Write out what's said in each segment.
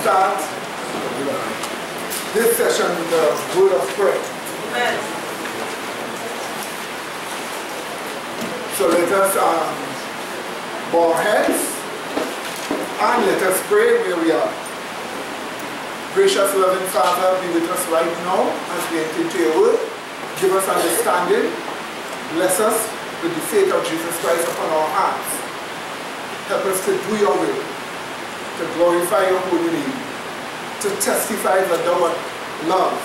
start this session with a word of prayer. Amen. So let us bow our heads and let us pray where we are. Gracious, loving Father, be with us right now as we enter into your word. Give us understanding. Bless us with the faith of Jesus Christ upon our hearts. Help us to do your will, to glorify your holy name, to testify that thou art love,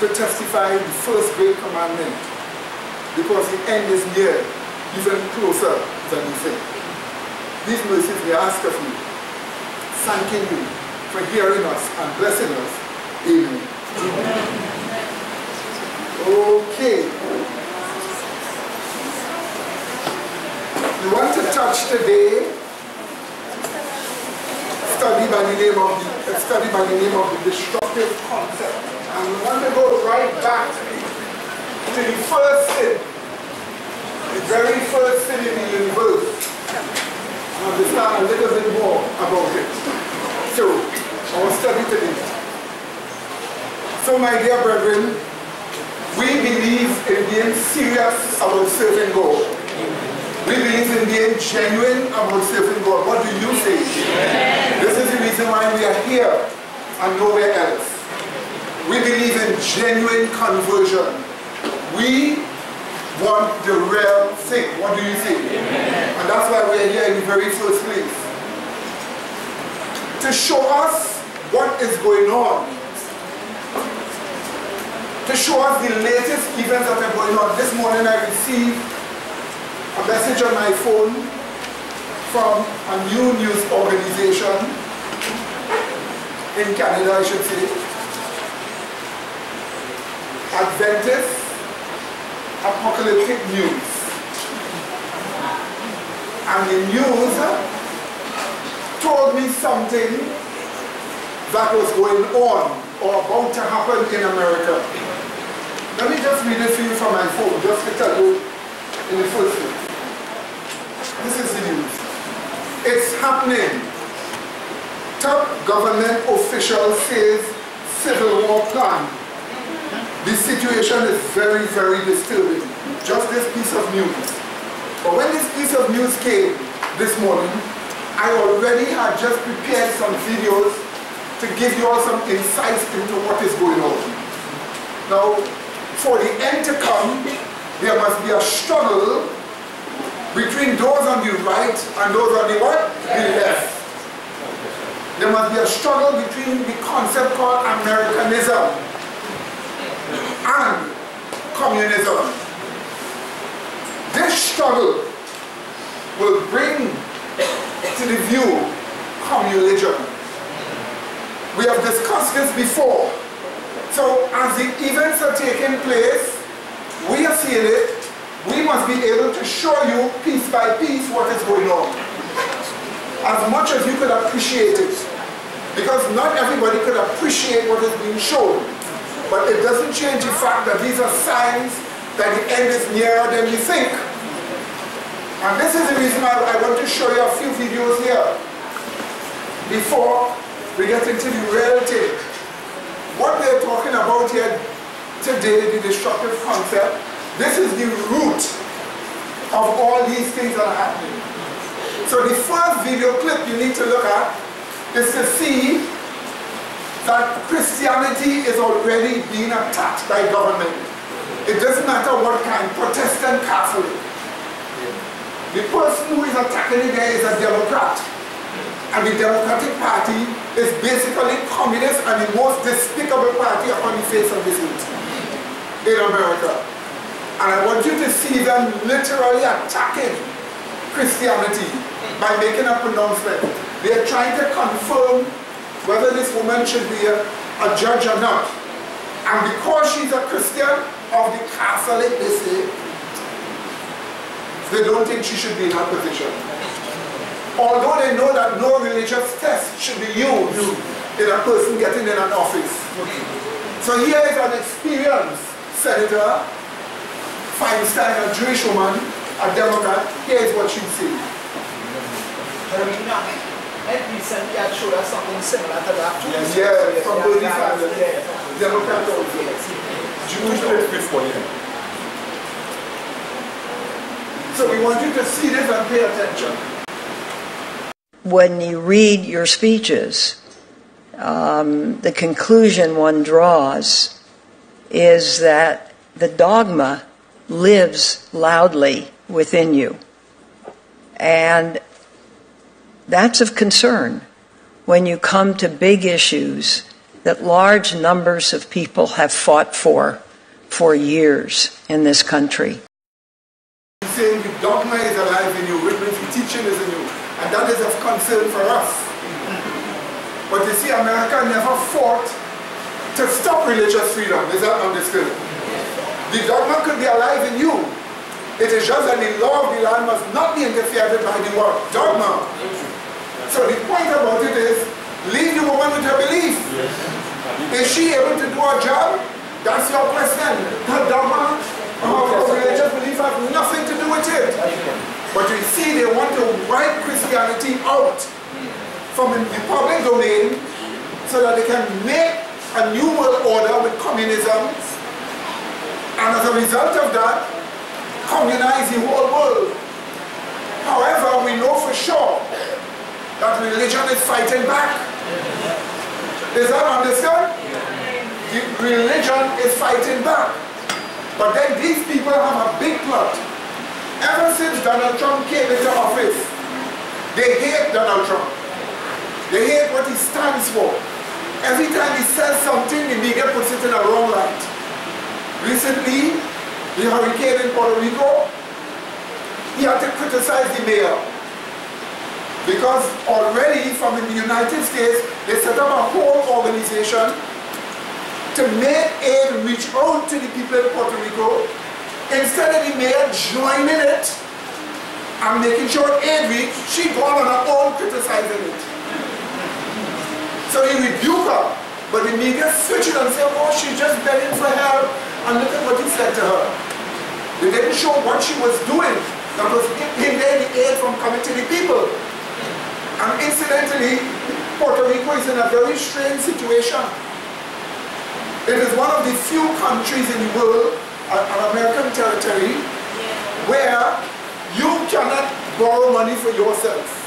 to testify the first great commandment, because the end is near, even closer than we think. These mercies we ask of you, thanking you for hearing us and blessing us. Amen. Amen. Okay. We want to touch today study by the name of the destructive concept. And we want to go right back to the first sin, the very first sin in the universe, and understand a little bit more about it. So, our study today. So, my dear brethren, we believe in being serious about serving God. We believe in being genuine about serving God. What do you say? Amen. This is the reason why we are here and nowhere else. We believe in genuine conversion. We want the real thing. What do you say? Amen. And that's why we are here in the very first place. To show us what is going on. To show us the latest events that are going on. This morning I received a message on my phone from a new news organization in Canada, I should say. Adventist Apocalyptic News. And the news told me something that was going on or about to happen in America. Let me just read it for you from my phone, just to tell you in the first place. This is the news. It's happening. Top government official says civil war plan. The situation is very, very disturbing. Just this piece of news. But when this piece of news came this morning, I already had just prepared some videos to give you all some insights into what is going on. Now, for the end to come, there must be a struggle between those on the right and those on the what? The left. There must be a struggle between the concept called Americanism and communism. This struggle will bring to the view communism. We have discussed this before. So as the events are taking place, we are seeing it. We must be able to show you piece by piece what is going on. As much as you could appreciate it. Because not everybody could appreciate what is being shown. But it doesn't change the fact that these are signs that the end is nearer than you think. And this is the reason why I want to show you a few videos here before we get into the real thing. What we're talking about here today, the destructive concept, this is the root of all these things that are happening. So the first video clip you need to look at is to see that Christianity is already being attacked by government. It doesn't matter what kind, Protestant, Catholic. The person who is attacking it there is a Democrat. And the Democratic Party is basically communist and the most despicable party upon the face of this earth in America. And I want you to see them literally attacking Christianity by making a pronouncement. They are trying to confirm whether this woman should be a judge or not. And because she's a Christian of the Catholic, they say, they don't think she should be in her position. Although they know that no religious test should be used in a person getting in an office. So here is an experienced senator, Feinstein, a Jewish woman, a Democrat. Here is what she said. And recently I showed us something similar to that too. Yes, from Bernie Sanders. Democrat also. Jewish before, yeah. So we want you to see this and pay attention. When you read your speeches, the conclusion one draws is that the dogma lives loudly within you. And that's of concern when you come to big issues that large numbers of people have fought for years in this country. He's saying the dogma is alive in you, which means the teaching is in you. And that is of concern for us. But you see, America never fought to stop religious freedom. Is that understood? The dogma could be alive in you. It is just that the law of the land must not be interfered with by the word dogma. So the point about it is, leave the woman with her belief. Is she able to do her job? That's your question. Her dogma or religious belief have nothing to do with it. But you see, they want to wipe Christianity out from the public domain so that they can make a new world order with communism, and as a result of that, communize the whole world. However, we know for sure that religion is fighting back. Is that understood? The religion is fighting back. But then these people have a big plot. Ever since Donald Trump came into office, they hate Donald Trump. They hate what he stands for. Every time he says something, the media puts it in a wrong light. Recently, the hurricane in Puerto Rico, he had to criticize the mayor. Because already from the United States, they set up a whole organization to make aid reach out to the people in Puerto Rico. Instead of the mayor joining it and making sure aid reach, she gone on her own criticizing it. So he rebuked her, but the media switched it and said, oh, she's just begging for help, and look at what he said to her. They didn't show what she was doing that was hindering the aid from coming to the people. And incidentally, Puerto Rico is in a very strange situation. It is one of the few countries in the world, an American territory, where you cannot borrow money for yourself.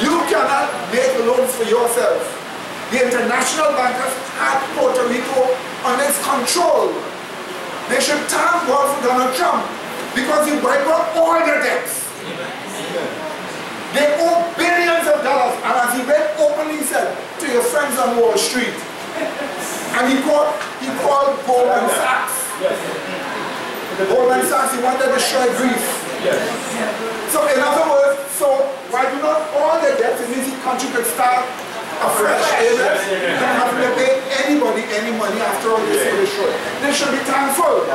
You cannot make loans for yourself. The international bankers have Puerto Rico on its control. They should thank God for Donald Trump because he wiped out all their debts. They owe billions of dollars, and as he went openly, he said to your friends on Wall Street, and he called Goldman Sachs. Goldman Sachs, he wanted to destroy Greece. So in other words, why do not all the debts in this country could start afresh? They don't have to pay anybody any money after all this is destroyed. They should be thankful.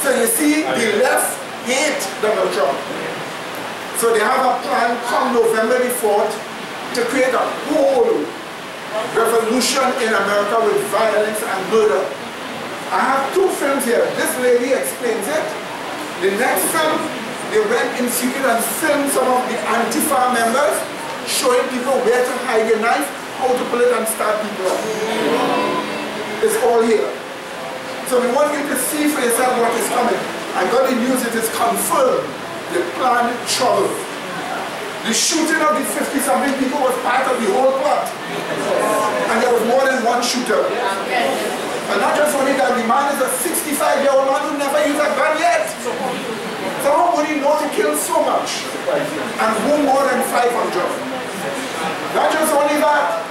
So you see, the left hate Donald Trump. So they have a plan come November the 4th to create a whole revolution in America with violence and murder. I have two films here. This lady explains it. The next film, they went in secret and filmed some of the Antifa members, showing people where to hide a knife, how to pull it and stab people up. It's all here. So we want you to see for yourself what is coming. I got the news, it is confirmed. They planned trouble. The shooting of the 50-something people was part of the whole plot. And there was more than one shooter. And not just only that, the man is a 65-year-old man who never used a gun yet. So how would he know to kill so much? And wound more than 500? Not just only that,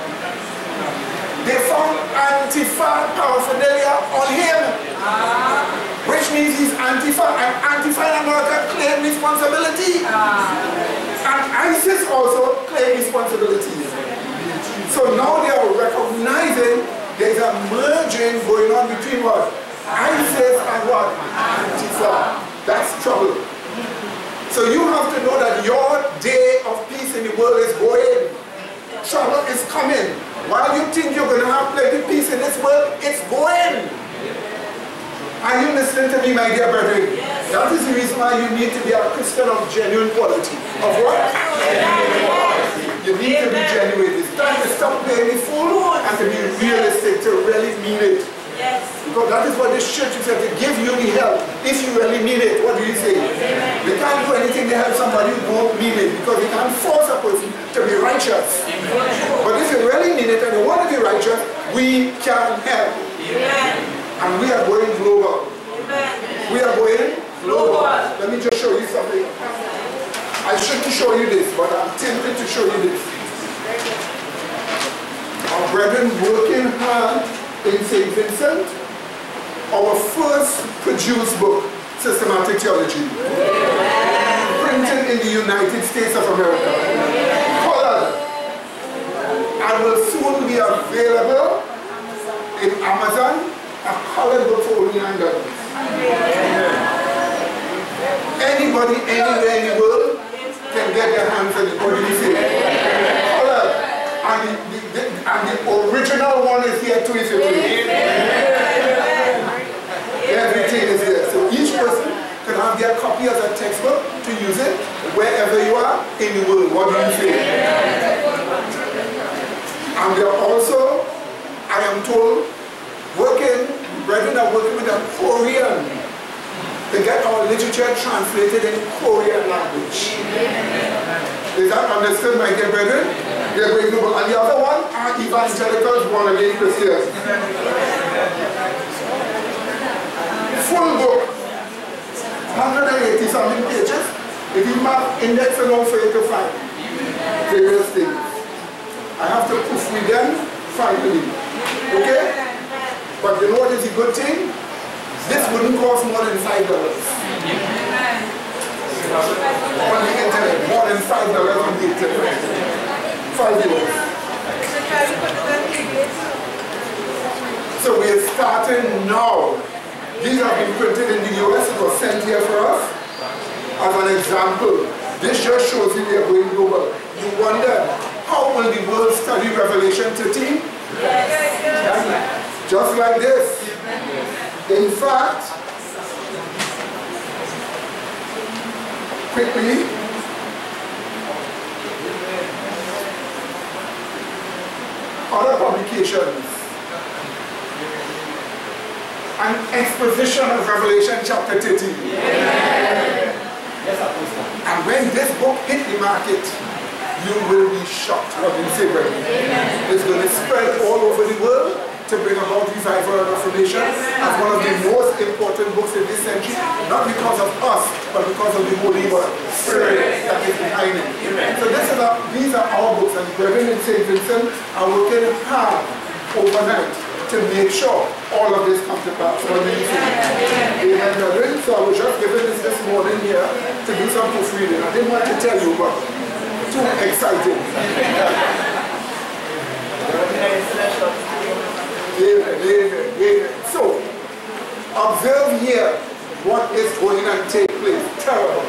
they found Antifa paraphernalia on him. Which means he's Antifa, and Antifa in America claim responsibility. And ISIS also claim responsibility. So now they are recognizing there's a merging going on between what? ISIS and what? Antifa. That's trouble. So you have to know that your day of peace in the world is going. Trouble is coming. While you think you're going to have plenty of peace in this world, it's going. Are you listening to me, my dear brethren? Yes. That is the reason why you need to be a Christian of genuine quality. Of what? You need to be genuine. It's time to stop playing the fool and to be realistic, to really mean it. Yes. Because that is what this church is to give you the help. If you really mean it, what do you say? Amen. You can't do anything to help somebody who don't mean it, because you can't force a person to be righteous. Amen. But if you really mean it and you want to be righteous, we can help. Amen. And we are going global. Amen. We are going global. Let me just show you something. I shouldn't show you this, but I'm tempted to show you this. Our brethren working hard in St. Vincent, our first produced book, Systematic Theology, printed in the United States of America, colored, and will soon be available in Amazon, a colored book for only $9. Anybody, anywhere in the world can get their hands on it. What do you say? Colored. And the original one is here too, if you please. Everything is there. So each person can have their copy as a textbook to use it wherever you are in the world. What do you say? And they are also, I am told, brethren are working with a Korean to get our literature translated in Korean language. Is that understood, my dear brethren? They are going global. And the other one are evangelicals, born again Christians. Full book, 180 something pages. If you map index alone for you to find various things. I have to proofread them finally. Okay? But you know what is a good thing? This wouldn't cost more than $5. On the internet, more than $5 on the internet. €5. So we are starting now. These have been printed in the US. It was sent here for us as an example. This just shows you we are going global. You wonder, how will the world study Revelation 13? Just like this. In fact, quickly, other publications, an exposition of Revelation chapter 13. And when this book hit the market, you will be shocked. What do you say, brother? It's going to spread all over the world to bring about revival and reformation as one of the most important books in this century, not because of us, but because of the Holy Spirit that is behind it. So these are our books, and the brethren in St. Vincent are working hard overnight to make sure all of this comes to pass. Amen, brethren. So I was just given this morning here to do some proofreading. I didn't want to tell you, but too exciting. So, observe here what is going to take place. Terrible.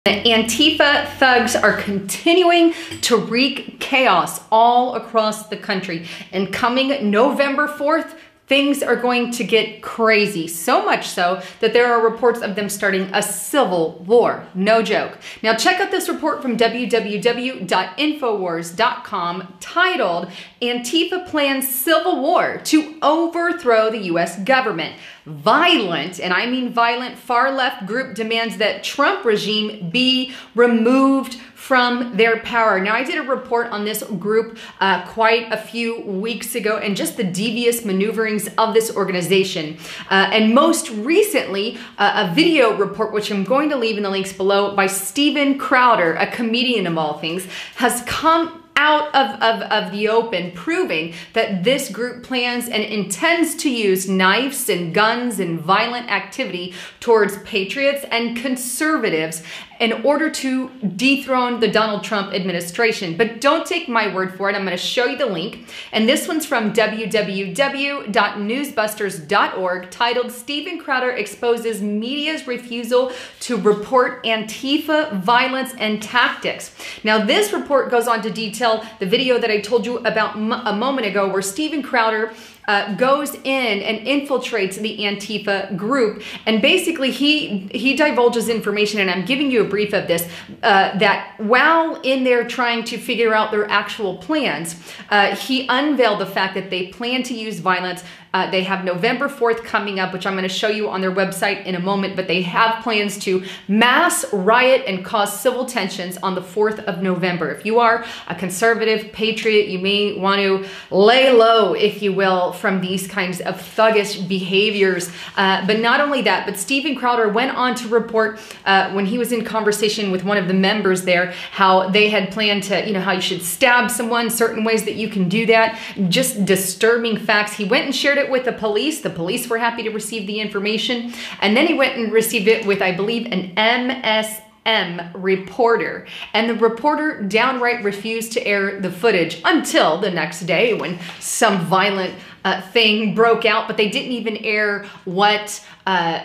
Antifa thugs are continuing to wreak chaos all across the country. And coming November 4th, things are going to get crazy. So much so that there are reports of them starting a civil war. No joke. Now check out this report from www.infowars.com titled Antifa Plans Civil War to Overthrow the US Government. Violent, and I mean violent, far-left group demands that Trump regime be removed from their power. Now, I did a report on this group quite a few weeks ago and just the devious maneuverings of this organization. And most recently, a video report, which I'm going to leave in the links below, by Steven Crowder, a comedian of all things, has come out of the open, proving that this group plans and intends to use knives and guns and violent activity towards patriots and conservatives, in order to dethrone the Donald Trump administration. But don't take my word for it. I'm going to show you the link. And this one's from www.newsbusters.org, titled Steven Crowder Exposes Media's Refusal to Report Antifa Violence and Tactics. Now, this report goes on to detail the video that I told you about a moment ago, where Steven Crowder goes in and infiltrates the Antifa group, and basically he divulges information, and I'm giving you a brief of this, that while in there trying to figure out their actual plans, he unveiled the fact that they plan to use violence. They have November 4th coming up, which I'm going to show you on their website in a moment, but they have plans to mass riot and cause civil tensions on the 4th of November. If you are a conservative patriot, you may want to lay low, if you will, from these kinds of thuggish behaviors. But not only that, but Steven Crowder went on to report when he was in conversation with one of the members there, how they had planned to, how you should stab someone, certain ways that you can do that, just disturbing facts. He went and shared it with the police. The police were happy to receive the information. And then he went and received it with, I believe, an MSM reporter. And the reporter downright refused to air the footage until the next day, when some violent thing broke out, but they didn't even air what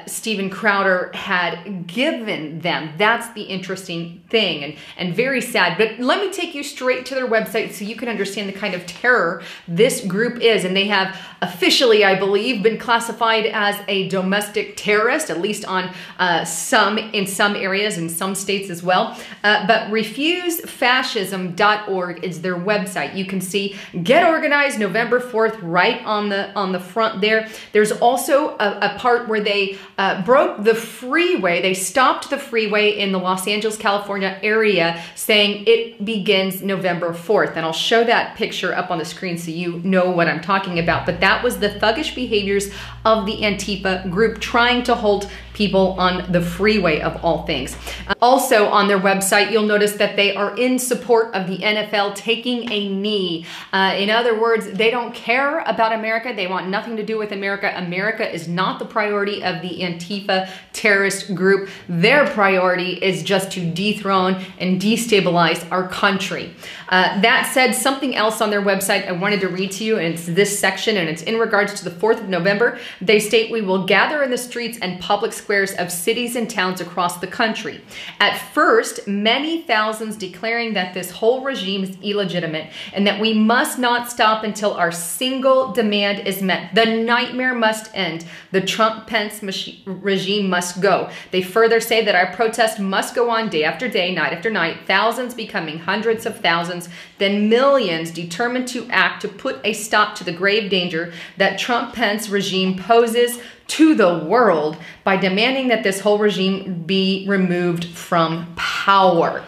Steven Crowder had given them. That's the interesting thing, and very sad. But let me take you straight to their website so you can understand the kind of terror this group is. And they have officially, I believe, been classified as a domestic terrorist, at least on in some areas, in some states as well. But refusefascism.org is their website. You can see Get Organized November 4th right on the front there. There's also a part where they broke the freeway. They stopped the freeway in the Los Angeles, California area, saying it begins November 4th. And I'll show that picture up on the screen so you know what I'm talking about. But that was the thuggish behaviors of the Antifa group, trying to halt people on the freeway, of all things. Also on their website, you'll notice that they are in support of the NFL taking a knee. In other words, they don't care about America. They want nothing to do with America. America is not the priority of the Antifa terrorist group. Their priority is just to dethrone and destabilize our country. That said, something else on their website I wanted to read to you, and it's this section, and it's in regards to the 4th of November. They state, "We will gather in the streets and public squares of cities and towns across the country. At first, many thousands declaring that this whole regime is illegitimate and that we must not stop until our single demand is met. The nightmare must end. The Trump-Pence regime must go. They further say that our protest must go on day after day, night after night, thousands becoming hundreds of thousands, then millions determined to act to put a stop to the grave danger that Trump-Pence regime poses to the world by demanding that this whole regime be removed from power."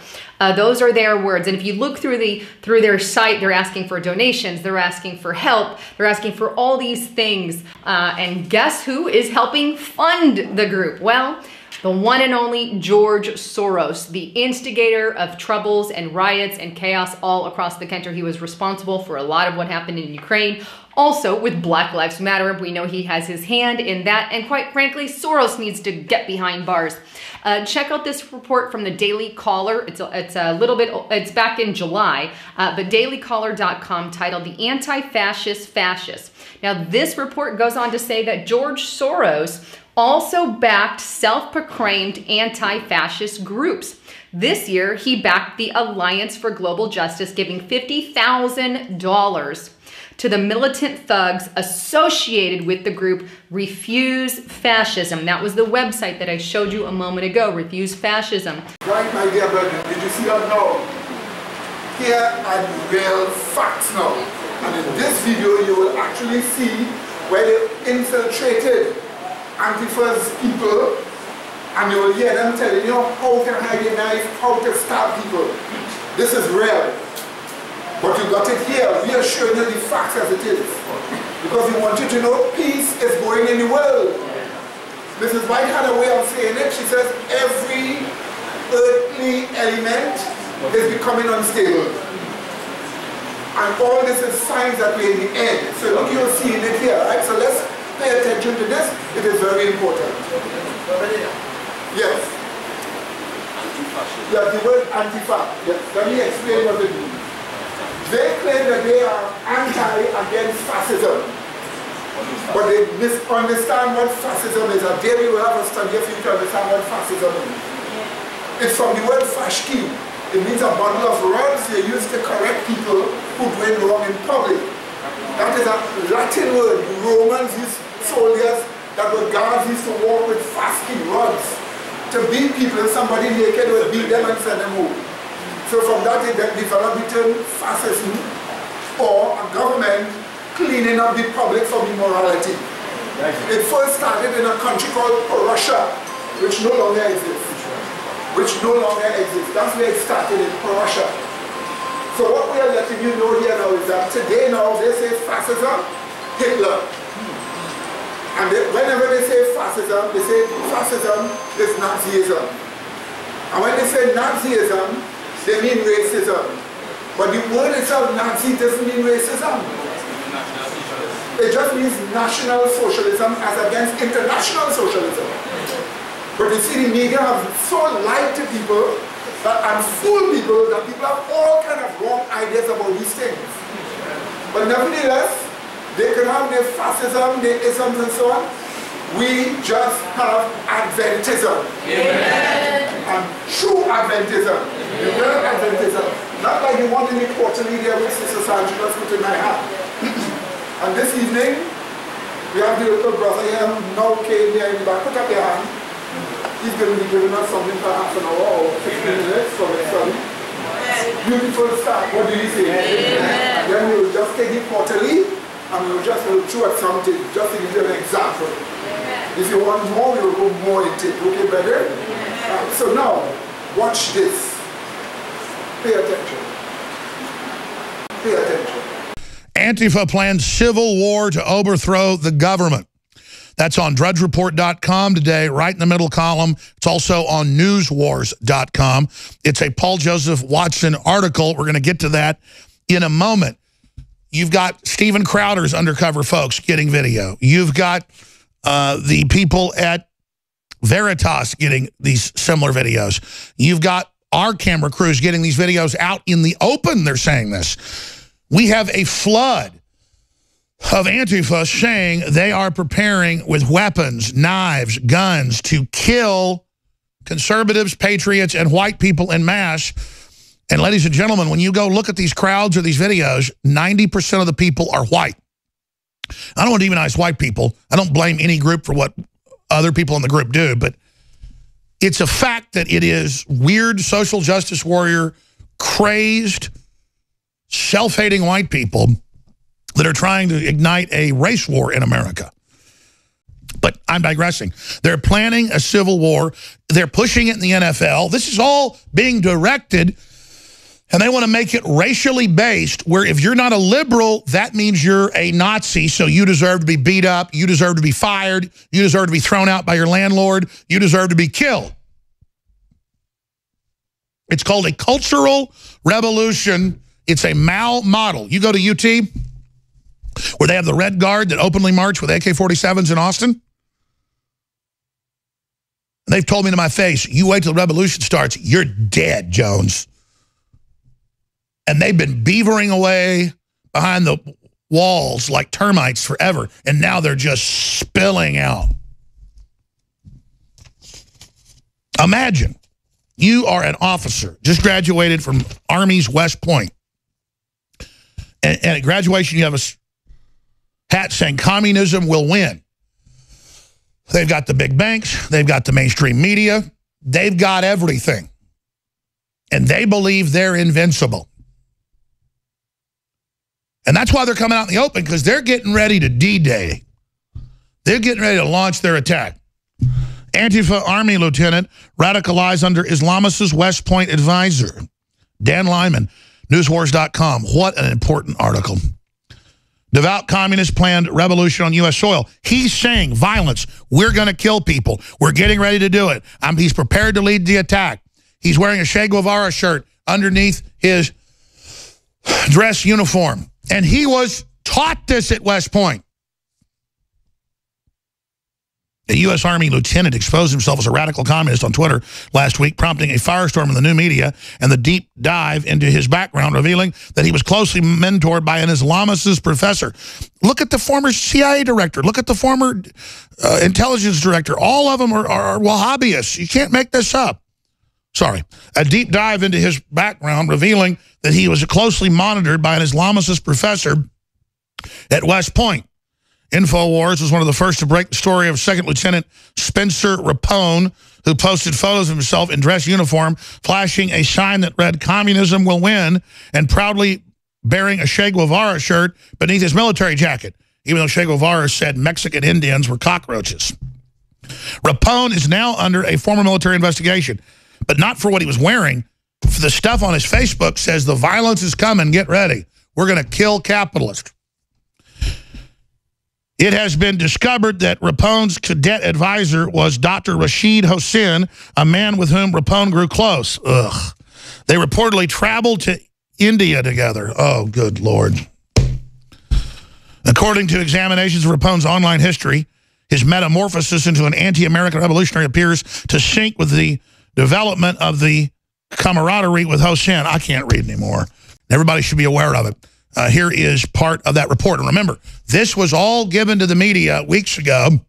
Those are their words. And if you look through their site, they're asking for donations, they're asking for help, they're asking for all these things. And guess who is helping fund the group? Well, the one and only George Soros, the instigator of troubles and riots and chaos all across the country. He was responsible for a lot of what happened in Ukraine. Also, with Black Lives Matter, we know he has his hand in that, and quite frankly, Soros needs to get behind bars. Check out this report from the Daily Caller. It's back in July, but dailycaller.com, titled "The Anti-Fascist Fascists." Now, this report goes on to say that George Soros also backed self-proclaimed anti-fascist groups. This year, he backed the Alliance for Global Justice, giving $50,000 to the militant thugs associated with the group Refuse Fascism. That was the website that I showed you a moment ago, Refuse Fascism. Right, my dear brother, did you see that now? Here are the real facts now. And in this video, you will actually see where they infiltrated Antifa's people, and you will hear them telling you how to hide a knife, how to stab people. This is real. But you got it here. We are showing you the facts as it is. Because we want you to know peace is going in the world. Mrs. White had a way of saying it. She says every earthly element is becoming unstable. And all this is signs that we're in the end. So look, you're seeing it here, right? So let's pay attention to this. It is very important. Yes. Yeah, the word Antifa. Yes, let me explain what it means. They claim that they are anti-against fascism. But they misunderstand what fascism is. And there we will have a study for you to understand what fascism is. It's from the word fashki. It means a bundle of rods they use to correct people who went wrong in public. That is a Latin word. The Romans used soldiers that were guards used to walk with fashki rods to beat people. Somebody naked would beat them and send them home. So from that it developed the term fascism, or a government cleaning up the public from immorality. It first started in a country called Russia, which no longer exists. That's where it started, in Russia. So what we are letting you know here now is that today now they say fascism, Hitler. And whenever they say fascism is Nazism. And when they say Nazism, they mean racism. But the word itself, Nazi, doesn't mean racism. It just means national socialism as against international socialism. But you see, the media have so lied to people and fooled people that people have all kind of wrong ideas about these things. But nevertheless, they can have their fascism, their isms and so on. We just have Adventism. Amen. And true Adventism. The real Adventism. Not like the one in the quarterly there with Sister Sandra just put in my hand. And this evening, we have the little brother here now came here in the back. Put up your hand. He's going to be giving us something for half an hour or 15 minutes from his study. Beautiful start. What do you say? And then we will just take it quarterly and we will just throw at something just to give you an example. If you want more, we will go more into it. Okay, brother? So now, watch this. Pay attention. Pay attention. Antifa plans civil war to overthrow the government. That's on drudgereport.com today, right in the middle column. It's also on newswars.com. It's a Paul Joseph Watson article. We're going to get to that in a moment. You've got Steven Crowder's undercover folks getting video. You've got the people at Veritas getting these similar videos. You've got our camera crews getting these videos out in the open. They're saying this. We have a flood of Antifa saying they are preparing with weapons, knives, guns to kill conservatives, patriots, and white people en masse. And ladies and gentlemen, when you go look at these crowds or these videos, 90% of the people are white. I don't want to demonize white people. I don't blame any group for what other people in the group do, but it's a fact that it is weird social justice warrior, crazed, self-hating white people that are trying to ignite a race war in America. But I'm digressing. They're planning a civil war. They're pushing it in the NFL. This is all being directed, and they want to make it racially based, where if you're not a liberal, that means you're a Nazi, so you deserve to be beat up, you deserve to be fired, you deserve to be thrown out by your landlord, you deserve to be killed. It's called a cultural revolution. It's a Mao model. You go to UT, where they have the Red Guard that openly march with AK-47s in Austin. They've told me to my face, you wait till the revolution starts, you're dead, Jones. And they've been beavering away behind the walls like termites forever, and now they're just spilling out. Imagine you are an officer, just graduated from Army's West Point. And at graduation, you have a hat saying communism will win. They've got the big banks. They've got the mainstream media. They've got everything. And they believe they're invincible. And that's why they're coming out in the open, because they're getting ready to D-Day. They're getting ready to launch their attack. Antifa Army lieutenant radicalized under Islamist's West Point advisor. Dan Lyman, newswars.com. What an important article. Devout communist planned revolution on U.S. soil. He's saying violence. We're going to kill people. We're getting ready to do it. He's prepared to lead the attack. He's wearing a Che Guevara shirt underneath his dress uniform. And he was taught this at West Point. A U.S. Army lieutenant exposed himself as a radical communist on Twitter last week, prompting a firestorm in the new media and the deep dive into his background, revealing that he was closely mentored by an Islamicist professor. Look at the former CIA director. Look at the former intelligence director. All of them are Wahhabis. You can't make this up. Sorry. A deep dive into his background, revealing that he was closely monitored by an Islamicist professor at West Point. InfoWars was one of the first to break the story of Second Lieutenant Spencer Rapone, who posted photos of himself in dress uniform, flashing a sign that read, "Communism will win," and proudly bearing a Che Guevara shirt beneath his military jacket, even though Che Guevara said Mexican Indians were cockroaches. Rapone is now under a former military investigation, but not for what he was wearing. The stuff on his Facebook says the violence is coming, get ready. We're going to kill capitalists. It has been discovered that Rapone's cadet advisor was Dr. Rashid Hossein, a man with whom Rapone grew close. Ugh. They reportedly traveled to India together. Oh, good Lord. According to examinations of Rapone's online history, his metamorphosis into an anti-American revolutionary appears to sync with the development of the camaraderie with Hossein. I can't read anymore. Everybody should be aware of it. Here is part of that report. And remember, this was all given to the media weeks ago.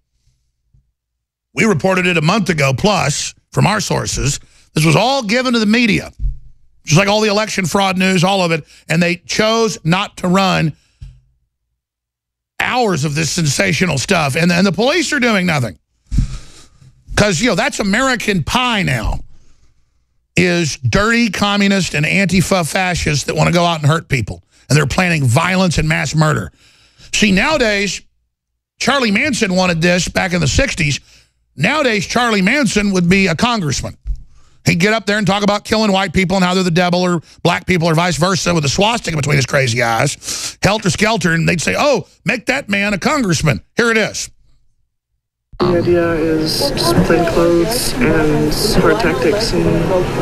We reported it a month ago plus from our sources. This was all given to the media, just like all the election fraud news, all of it. And they chose not to run hours of this sensational stuff. And the police are doing nothing. Because, you know, that's American pie now, is dirty communists and Antifa fascists that want to go out and hurt people. And they're planning violence and mass murder. See, nowadays, Charlie Manson wanted this back in the 60s. Nowadays, Charlie Manson would be a congressman. He'd get up there and talk about killing white people and how they're the devil, or black people, or vice versa, with a swastika between his crazy eyes. Helter-skelter, and they'd say, oh, make that man a congressman. Here it is. The idea is just plain clothes and hard tactics, and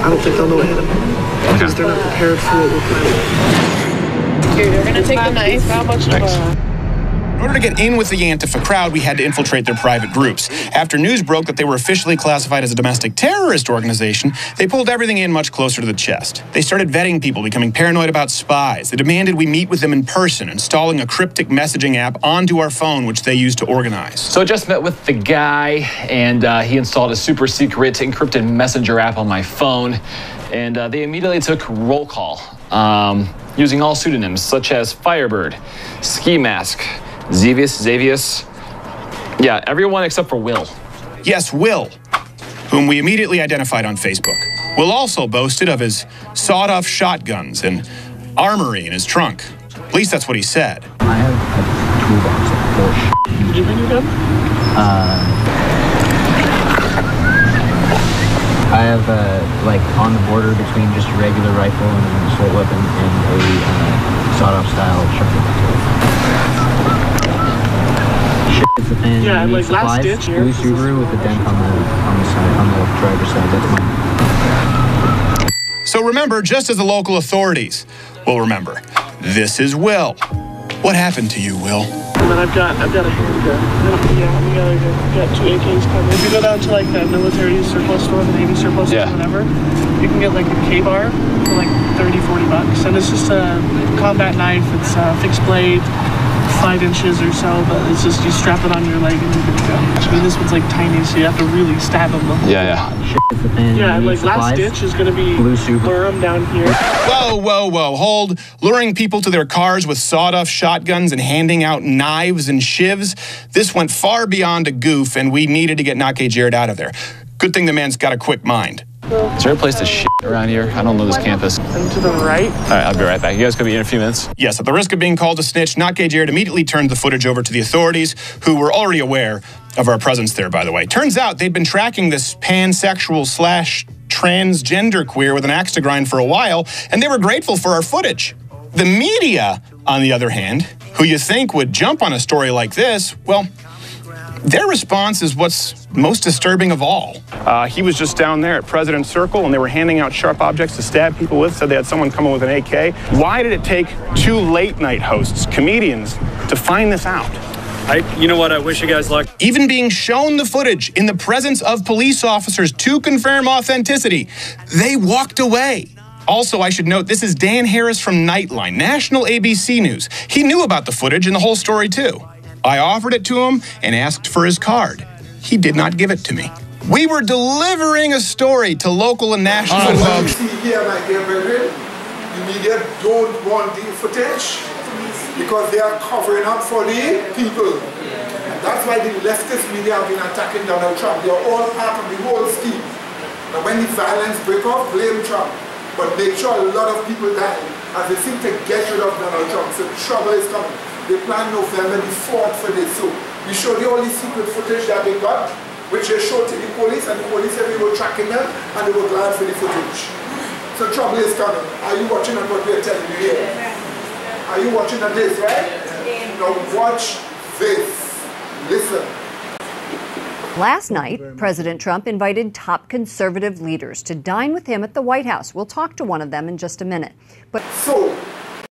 I don't think they'll know what hit them because they're not prepared for what we're planning. Here, you're gonna take the knife. How much In order to get in with the Antifa crowd, we had to infiltrate their private groups. After news broke that they were officially classified as a domestic terrorist organization, they pulled everything in much closer to the chest. They started vetting people, becoming paranoid about spies. They demanded we meet with them in person, installing a cryptic messaging app onto our phone, which they used to organize. So I just met with the guy, and he installed a super secret encrypted messenger app on my phone, and they immediately took roll call, using all pseudonyms such as Firebird, Ski Mask, Xavius. Yeah, everyone except for Will. Yes, Will, whom we immediately identified on Facebook. Will also boasted of his sawed-off shotguns and armory in his trunk. At least that's what he said. I have a toolbox full of shit. Did you bring your gun? I have, like, on the border between just a regular rifle and an assault weapon and a sawed-off style shotgun. Shit is the fan. Yeah, like supplies. last ditch here. Blue Subaru with a dent on the side, on the driver's side. That's mine. So remember, just as the local authorities will remember, this is Will. What happened to you, Will? And then I've got a handgun. Yeah, we got 2 AKs covered. If you go down to like the military surplus store, the Navy surplus store, whatever, you can get like a K-bar for like $30-40, and it's just a combat knife. It's a fixed blade, 5 inches or so, but it's just you strap it on your leg and you're good to go. I mean, this one's like tiny, so you have to really stab them. Shit is the fan. Yeah, and like last ditch is gonna be Blue Subaru. lure them down here. Whoa, hold. Luring people to their cars with sawed-off shotguns and handing out knives and shivs. This went far beyond a goof, and we needed to get Nake Jared out of there. Good thing the man's got a quick mind. Is there a place to shit around here? I don't know this campus. And to the right. All right, I'll be right back. You guys gonna be in a few minutes? Yes, at the risk of being called a snitch, Nake Jared immediately turned the footage over to the authorities, who were already aware of our presence there, by the way. Turns out they'd been tracking this pansexual / transgender queer with an axe to grind for a while, and they were grateful for our footage. The media, on the other hand, who you think would jump on a story like this, well, their response is what's most disturbing of all. He was just down there at President's Circle, and they were handing out sharp objects to stab people with, said they had someone come in with an AK. Why did it take 2 late-night hosts, comedians, to find this out? You know what? I wish you guys luck. Even being shown the footage in the presence of police officers to confirm authenticity, they walked away. Also, I should note, this is Dan Harris from Nightline, national ABC News. He knew about the footage and the whole story, too. I offered it to him and asked for his card. He did not give it to me. We were delivering a story to local and national. What you see here, my dear brethren, the media don't want the footage because they are covering up for the people. And that's why the leftist media have been attacking Donald Trump. They are all part of the whole scheme. Now when the violence breaks off, blame Trump. But make sure a lot of people die as they seek to get rid of Donald Trump. So trouble is coming. They plan November the 4th for this. So we showed you all the secret footage that they got, which they showed to the police, and the police said we were tracking them, and they were glad for the footage. So trouble is coming. Are you watching at what we're telling you here? Are you watching at this, right? Now watch this. Listen. Last night, President Trump invited top conservative leaders to dine with him at the White House. We'll talk to one of them in just a minute. But so,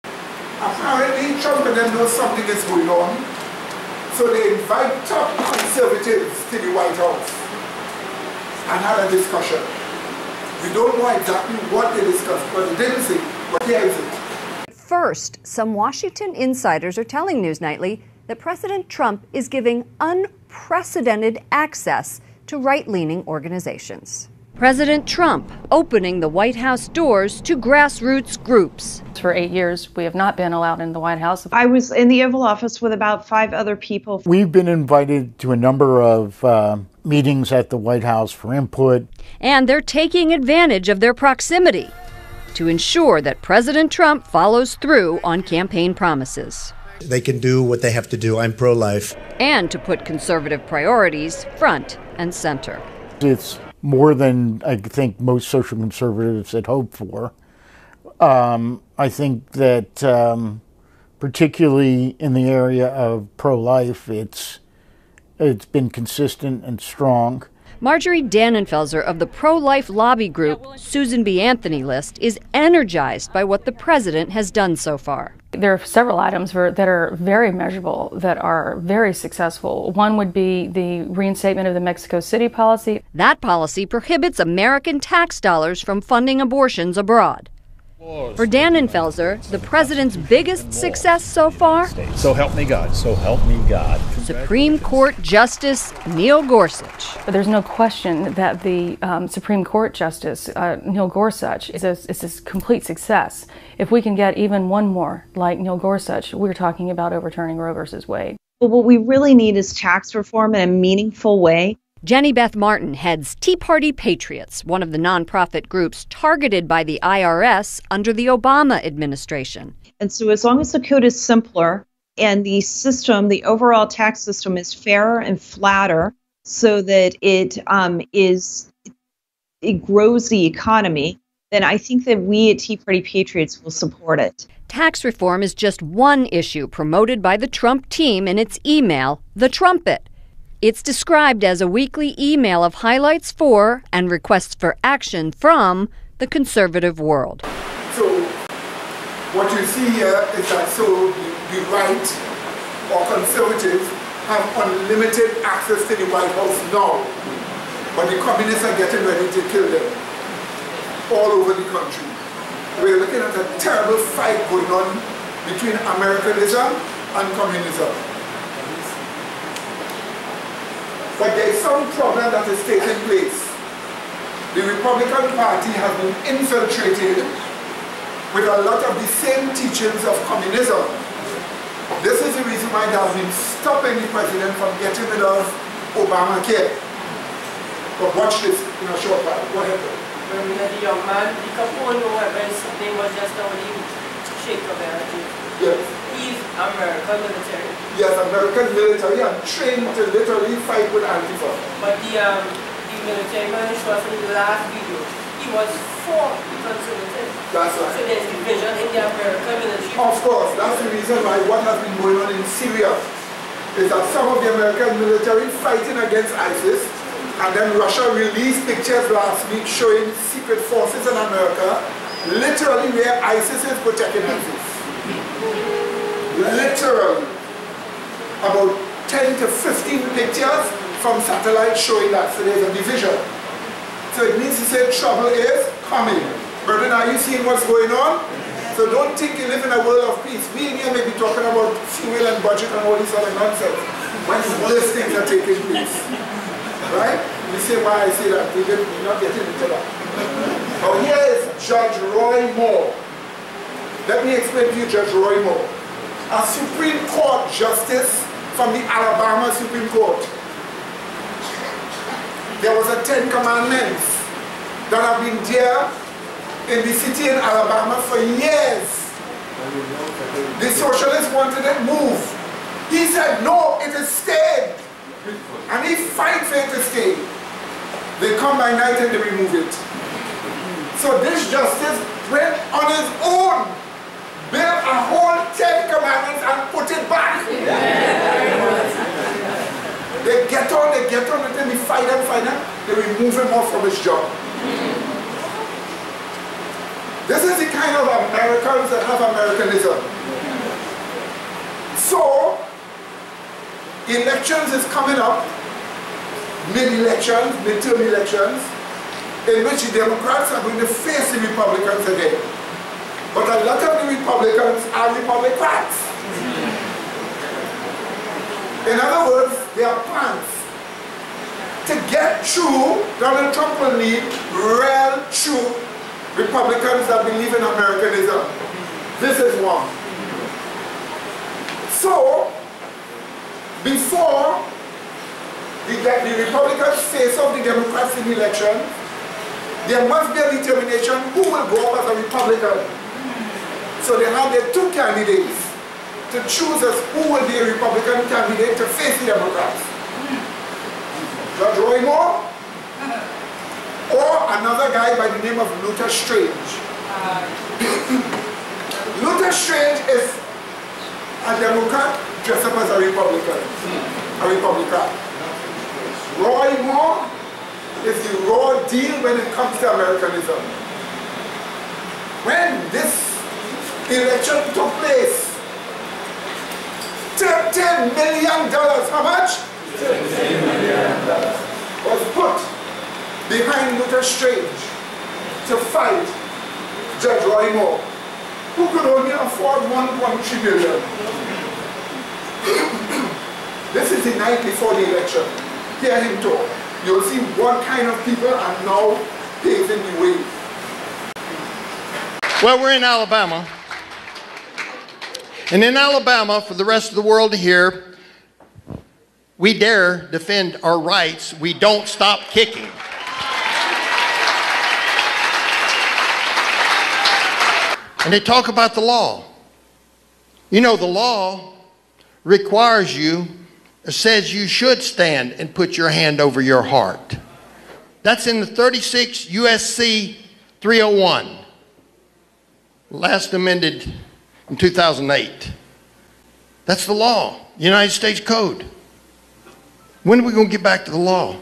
apparently Trump and them know something is going on. So they invite top conservatives to the White House and had a discussion. We don't know exactly what they discussed, but they didn't say, but here is it. First, some Washington insiders are telling News Nightly that President Trump is giving unprecedented access to right-leaning organizations. President Trump opening the White House doors to grassroots groups. For 8 years, we have not been allowed in the White House. I was in the Oval Office with about 5 other people. We've been invited to a number of meetings at the White House for input. And they're taking advantage of their proximity to ensure that President Trump follows through on campaign promises. They can do what they have to do. I'm pro-life. And to put conservative priorities front and center. It's more than I think most social conservatives had hoped for. I think that particularly in the area of pro-life, it's been consistent and strong. Marjorie Dannenfelser of the pro-life lobby group Susan B. Anthony List is energized by what the president has done so far. There are several items that are very measurable, that are very successful. One would be the reinstatement of the Mexico City policy. That policy prohibits American tax dollars from funding abortions abroad. For Dannenfelser, the president's biggest success so far? So help me God. So help me God. Supreme Court Justice Neil Gorsuch. But there's no question that the Supreme Court Justice Neil Gorsuch is a complete success. If we can get even one more like Neil Gorsuch, we're talking about overturning Roe versus Wade. But what we really need is tax reform in a meaningful way. Jenny Beth Martin heads Tea Party Patriots, one of the nonprofit groups targeted by the IRS under the Obama administration. And so as long as the code is simpler and the system, the overall tax system is fairer and flatter so that it grows the economy, then I think that we at Tea Party Patriots will support it. Tax reform is just one issue promoted by the Trump team in its email, The Trumpet. It's described as a weekly email of highlights for and requests for action from the conservative world. So what you see here is that so the right or conservatives have unlimited access to the White House now, but the communists are getting ready to kill them all over the country. We're looking at a terrible fight going on between Americanism and communism. But there is some problem that is taking place. The Republican Party has been infiltrated with a lot of the same teachings of communism. This is the reason why they have been stopping the president from getting rid of Obamacare. But watch this in a short while. Go ahead. When we had a young man, the Capone name was just now the Sheikh of Energy. Yes. He's American military. Yes, American military and trained to literally fight with Antifa. But the military man showed us in the last video, he was for the conservatives. That's right. So there's division in the American military. Of course, that's the reason why what has been going on in Syria is that some of the American military fighting against ISIS, and then Russia released pictures last week showing secret forces in America, literally where ISIS is protecting ISIS. Literally. About 10 to 15 pictures from satellite showing that. So there's a division. So it means to say trouble is coming. Brethren, are you seeing what's going on? So don't think you live in a world of peace. We in here may be talking about fuel and budget and all this other nonsense when worse things are taking place. Right? You say why I say that. We're not getting into that. Now here is Judge Roy Moore. Let me explain to you Judge Roy Moore. A Supreme Court justice from the Alabama Supreme Court. There was a 10 commandments that have been there in the city in Alabama for years. The socialists wanted it moved. He said, no, it is stayed. And he fight for it to stay. They come by night and they remove it. So this justice went on his own, built a whole 10 commandments and put it back. They get on until they fight him, they remove him off from his job. This is the kind of Americans that have Americanism. So, elections is coming up, mid-elections, midterm elections, in which the Democrats are going to face the Republicans again. But a lot of the Republicans are Republicans. In other words, they are plans. To get through, Donald Trump will need real, true Republicans that believe in Americanism. This is one. So, before the Republicans face off the Democrats in the election, there must be a determination who will go up as a Republican. So they have their two candidates to choose as who will be a Republican candidate to face the Democrats. Judge Roy Moore, or another guy by the name of Luther Strange. Luther Strange is a Democrat dressed up as a Republican. Roy Moore is the raw deal when it comes to Americanism. When this election took place, $10 million, how much? $10 million was put behind Luther Strange to fight Judge Roy Moore, who could only afford $1.3 billion. This is the night before the election. Hear him talk. You'll see what kind of people are now paving the way. Well, we're in Alabama. And in Alabama, for the rest of the world to hear, we dare defend our rights. We don't stop kicking. And they talk about the law. You know, the law requires you, says you should stand and put your hand over your heart. That's in the 36 USC 301, last amended in 2008. That's the law, United States Code. When are we going to get back to the law?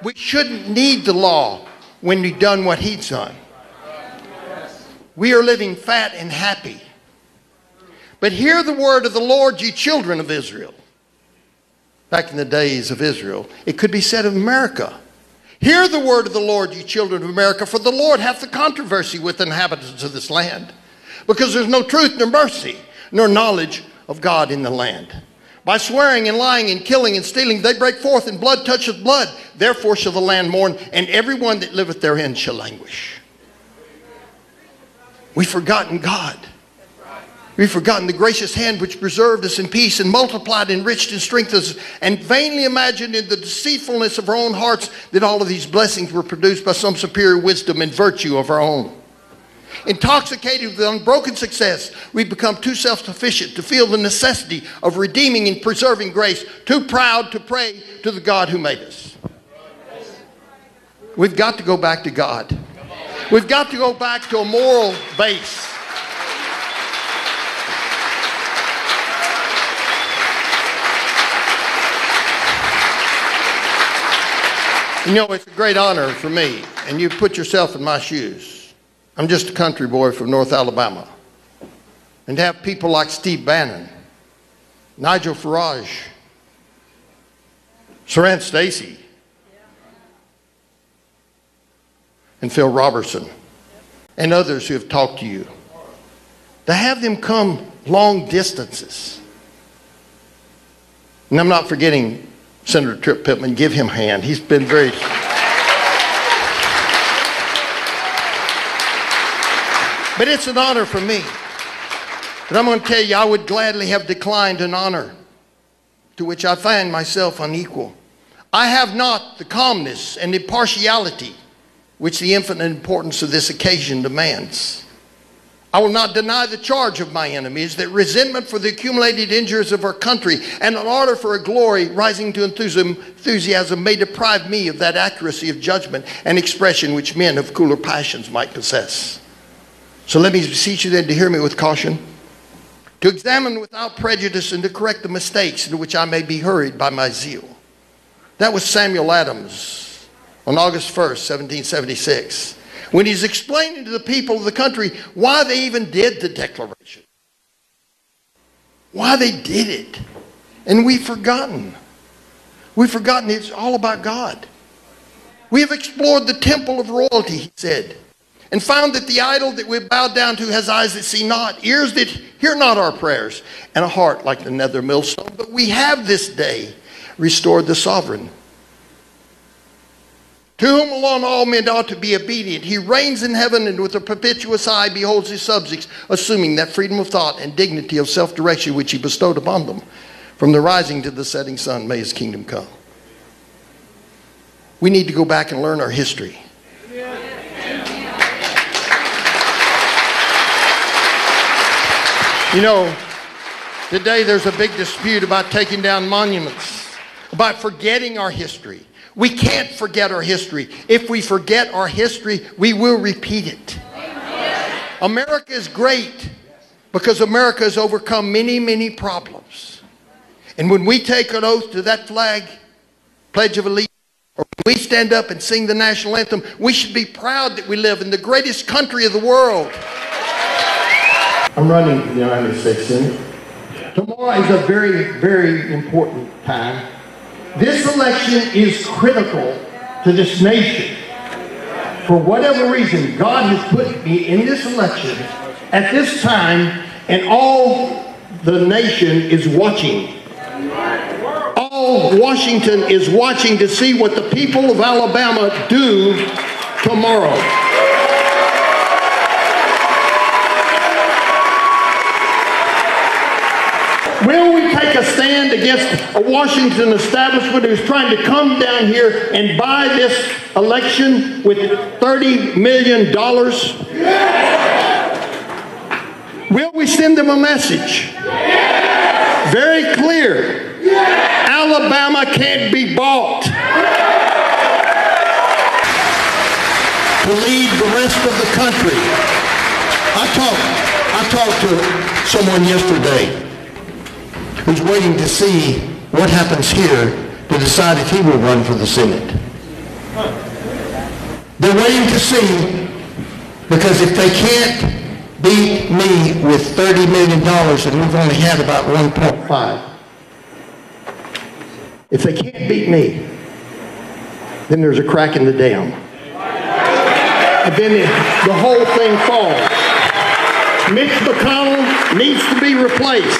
We shouldn't need the law when we've done what he's done. We are living fat and happy. But hear the word of the Lord, ye children of Israel. Back in the days of Israel, it could be said of America. Hear the word of the Lord, ye children of America, for the Lord hath the controversy with the inhabitants of this land, because there's no truth nor mercy, nor knowledge of God in the land. By swearing and lying and killing and stealing, they break forth, and blood toucheth blood. Therefore shall the land mourn, and every one that liveth therein shall languish. We've forgotten God. We've forgotten the gracious hand which preserved us in peace and multiplied, enriched, and strengthened us, and vainly imagined in the deceitfulness of our own hearts that all of these blessings were produced by some superior wisdom and virtue of our own. Intoxicated with unbroken success, we become too self-sufficient to feel the necessity of redeeming and preserving grace, too proud to pray to the God who made us. We've got to go back to God. We've got to go back to a moral base. You know, it's a great honor for me, and you put yourself in my shoes. I'm just a country boy from North Alabama. And to have people like Steve Bannon, Nigel Farage, Saran Stacy, and Phil Robertson, and others who have talked to you, to have them come long distances. And I'm not forgetting Senator Tripp Pittman. Give him a hand. He's been very... But it's an honor for me. But I'm going to tell you, I would gladly have declined an honor to which I find myself unequal. I have not the calmness and impartiality which the infinite importance of this occasion demands. I will not deny the charge of my enemies that resentment for the accumulated injuries of our country and an ardor for a glory rising to enthusiasm may deprive me of that accuracy of judgment and expression which men of cooler passions might possess. So let me beseech you then to hear me with caution, to examine without prejudice and to correct the mistakes into which I may be hurried by my zeal. That was Samuel Adams on August 1st, 1776. When he's explaining to the people of the country why they even did the Declaration. Why they did it. And we've forgotten. We've forgotten it's all about God. We have explored the temple of royalty, he said, and found that the idol that we bow down to has eyes that see not, ears that hear not our prayers, and a heart like the nether millstone. But we have this day restored the sovereign, to whom alone all men ought to be obedient. He reigns in heaven and with a perpetuous eye beholds his subjects, assuming that freedom of thought and dignity of self-direction which he bestowed upon them. From the rising to the setting sun, may his kingdom come. We need to go back and learn our history. You know, today there's a big dispute about taking down monuments, about forgetting our history. We can't forget our history. If we forget our history, we will repeat it. Amen. America is great because America has overcome many, many problems. And when we take an oath to that flag, Pledge of Allegiance, or when we stand up and sing the national anthem, we should be proud that we live in the greatest country of the world. I'm running for the United States Senate. Tomorrow is a very, very important time. This election is critical to this nation. For whatever reason, God has put me in this election at this time, and all the nation is watching. All Washington is watching to see what the people of Alabama do tomorrow. Will we take a stand against a Washington establishment who's trying to come down here and buy this election with $30 million? Will we send them a message? Very clear. Alabama can't be bought. To lead the rest of the country. I talked to someone yesterday who's waiting to see what happens here to decide if he will run for the Senate. They're waiting to see, because if they can't beat me with $30 million, and we've only had about 1.5, if they can't beat me, then there's a crack in the dam. And then the whole thing falls. Mitch McConnell needs to be replaced.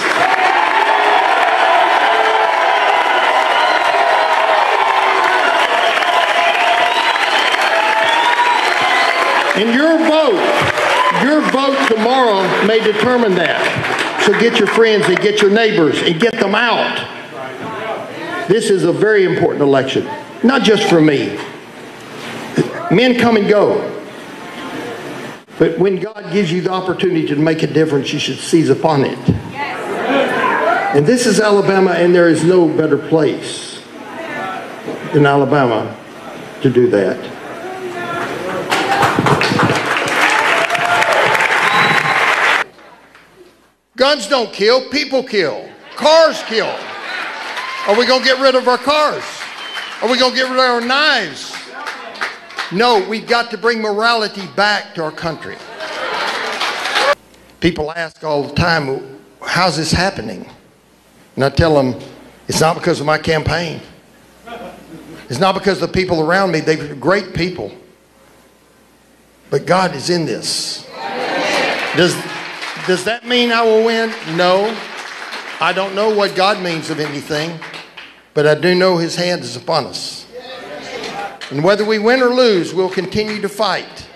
And your vote tomorrow may determine that. So get your friends and get your neighbors and get them out. This is a very important election, not just for me. Men come and go. But when God gives you the opportunity to make a difference, you should seize upon it. And this is Alabama, and there is no better place than Alabama to do that. Guns don't kill, people kill. Cars kill. Are we going to get rid of our cars? Are we going to get rid of our knives? No, we've got to bring morality back to our country. People ask all the time, how's this happening? And I tell them, it's not because of my campaign. It's not because the people around me, they're great people. But God is in this. Does that mean I will win? No. I don't know what God means of anything, but I do know His hand is upon us. And whether we win or lose, we'll continue to fight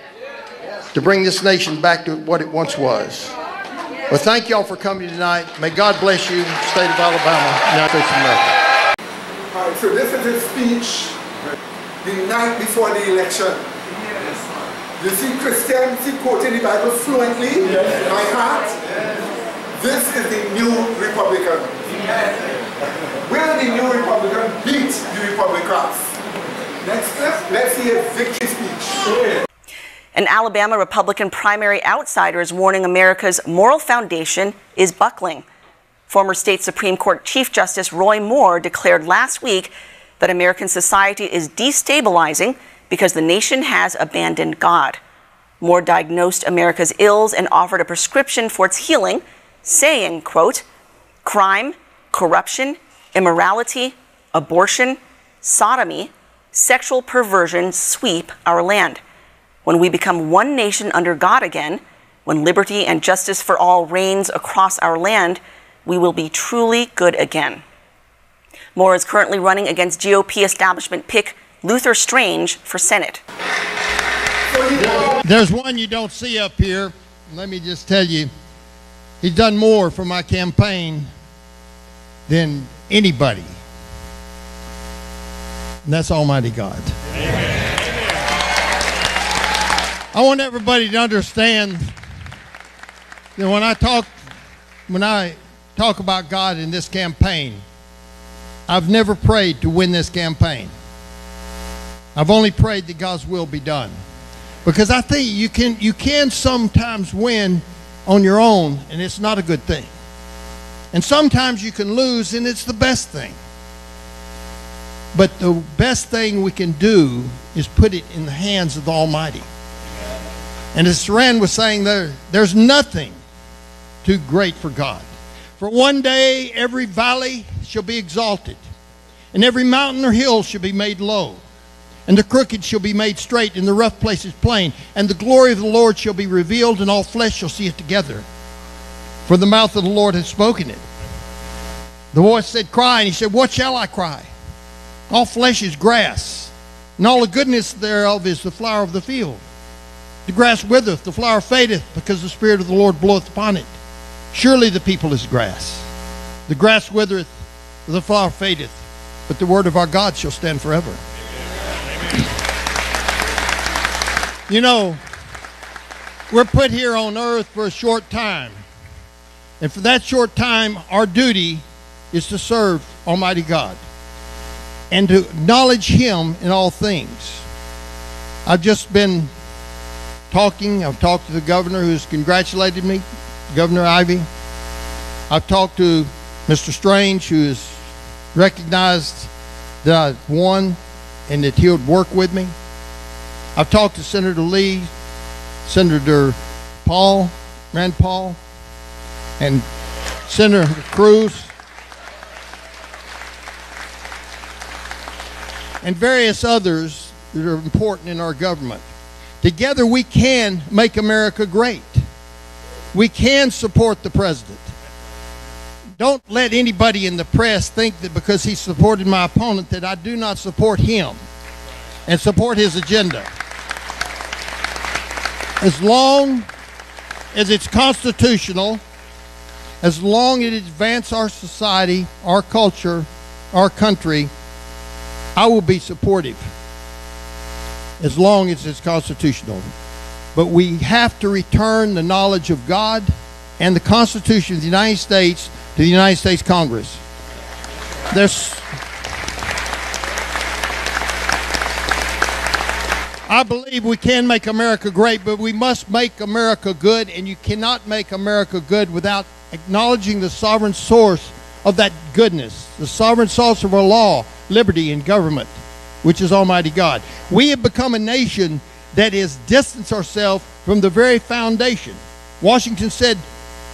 to bring this nation back to what it once was. Well, thank y'all for coming tonight. May God bless you, state of Alabama, United States of America. All right, so this is his speech the night before the election. You see Christianity quoting the Bible fluently by heart. This is the new Republican. Will the new Republican beat the Republicans? Next step, let's see a victory speech. An Alabama Republican primary outsider is warning America's moral foundation is buckling. Former state Supreme Court Chief Justice Roy Moore declared last week that American society is destabilizing because the nation has abandoned God. Moore diagnosed America's ills and offered a prescription for its healing, saying, quote, crime, corruption, immorality, abortion, sodomy, sexual perversion sweep our land. When we become one nation under God again, when liberty and justice for all reigns across our land, we will be truly good again. Moore is currently running against GOP establishment pick Luther Strange for Senate. There's one you don't see up here. Let me just tell you, he's done more for my campaign than anybody. And that's Almighty God. I want everybody to understand that when I talk about God in this campaign, I've never prayed to win this campaign. I've only prayed that God's will be done. Because I think you can sometimes win on your own, and it's not a good thing. And sometimes you can lose, and it's the best thing. But the best thing we can do is put it in the hands of the Almighty. And as Saran was saying, there's nothing too great for God. For one day every valley shall be exalted, and every mountain or hill shall be made low, and the crooked shall be made straight, and the rough places plain, and the glory of the Lord shall be revealed, and all flesh shall see it together. For the mouth of the Lord has spoken it. The voice said, cry, and he said, what shall I cry? All flesh is grass, and all the goodness thereof is the flower of the field. The grass withereth, the flower fadeth, because the Spirit of the Lord bloweth upon it. Surely the people is grass. The grass withereth, the flower fadeth, but the word of our God shall stand forever. You know, we're put here on earth for a short time. And for that short time, our duty is to serve Almighty God and to acknowledge Him in all things. I've just been I've talked to the governor who's congratulated me, Governor Ivey. I've talked to Mr. Strange, who has recognized that I won and that he would work with me. I've talked to Senator Lee, Senator Paul, Rand Paul, and Senator Cruz, and various others that are important in our government. Together we can make America great. We can support the president. Don't let anybody in the press think that because he supported my opponent that I do not support him and support his agenda. As long as it's constitutional, as long as it advances our society, our culture, our country, I will be supportive. As long as it's constitutional. But we have to return the knowledge of God and the Constitution of the United States to the United States Congress. I believe we can make America great, but we must make America good, and you cannot make America good without acknowledging the sovereign source of that goodness, the sovereign source of our law, liberty, and government, which is Almighty God. We have become a nation that has distanced ourselves from the very foundation. Washington said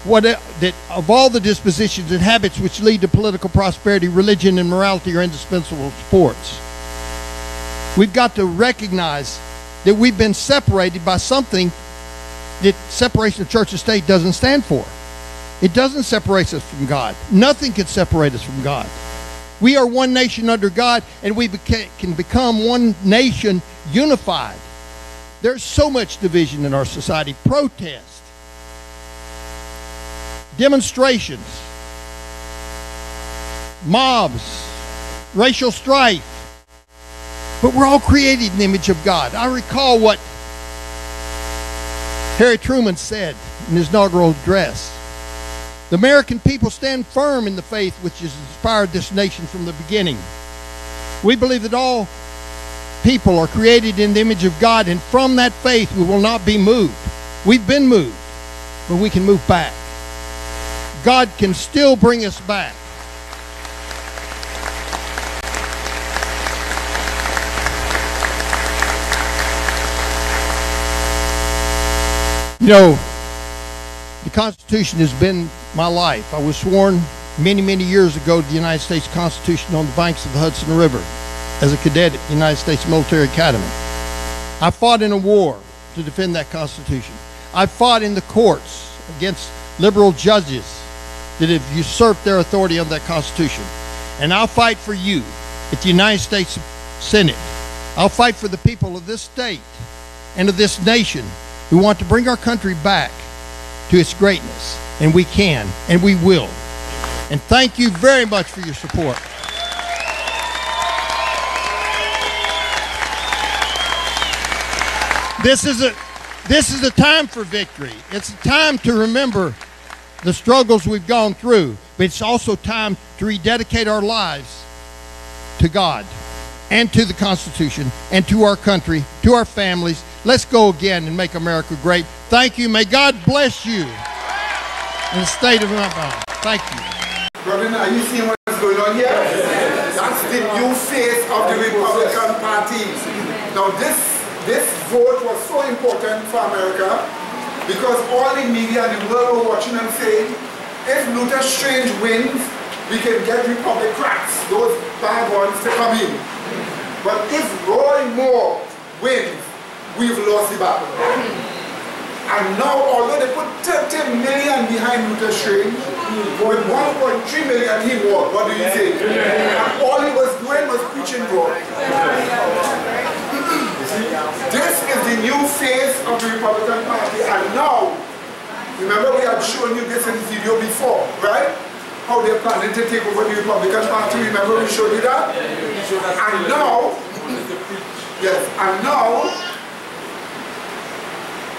that of all the dispositions and habits which lead to political prosperity, religion and morality are indispensable sports. We've got to recognize that we've been separated by something that separation of church and state doesn't stand for. It doesn't separate us from God. Nothing can separate us from God. We are one nation under God, and we can become one nation unified. There's so much division in our society. Protest, demonstrations, mobs, racial strife. But we're all created in the image of God. I recall what Harry Truman said in his inaugural address. The American people stand firm in the faith which has inspired this nation from the beginning. We believe that all people are created in the image of God, and from that faith we will not be moved. We've been moved, but we can move back. God can still bring us back. You know, the Constitution has been my life. I was sworn many, many years ago to the United States Constitution on the banks of the Hudson River as a cadet at the United States Military Academy. I fought in a war to defend that Constitution. I fought in the courts against liberal judges that have usurped their authority on that Constitution. And I'll fight for you at the United States Senate. I'll fight for the people of this state and of this nation who want to bring our country back to its greatness. And we can, and we will. And thank you very much for your support. This is a time for victory. It's a time to remember the struggles we've gone through, but it's also time to rededicate our lives to God and to the Constitution and to our country, to our families. Let's go again and make America great. Thank you. May God bless you in the state of Alabama. Thank you. Brother, are you seeing what's going on here? That's the new face of the Republican Party. Now this vote was so important for America because all the media and the world were watching and saying, if Luther Strange wins, we can get Republicans, those bad ones, to come in. But if Roy Moore wins, we've lost the battle. And now, although they put 30 million behind Luther Strange, with 1.3 million he won. What do you say? And all he was doing was preaching God. This is the new face of the Republican Party. And now, remember we had shown you this in the video before, right? How they're planning to take over the Republican Party. Remember we showed you that? And now, yes, and now,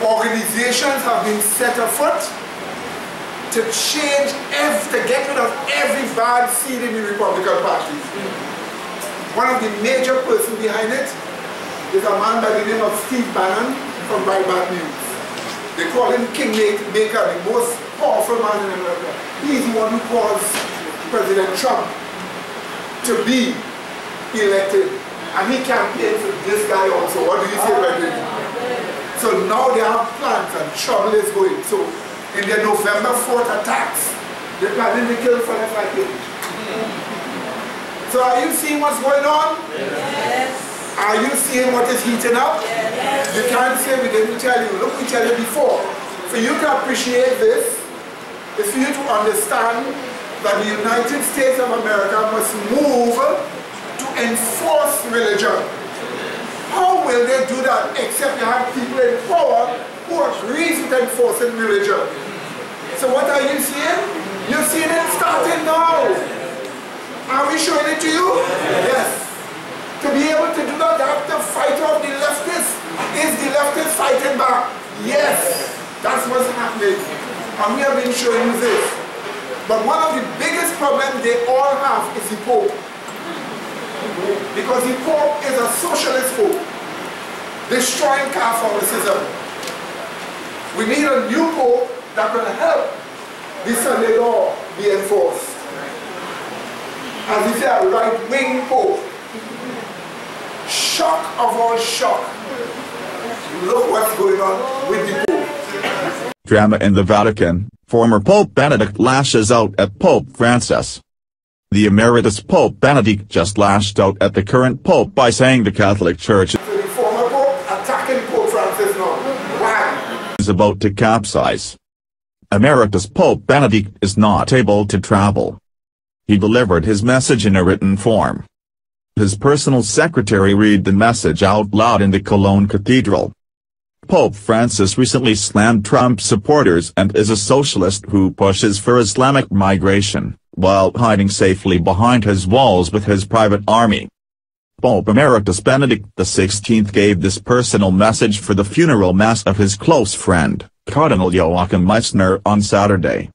organizations have been set afoot to change, to get rid of every bad seed in the Republican Party. One of the major persons behind it is a man by the name of Steve Bannon from Breitbart News. They call him Kingmaker, the most powerful man in America. He's the one who caused President Trump to be elected. And he campaigned for this guy also. What do you say, Brendan? So now they have plans and trouble is going. So in their November 4th attacks, they're planning to kill fellas like him. So are you seeing what's going on? Yes. Are you seeing what is heating up? Yes. You can't say we didn't tell you. Look, we tell you before. For you to appreciate this, is for you to understand that the United States of America must move to enforce religion. How will they do that except you have people in power who agree with enforcing religion? So what are you seeing? You're seeing it starting now. Are we showing it to you? Yes. To be able to do that, they have to fight off the leftists. Is the leftist fighting back? Yes. That's what's happening. And we have been showing you this. But one of the biggest problems they all have is the Pope. Because the Pope is a socialist Pope, destroying Catholicism. We need a new Pope that will help the Sunday law be enforced. As we say, a right-wing Pope. Shock of all shock. Look what's going on with the Pope. Drama in the Vatican. Former Pope Benedict lashes out at Pope Francis. The Emeritus Pope Benedict just lashed out at the current Pope by saying the Catholic Church The former Pope attacking Pope Francis now. Why? is about to capsize. Emeritus Pope Benedict is not able to travel. He delivered his message in a written form. His personal secretary read the message out loud in the Cologne Cathedral. Pope Francis recently slammed Trump supporters and is a socialist who pushes for Islamic migration, while hiding safely behind his walls with his private army. Pope Emeritus Benedict XVI gave this personal message for the funeral mass of his close friend, Cardinal Joachim Meissner, on Saturday.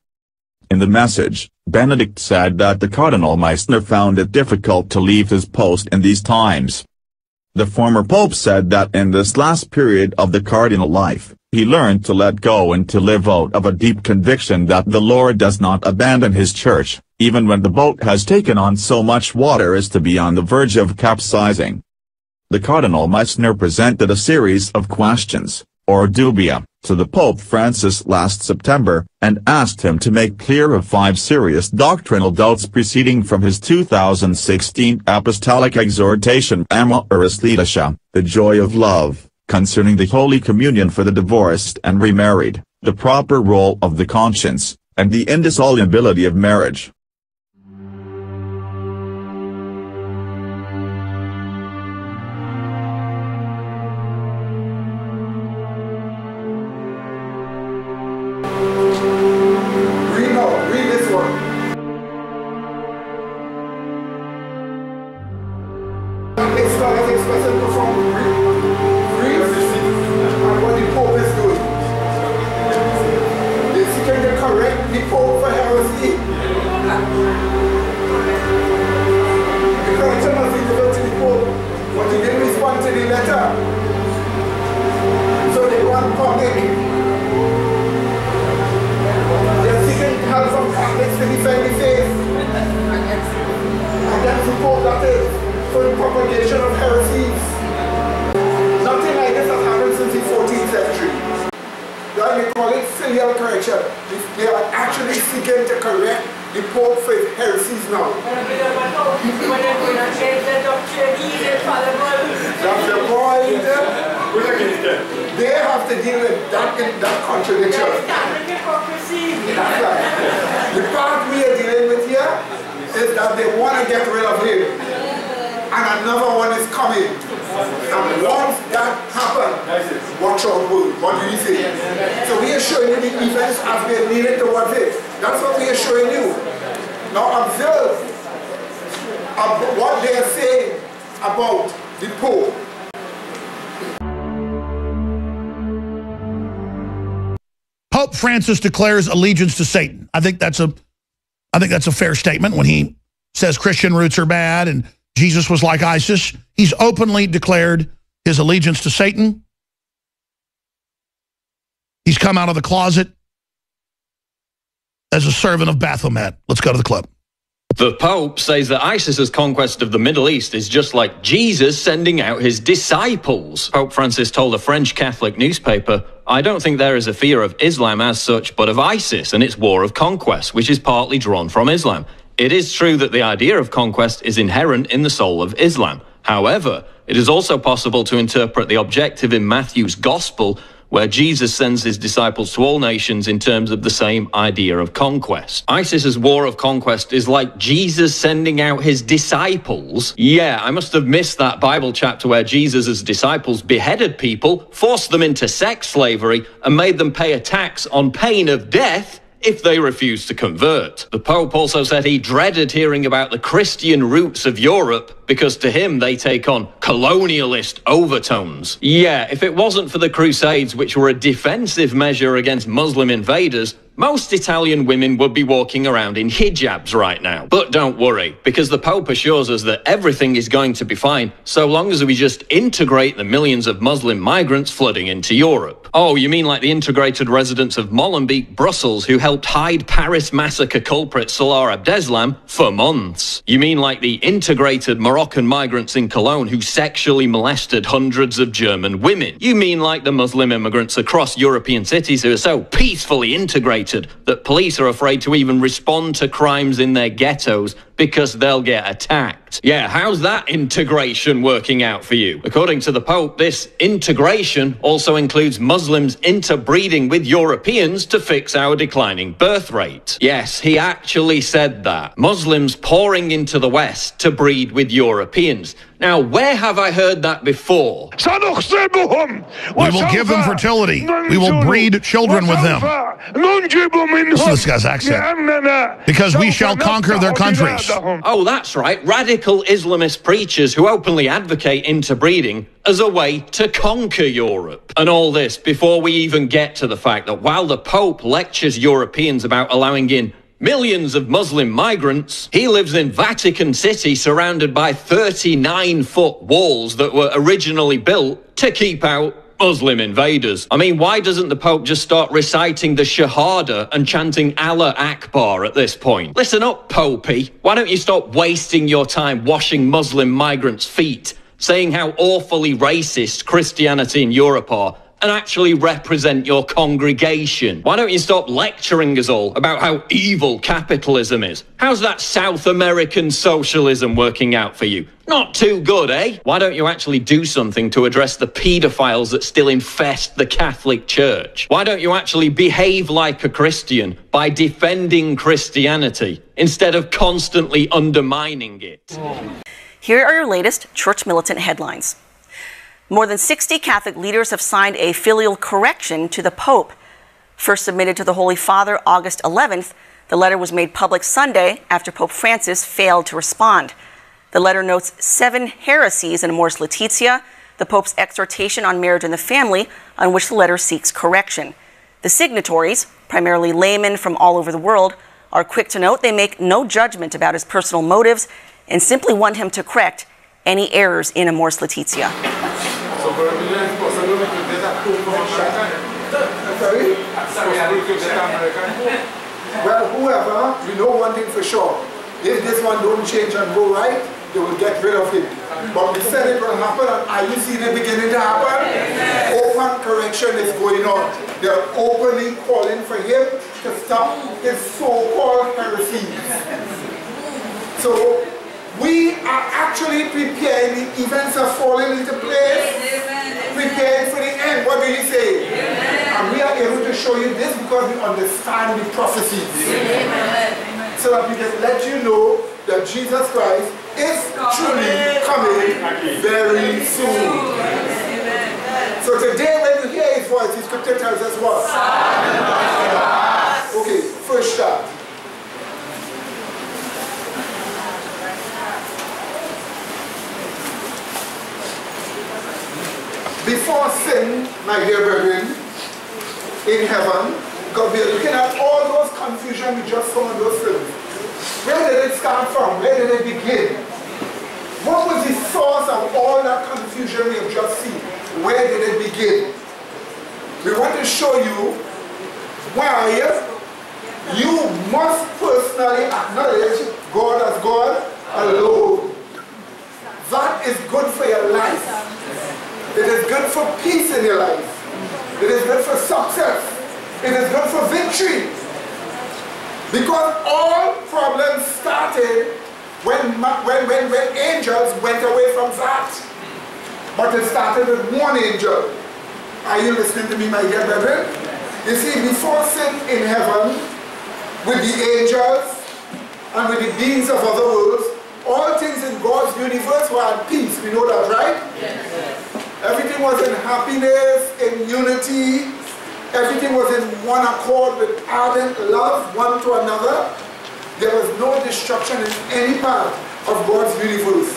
In the message, Benedict said that the Cardinal Meissner found it difficult to leave his post in these times. The former pope said that in this last period of the cardinal life, he learned to let go and to live out of a deep conviction that the Lord does not abandon his church, even when the boat has taken on so much water as to be on the verge of capsizing. The Cardinal Meissner presented a series of questions, or dubia, to the Pope Francis last September, and asked him to make clear of 5 serious doctrinal doubts proceeding from his 2016 apostolic exhortation Amoris Laetitia, the joy of love, concerning the Holy Communion for the divorced and remarried, the proper role of the conscience, and the indissolubility of marriage. Read this one. This guy is expressing from read and what the Pope is doing. They're seeking to correct the Pope for heresy. The correction must be given to the Pope, but he didn't respond to the letter. So they want public. Help from Catholics to defend the faith and then support that is for the propagation of heresies. Nothing like this has happened since the 14th century. They call it filial correction. They are actually seeking to correct the Pope for his heresies now. That's the point. They have to deal with that contradiction. That's right. The part we are dealing with here is that they want to get rid of him. And another one is coming. And once that happens, watch out, what do you say? So we are showing you the events as they leading towards it. That's what we are showing you. Now observe what they are saying about the Pope. Pope Francis declares allegiance to Satan. I think that's a fair statement when he says Christian roots are bad and Jesus was like ISIS. He's openly declared his allegiance to Satan. He's come out of the closet as a servant of Baphomet. Let's go to the clip. The Pope says that ISIS's conquest of the Middle East is just like Jesus sending out his disciples. Pope Francis told a French Catholic newspaper, "I don't think there is a fear of Islam as such, but of ISIS and its war of conquest, which is partly drawn from Islam. It is true that the idea of conquest is inherent in the soul of Islam. However, it is also possible to interpret the objective in Matthew's Gospel, where Jesus sends his disciples to all nations in terms of the same idea of conquest. ISIS's war of conquest is like Jesus sending out his disciples. Yeah, I must have missed that Bible chapter where Jesus' disciples beheaded people, forced them into sex slavery, and made them pay a tax on pain of death if they refused to convert. The Pope also said he dreaded hearing about the Christian roots of Europe because to him they take on colonialist overtones. Yeah, if it wasn't for the Crusades, which were a defensive measure against Muslim invaders, most Italian women would be walking around in hijabs right now. But don't worry, because the Pope assures us that everything is going to be fine so long as we just integrate the millions of Muslim migrants flooding into Europe. Oh, you mean like the integrated residents of Molenbeek, Brussels, who helped hide Paris massacre culprit Salah Abdeslam for months? You mean like the integrated Moroccan migrants in Cologne who sexually molested hundreds of German women? You mean like the Muslim immigrants across European cities who are so peacefully integrated that police are afraid to even respond to crimes in their ghettos because they'll get attacked. Yeah, how's that integration working out for you? According to the Pope, this integration also includes Muslims interbreeding with Europeans to fix our declining birth rate. Yes, he actually said that. Muslims pouring into the West to breed with Europeans. Now, where have I heard that before? We will give them fertility. We will breed children with them. Listen to this guy's accent. Because we shall conquer their countries. Oh, that's right. Radical Islamist preachers who openly advocate interbreeding as a way to conquer Europe. And all this before we even get to the fact that while the Pope lectures Europeans about allowing in millions of Muslim migrants, he lives in Vatican City surrounded by 39-foot walls that were originally built to keep out Muslim invaders. I mean, why doesn't the Pope just start reciting the Shahada and chanting Allah Akbar at this point? Listen up, Popey. Why don't you stop wasting your time washing Muslim migrants' feet, saying how awfully racist Christianity in Europe are, and actually represent your congregation? Why don't you stop lecturing us all about how evil capitalism is? How's that South American socialism working out for you? Not too good, eh? Why don't you actually do something to address the paedophiles that still infest the Catholic Church? Why don't you actually behave like a Christian by defending Christianity instead of constantly undermining it? Here are your latest church militant headlines. More than 60 Catholic leaders have signed a filial correction to the Pope. First submitted to the Holy Father August 11th, the letter was made public Sunday after Pope Francis failed to respond. The letter notes 7 heresies in Amoris Laetitia, the Pope's exhortation on marriage and the family, on which the letter seeks correction. The signatories, primarily laymen from all over the world, are quick to note they make no judgment about his personal motives and simply want him to correct any errors in Amoris Laetitia. Well, whoever, we know one thing for sure. If this one don't change and go right, they will get rid of him. But we said it will happen, and are you seeing it beginning to happen? Yes. Open correction is going on. They're openly calling for him to stop his so-called heresies. So, we are actually preparing, the events are falling into place, preparing for the end. What do you say? And we are able to show you this because we understand the prophecies. So that we can let you know that Jesus Christ is truly coming very soon. So today when you hear his voice, his scripture tells us what? Okay, first start. Before sin, my dear brethren, in heaven, because we are looking at all those confusion we just saw in those films. Where did it start from? Where did it begin? What was the source of all that confusion we have just seen? Where did it begin? We want to show you why you must personally acknowledge God as God alone. That is good for your life. It is good for peace in your life. It is good for success. It is good for victory. Because all problems started when angels went away from that. But it started with one angel. Are you listening to me, my dear brethren? You see, before sin in heaven, with the angels and with the beings of other worlds, all things in God's universe were at peace. We know that, right? Yes. Everything was in happiness, in unity. Everything was in one accord with ardent love one to another. There was no destruction in any part of God's universe.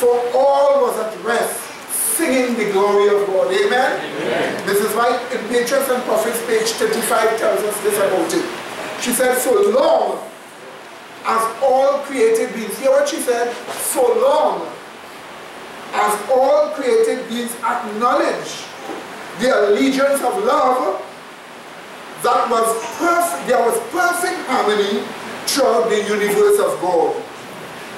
For all was at rest, singing the glory of God. Amen? Amen. This is why in Patriarchs and Prophets, page 35 tells us this about it. She said, so long as all created beings, hear what she said, so long as all created beings acknowledge the allegiance of love, that was perfect, there was perfect harmony throughout the universe of God.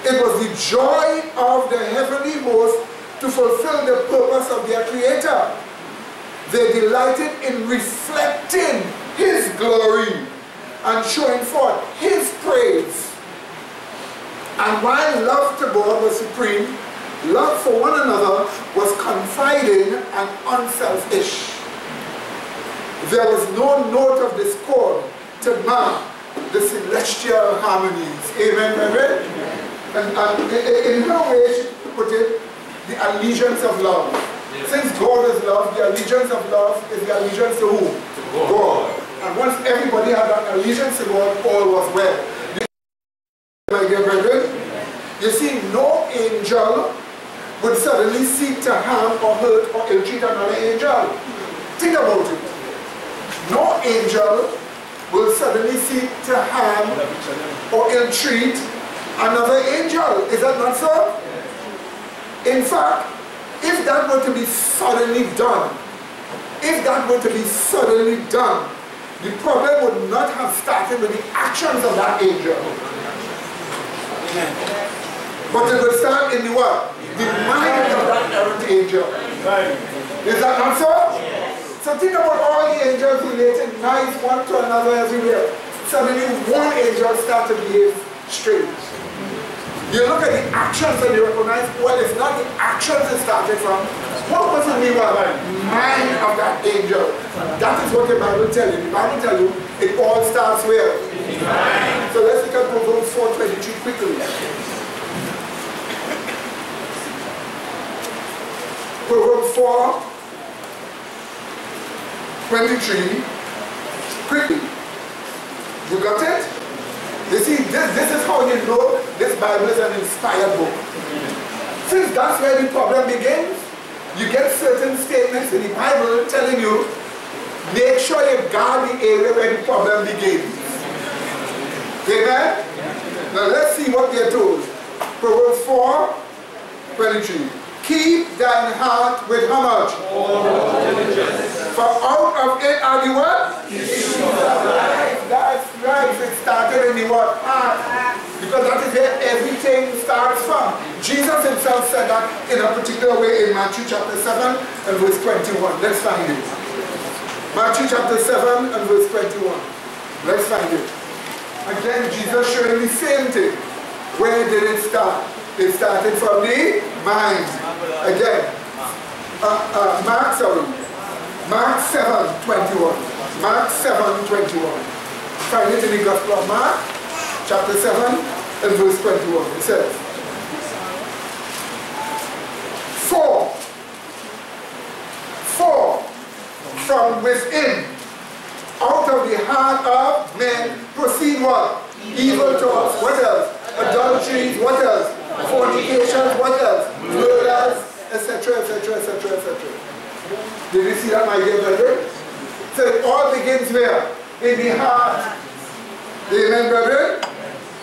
It was the joy of the heavenly host to fulfill the purpose of their Creator. They delighted in reflecting His glory and showing forth His praise. And while love to God was supreme, love for one another was confiding and unselfish. There was no note of discord to mar the celestial harmonies. Amen, brethren? And in her way, she put it, the allegiance of love. Since God is love, the allegiance of love is the allegiance to whom? To God. And once everybody had an allegiance to God, all was well. My dear brethren, you see, no angel would suddenly seek to harm or hurt or ill-treat another angel. Think about it. No angel will suddenly seek to harm or ill-treat another angel. Is that not so? In fact, if that were to be suddenly done, the problem would not have started with the actions of that angel. But it would start in the what? The mind of that errant angel. Is that not so? So think about all the angels related nice one to another everywhere. Suddenly one angel starts to behave strange. You look at the actions and you recognize, well, it's not the actions it started from. What was in the mind of that angel? That is what the Bible tells you. The Bible tells you it all starts where? So let's look at Proverbs 4:23 quickly. Proverbs 4:23 quickly. You got it? You see, this is how you know this Bible is an inspired book. Since that's where the problem begins, you get certain statements in the Bible telling you, make sure you guard the area where the problem begins. Amen? Now let's see what we are told. Proverbs 4:23. Keep thine heart with how much? For out of it are the what? That's right. It started in the what? Heart. Because that is where everything starts from. Jesus himself said that in a particular way in Matthew chapter 7 and verse 21. Let's find it. Matthew chapter 7 and verse 21. Let's find it. Again, Jesus showing the same thing. Where did it start? It started from the mind. Again, Mark 7:21. Mark 7:21. Find it in the Gospel of Mark, chapter 7 and verse 21. It says, For from within, out of the heart of men, proceed what? Evil thoughts. What else? Adulteries. What else? Fornications. What else? Murders, etc., etc., etc., etc. Did you see that, my dear brethren? So it all begins where? In the heart. Amen, brethren?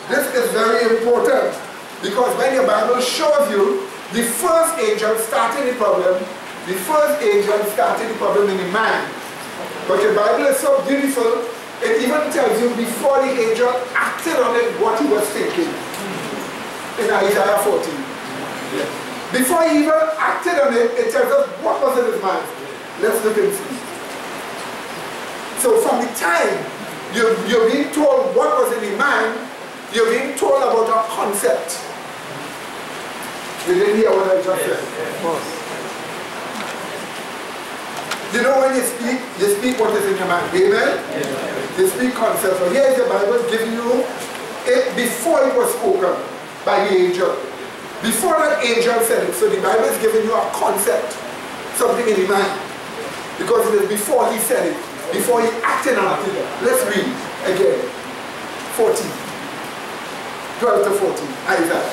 This is very important because when your Bible shows you the first angel started the problem, the first angel started the problem in the mind. But your Bible is so beautiful, it even tells you before the angel acted on it what he was thinking. In Isaiah 14. Before he even acted on it, it tells us what was in his mind. Let's look and see. So from the time you're being told what was in the mind, you're being told about a concept. You didn't hear what I just said? You know when you speak what is in your mind. Amen? You speak concepts. So here's the Bible giving you it before it was spoken by the angel. Before that angel said it, so the Bible is giving you a concept, something in the mind. Because it is before he said it, before he acted on it. Let's read again. 14. 12 to 14. Isaiah.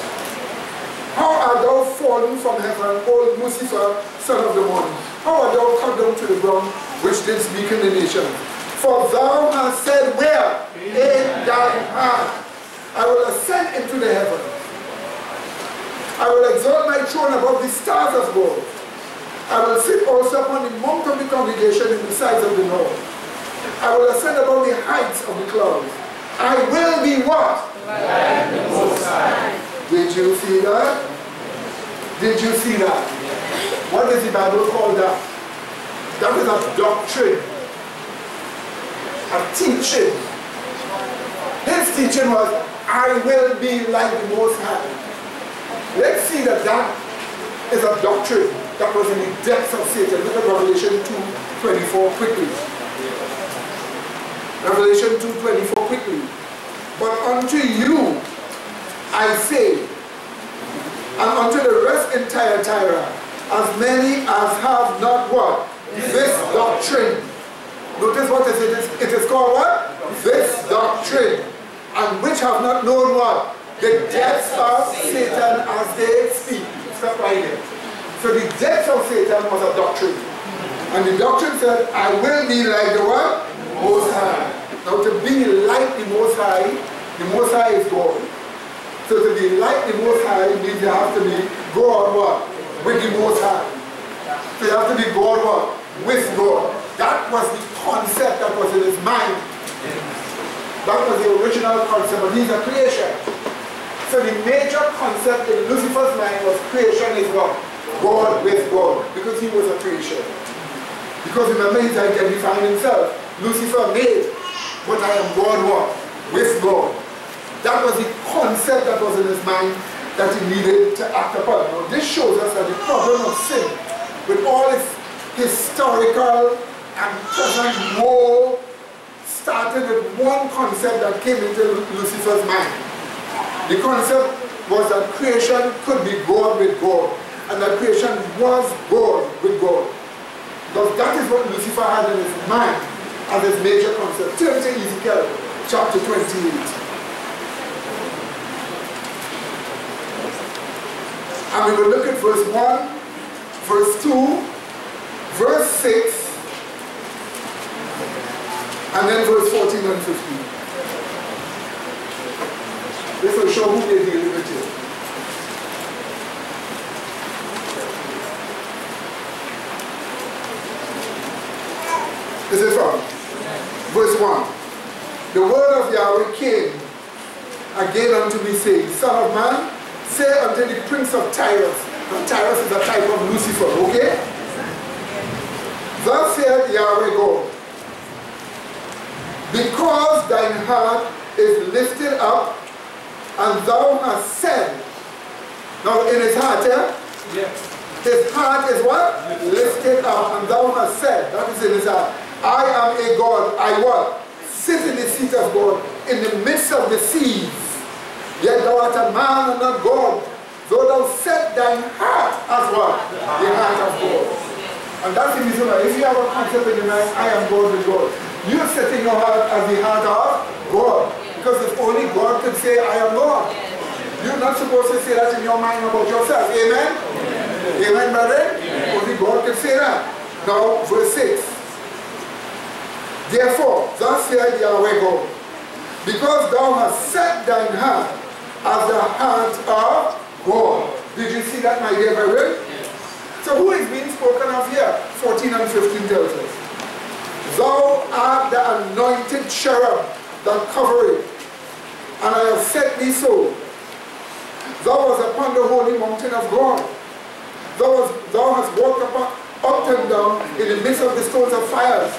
How art thou fallen from heaven, O Lucifer, son of the morning? How art thou cut down to the ground, which didst weaken the nation? For thou hast said, where? In thine heart. I will ascend into the heavens. I will exalt my throne above the stars of God. I will sit also upon the mount of the congregation in the sides of the north. I will ascend above the heights of the clouds. I will be what? Like the Most High. Did you see that? Did you see that? What does the Bible call that? That is a doctrine. A teaching. His teaching was, I will be like the Most High. Let's see that that is a doctrine that was in the depths of Satan. Look at Revelation 2:24 quickly. Revelation 2:24 quickly. But unto you I say, and unto the rest in Thyatira, as many as have not what? This doctrine. Notice what it is. It is called what? This doctrine. And which have not known what? The depths of Satan as they speak. Stop right there. So the depths of Satan was a doctrine. And the doctrine said, I will be like the what? Most High. Now to be like the Most High is God. So to be like the Most High means you have to be God what? With the Most High. So you have to be God what? With God. That was the concept that was in his mind. That was the original concept, but he's a creation. So the major concept in Lucifer's mind was creation is what? God with God, because he was a creation. Because remember, he's identifying himself. Lucifer made, but I am God what? With God. That was the concept that was in his mind that he needed to act upon. Now this shows us that the problem of sin, with all its historical and present woe, started with one concept that came into Lucifer's mind. The concept was that creation could be God with God, and that creation was God with God. Because that is what Lucifer had in his mind as his major concept. Turn to Ezekiel chapter 28. And we will look at verse 1, verse 2, verse 6, and then verse 14 and 15. This will show who they deal with here. This is from verse 1. The word of Yahweh came again unto me, saying, Son of man, say unto the prince of Tyrus. And Tyrus is a type of Lucifer, okay? Thus saith Yahweh God, because thine heart is lifted up, and thou hast said, now in his heart, his heart is what? Lifted up, and thou hast said, that is in his heart, I am a God, I what? Sit in the seat of God, in the midst of the seas, yet thou art a man and not God, though thou set thine heart as what? The heart of God. And that's the reason why, if you have a concept in your mind, I am God with God, you're setting your heart as the heart of God. Because if only God could say, I am God. You're not supposed to say that in your mind about yourself. Amen? Amen, brother? Only God can say that. Now, verse 6. Therefore, thus saith Yahweh God, because thou hast set thine heart as the heart of God. Did you see that, my dear brethren? So who is being spoken of here? 14 and 15 tells us. Thou art the anointed cherub that covereth, and I have set thee so. Thou was upon the holy mountain of God. Thou hast walked up and down in the midst of the stones of fires.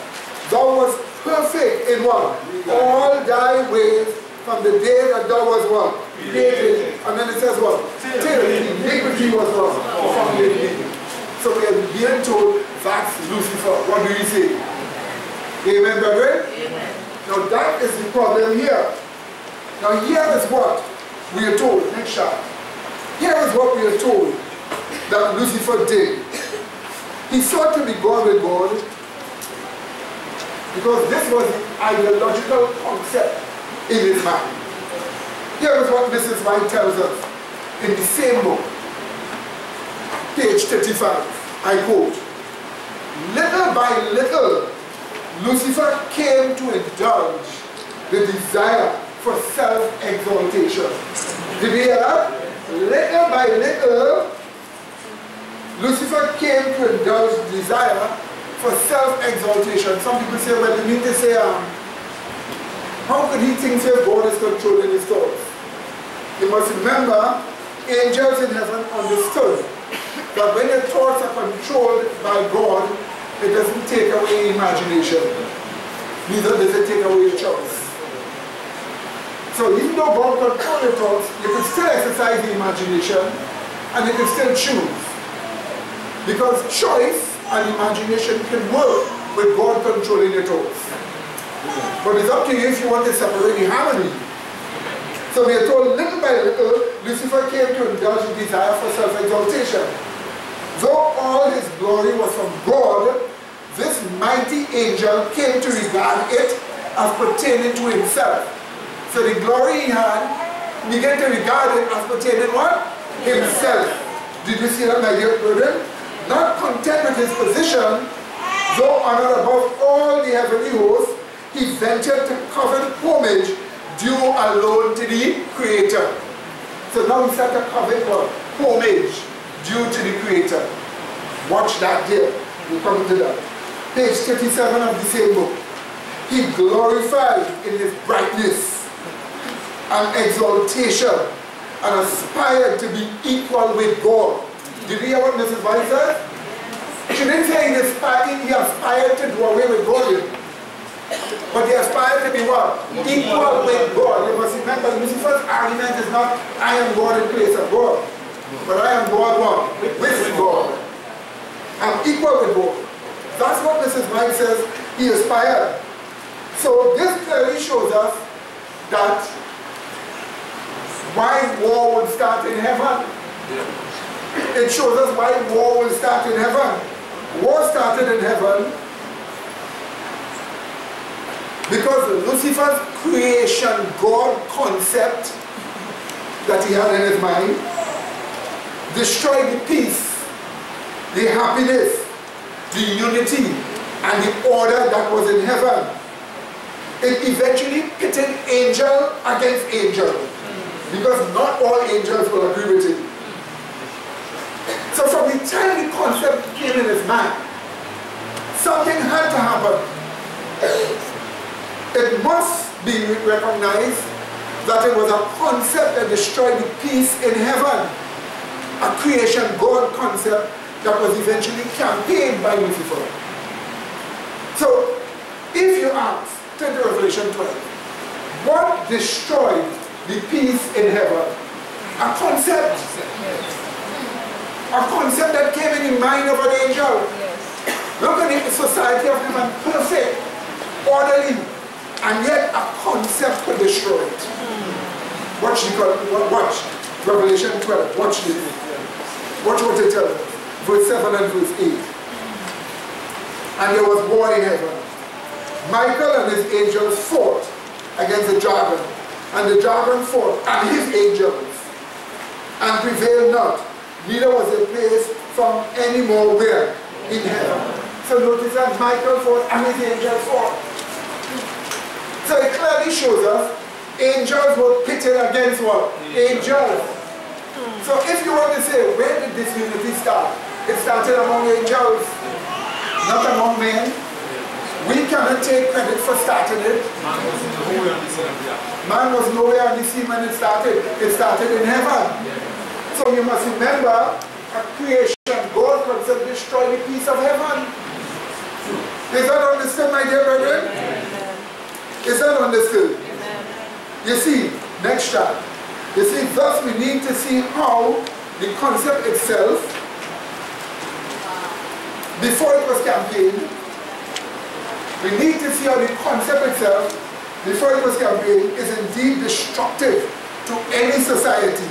Thou was perfect in what? All thy ways from the day that thou was what? Created. And then it says what? Till iniquity was what? Found in thee. So we are being told that's Lucifer. What do you say? Amen, brethren? Amen. Now that is the problem here. Now here is what we are told. Next shot. Here is what we are told that Lucifer did. He sought to be God with God because this was the ideological concept in his mind. Here is what Mrs. White tells us in the same book, page 35. I quote, little by little, Lucifer came to indulge the desire for self-exaltation. Did you hear that? Little by little, Lucifer came to indulge the desire for self-exaltation. Some people say, well, you mean to say, how could he think that God is controlling his thoughts? You must remember, angels in heaven understood that when your thoughts are controlled by God, it doesn't take away imagination. Neither does it take away your choice. So even though God controls your thoughts, you can still exercise the imagination and you can still choose. Because choice and imagination can work with God controlling your thoughts. But it's up to you if you want to separate the harmony. So we are told little by little, Lucifer came to indulge in desire for self-exaltation. Though all his glory was from God, this mighty angel came to regard it as pertaining to himself. So the glory he had, began to regard it as pertaining what? Himself. Did you see that, my dear brethren? Not content with his position, though honored above all the heavenly hosts, he ventured to covet homage due alone to the Creator. So now he started to covet what? Homage due to the Creator. Watch that there. We'll come to that. Page 37 of the same book. He glorified in his brightness and exaltation and aspired to be equal with God. Did you hear what Mrs. White said? She didn't say he aspired to do away with God. But he aspired to be what? Equal with God. You must remember, Lucifer's argument is not, I am God in place of God. But I am God what? With God. I'm equal with God. That's what Mrs. White says he aspired. So this clearly shows us that why war would start in heaven. It shows us why war will start in heaven. War started in heaven because Lucifer's creation God concept that he had in his mind destroyed the peace, the happiness, the unity, and the order that was in heaven. It eventually pitted angel against angel, because not all angels will agree with it. So from the time the concept came in his mind, something had to happen. It must be recognized that it was a concept that destroyed the peace in heaven. A creation God concept that was eventually campaigned by Lucifer. So, if you ask, turn to Revelation 12, what destroyed the peace in heaven? A concept. A concept that came in the mind of an angel. Look at the society of heaven, perfect, orderly, and yet a concept could destroy it. Watch Revelation 12, watch this. Watch what it tells us. Verse 7 and verse 8. And there was war in heaven. Michael and his angels fought against the dragon, and the dragon fought and his angels, and prevailed not, neither was a place found any more where in heaven. So notice that Michael fought and his angels fought. So it clearly shows us angels were pitted against what? Angels. So if you want to say, where did this unity start? It started among angels, not among men. We cannot take credit for starting it. Man was nowhere on the scene when it started. It started in heaven. So you must remember, a creation, God concept destroy the peace of heaven. Is that understood, my dear brethren? Is that understood? You see, next chart. You see, thus we need to see how the concept itself, before it was campaigned, we need to see how the concept itself, before it was campaigned, is indeed destructive to any society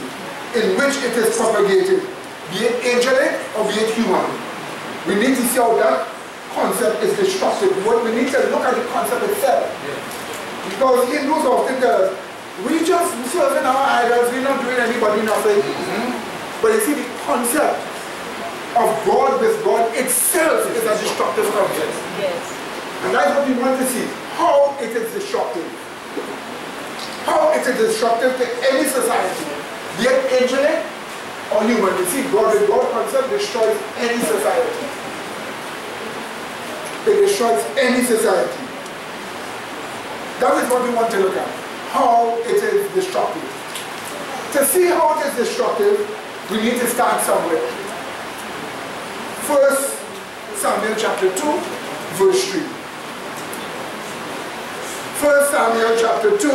in which it is propagated, be it angelic or be it human. We need to see how that concept is destructive. We need to look at the concept itself. Because Hindus often tell us, we just serving our idols, we're not doing anybody nothing. But you see, the concept of God with God itself is a destructive concept. Yes. And that's what we want to see, how it is destructive. How it is destructive to any society, be it angelic or human. You see, God with God concept destroys any society. It destroys any society. That is what we want to look at, how it is destructive. To see how it is destructive, we need to start somewhere. First Samuel chapter 2, verse 3. 1 Samuel chapter 2,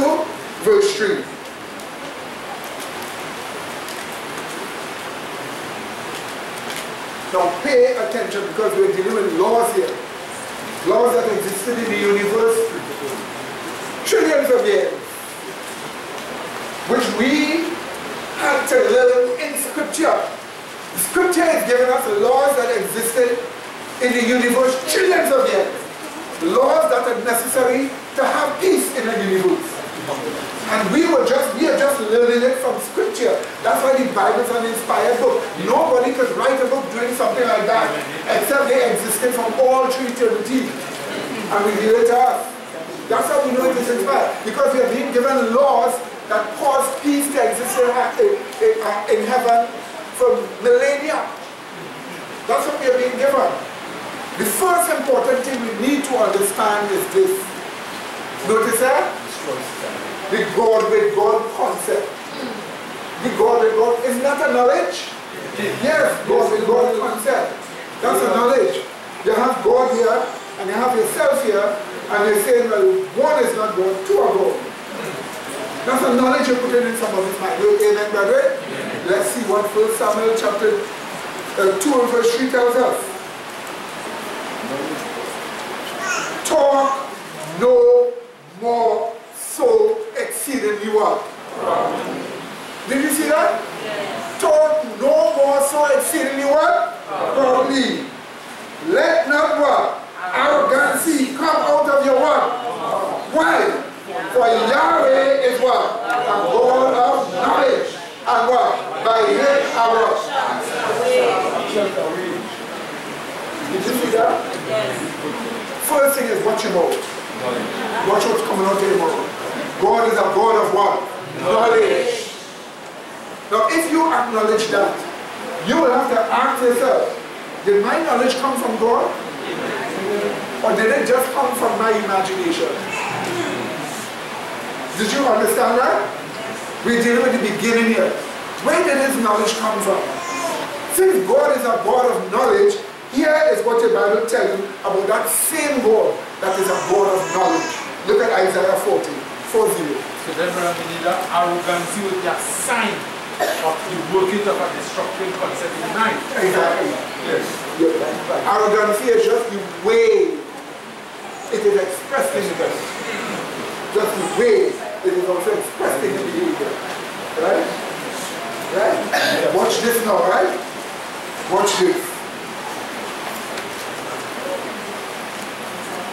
verse 3. Now pay attention, because we're dealing with laws here. Laws that existed in the universe trillions of years, which we had to learn in Scripture. The Scripture has given us laws that existed in the universe trillions of years. Laws that are necessary to have peace in the universe. And we are just learning it from Scripture. That's why the Bible is an inspired book. Nobody could write a book doing something like that except they existed from all through eternity. And we give it to us. That's how we know it is inspired. Because we are being given laws that cause peace to exist in heaven for millennia. That's what we are being given. The first important thing we need to understand is this. Notice that? The God with God concept. The God with God is not a knowledge. Yes, God with God concept. That's a knowledge. You have God here and you have yourself here, and you're saying, well, one is not God, two are God. That's a knowledge you're putting in somebody's mind. Amen, brother? Let's see what 1 Samuel chapter 2 and verse 3 tells us. Talk no more so exceedingly what? Did you see that? Yes. Talk no more so exceedingly what? Proudly. Let not what? Arrogancy come out of your what? Why? For Yahweh is what? A God of knowledge. And what? By him our. Did you see that? Yes. First thing is watch your mouth. Watch what's coming out of your mouth. God is a God of what? Knowledge. Now if you acknowledge that, you will have to ask yourself, did my knowledge come from God? Or did it just come from my imagination? Did you understand that? We're dealing with the beginning here. Where did his knowledge come from? Since God is a God of knowledge, here is what the Bible tells you about that same God that is a God of knowledge. Look at Isaiah 40. 40. So therefore, we need that arrogancy with the sign of the working of a destructive concept in the mind. Exactly. Yes. Arrogancy is just the way it is expressed in the behavior. Just the way it is also expressed in the behavior. Right? Right? Watch this now, right? Watch this.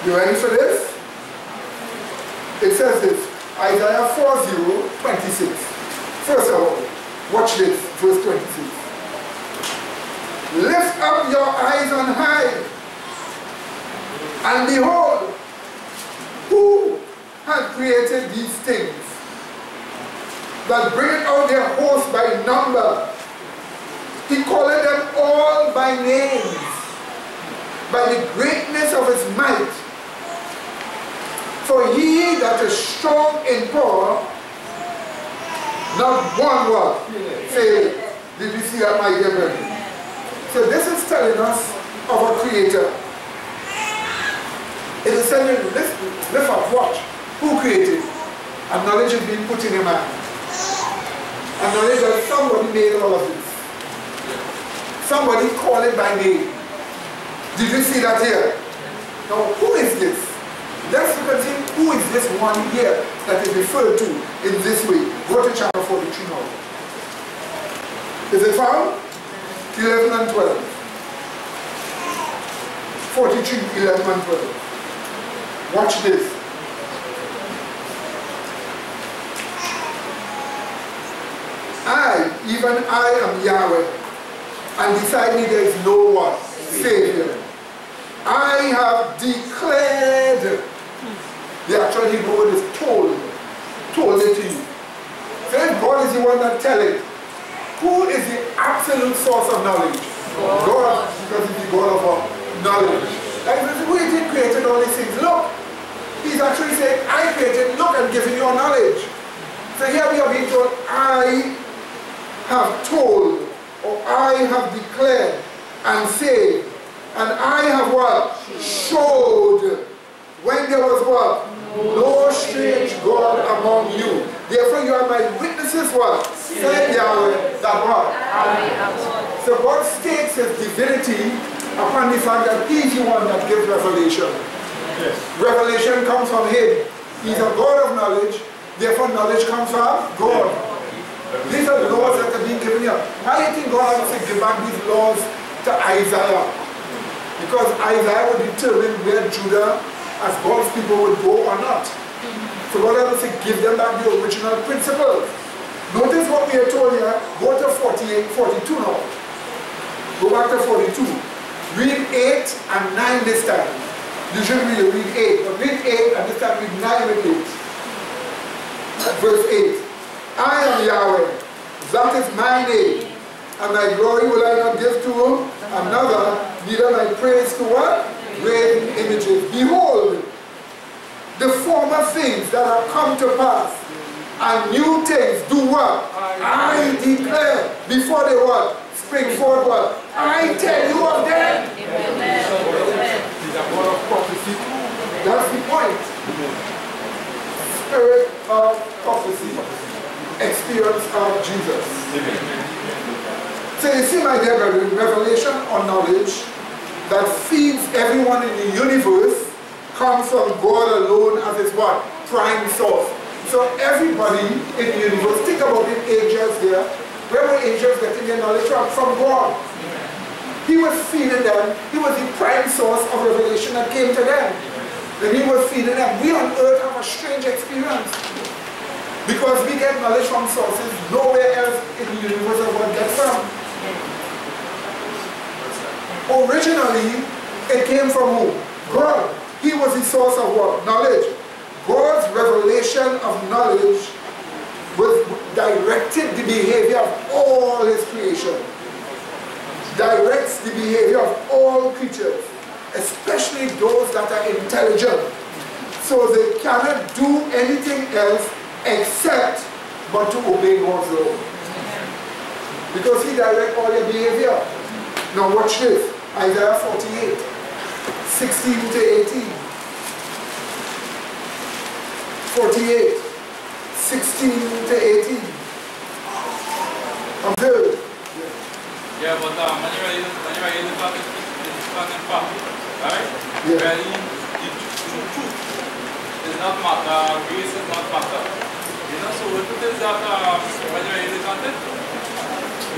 You ready for this? It says this, Isaiah 40:26. First of all, watch this, verse 26. Lift up your eyes on high, and behold, who had created these things, that bringeth out their host by number. He called them all by names, by the greatness of his might. For he that is strong in power, not one word failed. Did you see that, my dear brethren? So this is telling us of a creator. It is telling you, lift up, watch. Who created? And knowledge is being put in your mind. And knowledge that somebody made all of this. Somebody called it by name. Did you see that here? Now, who is this? Let's look and see who is this one here that is referred to in this way. Go to chapter 43 now. Is it found? 11 and 12. 43, 11 and 12. Watch this. Even I am Yahweh, and beside me there is no one, Savior. I have declared. The actual Hebrew word is told it to you. So if God is the one that tells it, who is the absolute source of knowledge? God, because he's the God of knowledge. Like who is it created all these things? Look, he's actually saying, I created, look, I'm giving you knowledge. So here we are being told, I have told, or I have declared and said, and I have what? Showed when there was what? no strange God among you. Therefore you are my witnesses, what? Said Yahweh, that what? So God stakes his divinity upon the fact that he's the one that gives revelation. Yes. Revelation comes from him. He's a God of knowledge, therefore knowledge comes from God. These are laws that are being given here. Why do you think God has to give back these laws to Isaiah? Because Isaiah would determine where Judah as God's people would go or not. So God has to give them back the original principles. Notice what we are told here. Go to 42 now. Go back to 42. Read 8 and 9 this time. Usually you read 8, but read 8 and this time read 9 and 8. Verse 8. I am Yahweh, that is my name, and my glory will I not give to another, neither my praise to what? Graven images. Behold, the former things that have come to pass, and new things do what? I declare before they what? Spring forth what? I tell you of them. He's a God of prophecy. That's the point. Spirit of prophecy. Experience of Jesus. So you see, my dear brethren, revelation or knowledge that feeds everyone in the universe comes from God alone as his what? Prime source. So everybody in the universe, think about it, angels there. Where were angels getting their knowledge from? From God. He was feeding them. He was the prime source of revelation that came to them. And he was feeding them. We on earth have a strange experience. Because we get knowledge from sources nowhere else in the universe of what gets from. Originally, it came from who? God. He was the source of what? Knowledge. God's revelation of knowledge directed the behavior of all his creation. Directs the behavior of all creatures, especially those that are intelligent. So they cannot do anything else except but to obey God's law. Because he directs all your behavior. Now watch this. Isaiah 48, 16 to 18. 48, 16 to 18. Observe. Yeah, but when you read the part, right? Yeah. Where the truth is not matter, grace is not matter. You know, so what it is that when you read the content,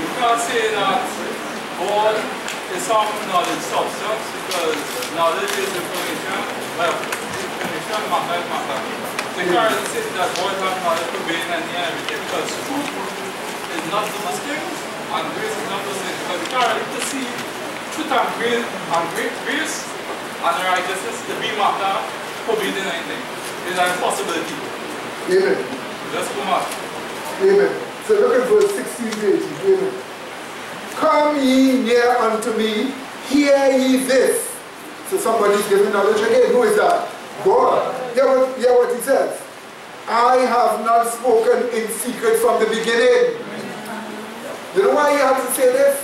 you can't say that God is some knowledge substance because knowledge is information. Well, information matter is matter. So you can't really say that God has knowledge to be in any everything because truth is not those things and grace is not those things. Because you can't really perceive truth and grace and righteousness to be matter forbidden anything. It's an impossibility. Amen. Just come out. Amen. So look at verse 16 to 18. Amen. Come ye near unto me, hear ye this. So somebody's giving knowledge again. Who is that? God. Hear what he says. I have not spoken in secret from the beginning. You know why he has to say this?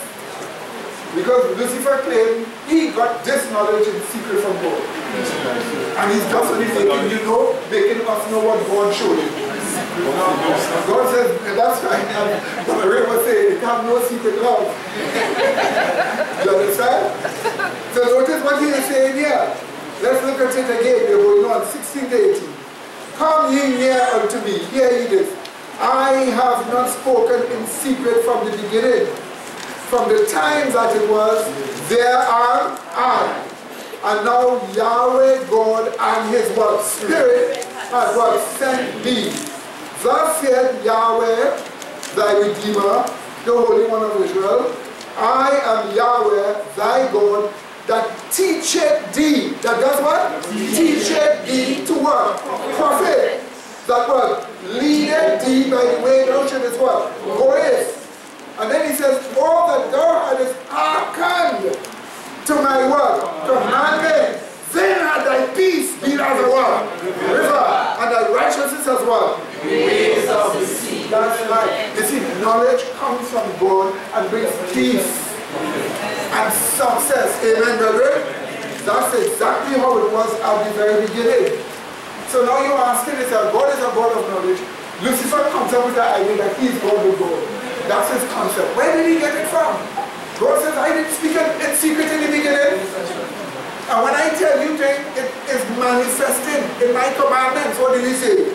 Because Lucifer claimed he got this knowledge in secret from God. And he's just only making us know what God showed him. God says, that's right. But the Ray was saying, it have no secret love. You understand? So notice what he is saying here. Let's look at it again. We're going on 16 to 18. Come ye near unto me, hear ye this. I have not spoken in secret from the beginning. From the time that it was, there am I. And now Yahweh God and his what? Spirit has what? Sent me. Thus said Yahweh, thy Redeemer, the Holy One of Israel, I am Yahweh, thy God, that teacheth thee. That does what? Teacheth thee to what? Prophet. That what? Leadeth thee by the way thou shouldest what? Goest. And then he says, all that thou hadst hearkened to my word, commandment, then had thy peace been as a what? River, and thy righteousness as what? Waves of the sea. That's right. You see, knowledge comes from God and brings peace and success. Amen, brethren? That's exactly how it was at the very beginning. So now you're asking yourself, God is a God of knowledge. Lucifer comes up with the idea that he's God of God. That's his concept. Where did he get it from? God says, I didn't speak in secret in the beginning. And when I tell you things, it is manifesting in my commandments. What did he say?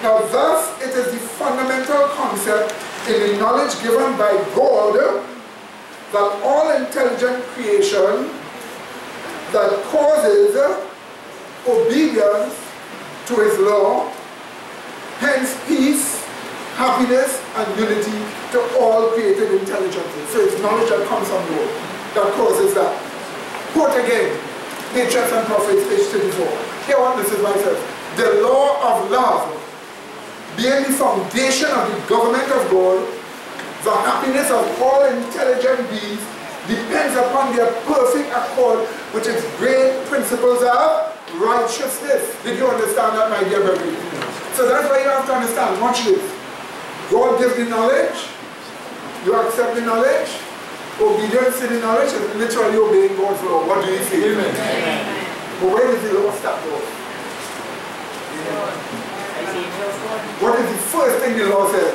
Now thus, it is the fundamental concept in the knowledge given by God that all intelligent creation that causes obedience to his law, hence peace, happiness, and unity to all created intelligences. So it's knowledge that comes from God that causes that. Quote again, Patriarchs and Prophets, page 34. Here what this is myself. The law of love, being the foundation of the government of God, the happiness of all intelligent beings depends upon their perfect accord with its great principles of righteousness. Did you understand that, my dear brethren? So that's why you have to understand. Watch this. God gives the knowledge, you accept the knowledge, obedience to the knowledge is literally obeying God's law. What do you say? Amen. But where does the law start though? What is the first thing the law says?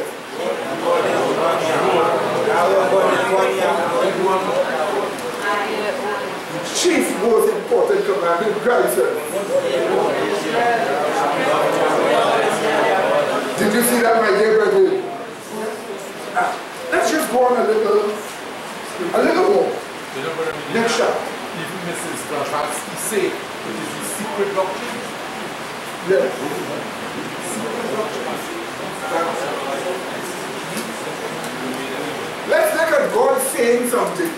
Chief most important commandment, Christ said. Did you see that, my dear brethren? Let's just go on a little more. Next chapter. Even Mrs. Perhaps he say it is the secret doctrine. Yes. Let's look at God saying something.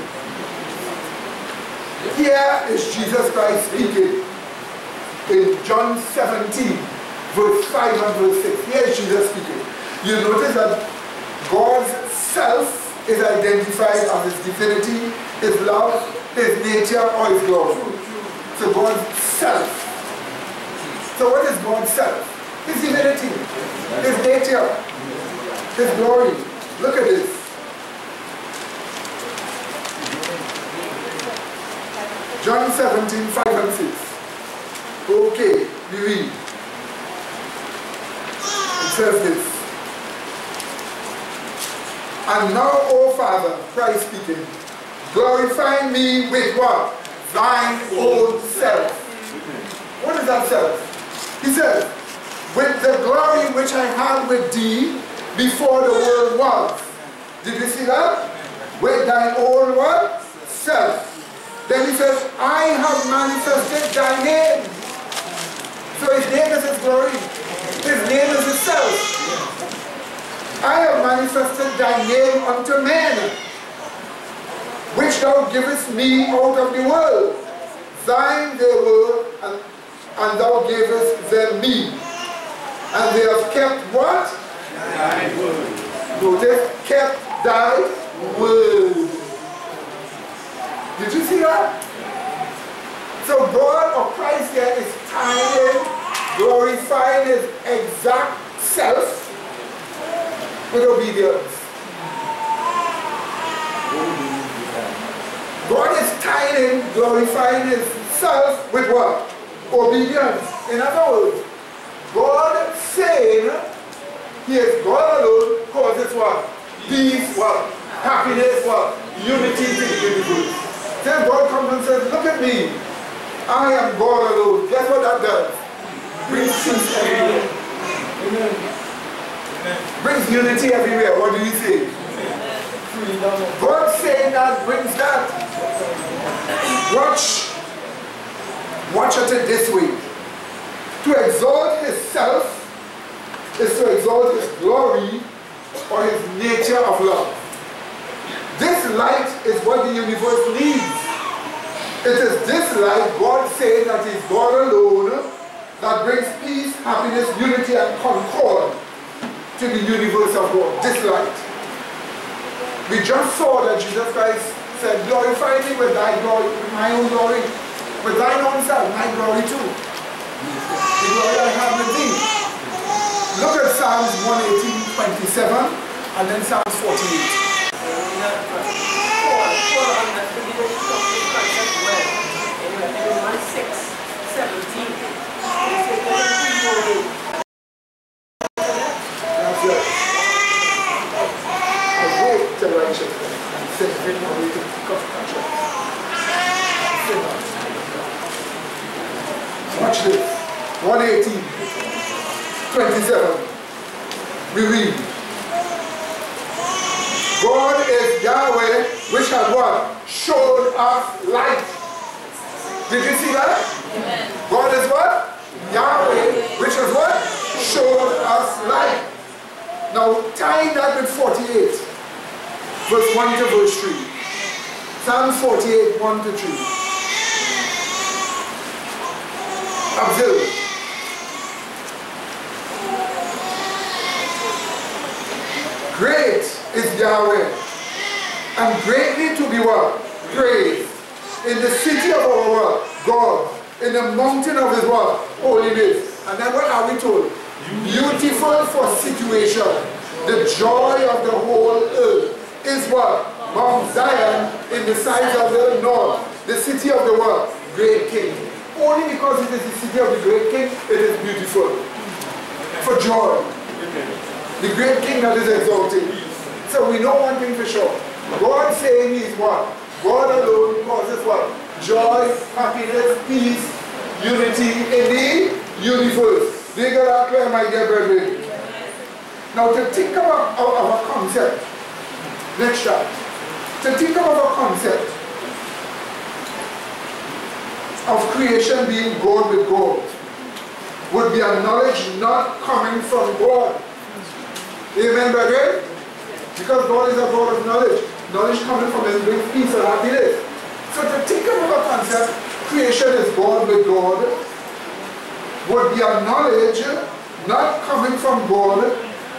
Here is Jesus Christ speaking in John 17, verse 5 and verse 6. Here is Jesus speaking. You notice that God's self is identified as his divinity, his love, his nature, or his glory. So God's self. So what is God's self? His divinity, his nature, his glory. Look at this. John 17, 5 and 6. Okay, we read. It says this. And now, O Father, Christ speaking, glorify me with what? Thine own self. What is that self? He says, with the glory which I had with thee before the world was. Did you see that? With thine own what? Self. Then he says, I have manifested thy name. So his name is his glory. His name is his self. I have manifested thy name unto men, which thou givest me out of the world. Thine they were, and thou gavest them me. And they have kept what? Thy word. Notice, kept thy word. Did you see that? So God or Christ here is tying, glorifying his exact self with obedience. God is tying, glorifying his self with what? Obedience. In other words, God saying he is God alone causes what? Peace, what? Happiness, what? Unity to the universe. Then God comes and says, look at me. I am God alone. Guess what that does? Brings peace everywhere. Amen. Brings unity everywhere. What do you say? God saying that brings that. Watch at it this way. To exalt his self is to exalt his glory or his nature of love. This light is what the universe needs. It is this light, God saying that he's God alone, that brings peace, happiness, unity, and concord to the universe of God. This light. We just saw that Jesus Christ said, glorify me with thy glory, with my own glory, with thine own self, my glory too. The glory I have with thee. Look at Psalms 118:27 and then Psalms 48. every now we can pick up contract. Watch this. 118, 27. We read. God is Yahweh, which has what? Showed us light. Did you see that? Amen. God is what? Yahweh, which has what? Showed us light. Now, tie that with 48, verse 1 to verse 3. Psalm 48, 1 to 3. Observe. Great is Yahweh, and greatly to be what? Praised. In the city of our what? God. In the mountain of his what? Holiness. And then what are we told? Beautiful for situation. The joy of the whole earth is what? Mount Zion in the sides of the north. The city of the what? Great King. Only because it is the city of the great King, it is beautiful. For joy. The great King that is exalted. So we know one thing for sure. God saying he is what? God alone causes what? Joy, happiness, peace, unity in the universe. Do you get that clear, my dear brethren? Now to think about our concept, next chapter, to think about our concept of creation being God with God would be a knowledge not coming from God. Amen, brethren? Because God is a God of knowledge. Knowledge coming from his great peace and happiness. So to think about a concept, creation is God with God, would be a knowledge not coming from God,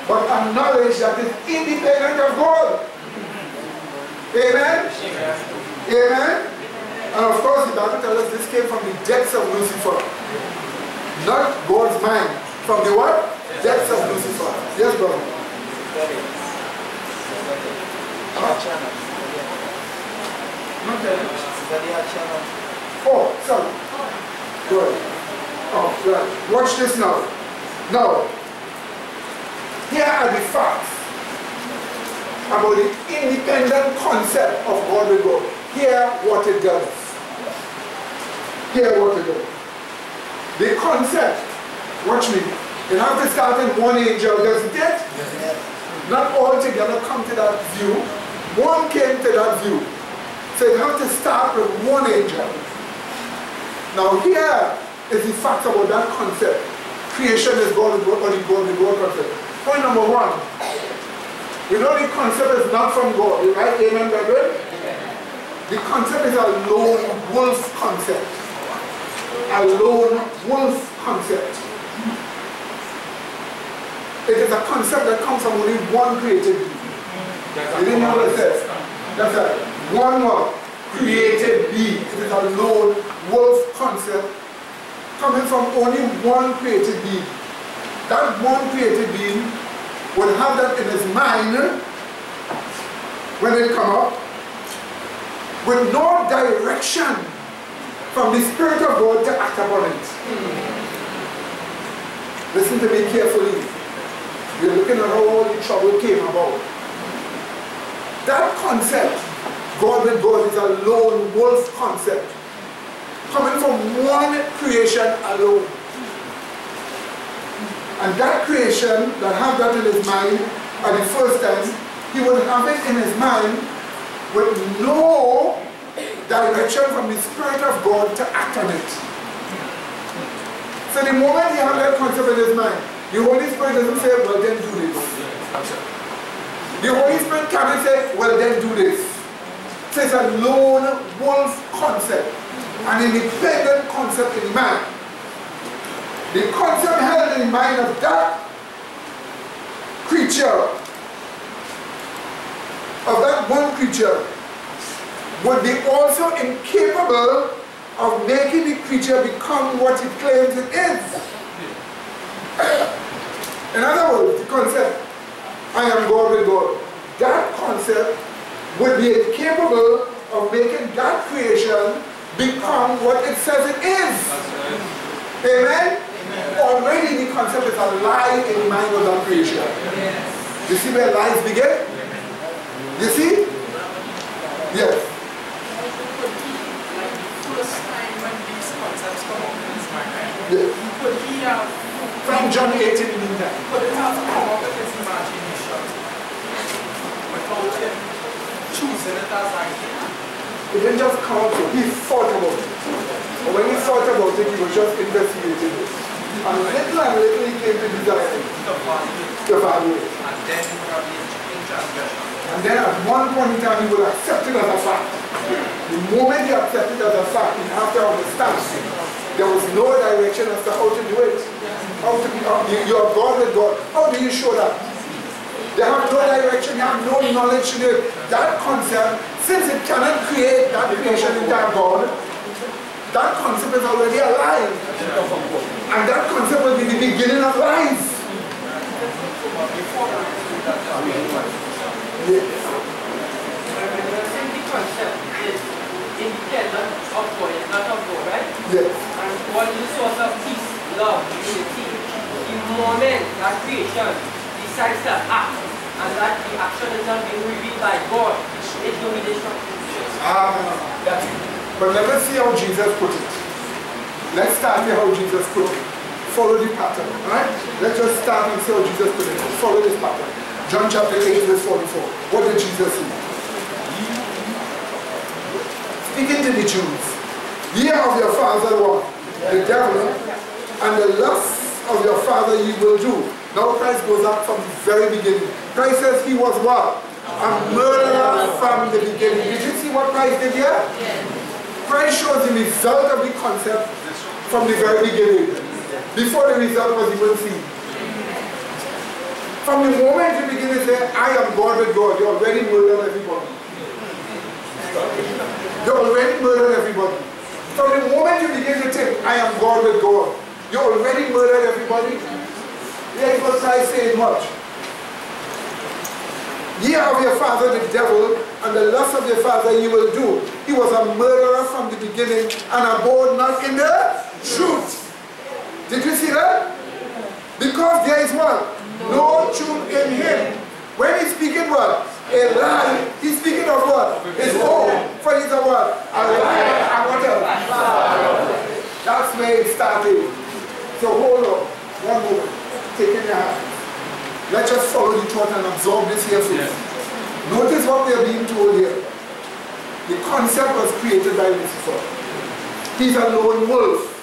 but a knowledge that is independent of God. Amen? Amen? And of course, the Bible tells us this came from the depths of Lucifer. Not God's mind. From the what? Depths of Lucifer. Yes, brother. Oh, sorry. Good. Oh, right. Watch this now. Now, here are the facts about the independent concept of God with God. Hear what it does. Hear what it does. The concept, watch me, you have to start in one angel, doesn't it? Yes. Not all together come to that view. One came to that view. So you have to start with one angel. Now here is the fact about that concept. Creation is God with God, or the God with God concept. Point number one. You know the concept is not from God, right? Amen, brethren? The concept is a lone wolf concept. A lone wolf concept. It is a concept that comes from only one created being. You didn't know what it says? That's right. One created being. It is a lone wolf concept coming from only one created being. That one created being will have that in his mind when it comes up, with no direction from the Spirit of God to act upon it. Listen to me carefully. We're looking at how all the trouble came about. That concept, God with God, is a lone wolf concept, coming from one creation alone. And that creation that have that in his mind at the first time, he will have it in his mind with no direction from the Spirit of God to act on it. So the moment he has that concept in his mind, the Holy Spirit doesn't say, well then do this. The Holy Spirit cannot say, well then do this. So it's a lone wolf concept, an independent concept in man. The concept held in mind of that creature, of that one creature, would be also incapable of making the creature become what it claims it is. In other words, the concept, I am God with God, that concept would be incapable of making that creation become what it says it is. Amen? Already the concept is a lie in the mind of that creation. You see where lies begin? You see? Yes. Like the first time when these concepts come up in his mind, right? Yes. Could he have, From John 18 in that. could it have come up with his imagination without him choosing it as idea? He didn't just come up with it, he thought about it. But when he thought about it, he was just investigating it. And little he came to desire it. To value it. And then he would have been in transgression. And then at one point in time, he would accept it as a fact. The moment he accepted it as a fact, he had to understand there was no direction as to how to do it. How to be, you are God with God. How do you show that? They have no direction, they have no knowledge to it. That concept, since it cannot create that creation in that God, that concept is already alive. And that concept will be the beginning of life. Yes. The concept is independent of God, it's not of God, right? Yes. And what is the source of peace, love, unity? The moment that creation decides to act, and that the action is not being revealed by God, it will be destructive. That's it. But let us see how Jesus put it. Let's start here how Jesus put it. Follow the pattern, right? Let's just start and see how Jesus put it. Follow this pattern. John chapter 8, verse 44. What did Jesus say? Speaking to the Jews, ye are of your father what? The devil, and the lusts of your father ye will do. Now Christ goes up from the very beginning. Christ says he was what? A murderer from the beginning. Did you see what Christ did here? Christ shows the result of the concept from the very beginning. Before the result was even seen. From the moment you begin to say, I am God with God, you already murdered everybody. You already murdered everybody. From the moment you begin to think, I am God with God, you already murdered everybody. Here's what Christ saying much. Ye are of your father the devil, and the lust of your father ye will do. He was a murderer from the beginning, and abode not in the truth. Did you see that? Because there is what? No truth in him. When he's speaking what? A lie. He's speaking of what? His own. For he's a what? A liar. And what else? That's where it started. So hold on. One moment. Take in your hand. Let's just follow the thought and absorb this here first. Notice what we are being told here. The concept was created by Lucifer. He's a lone wolf.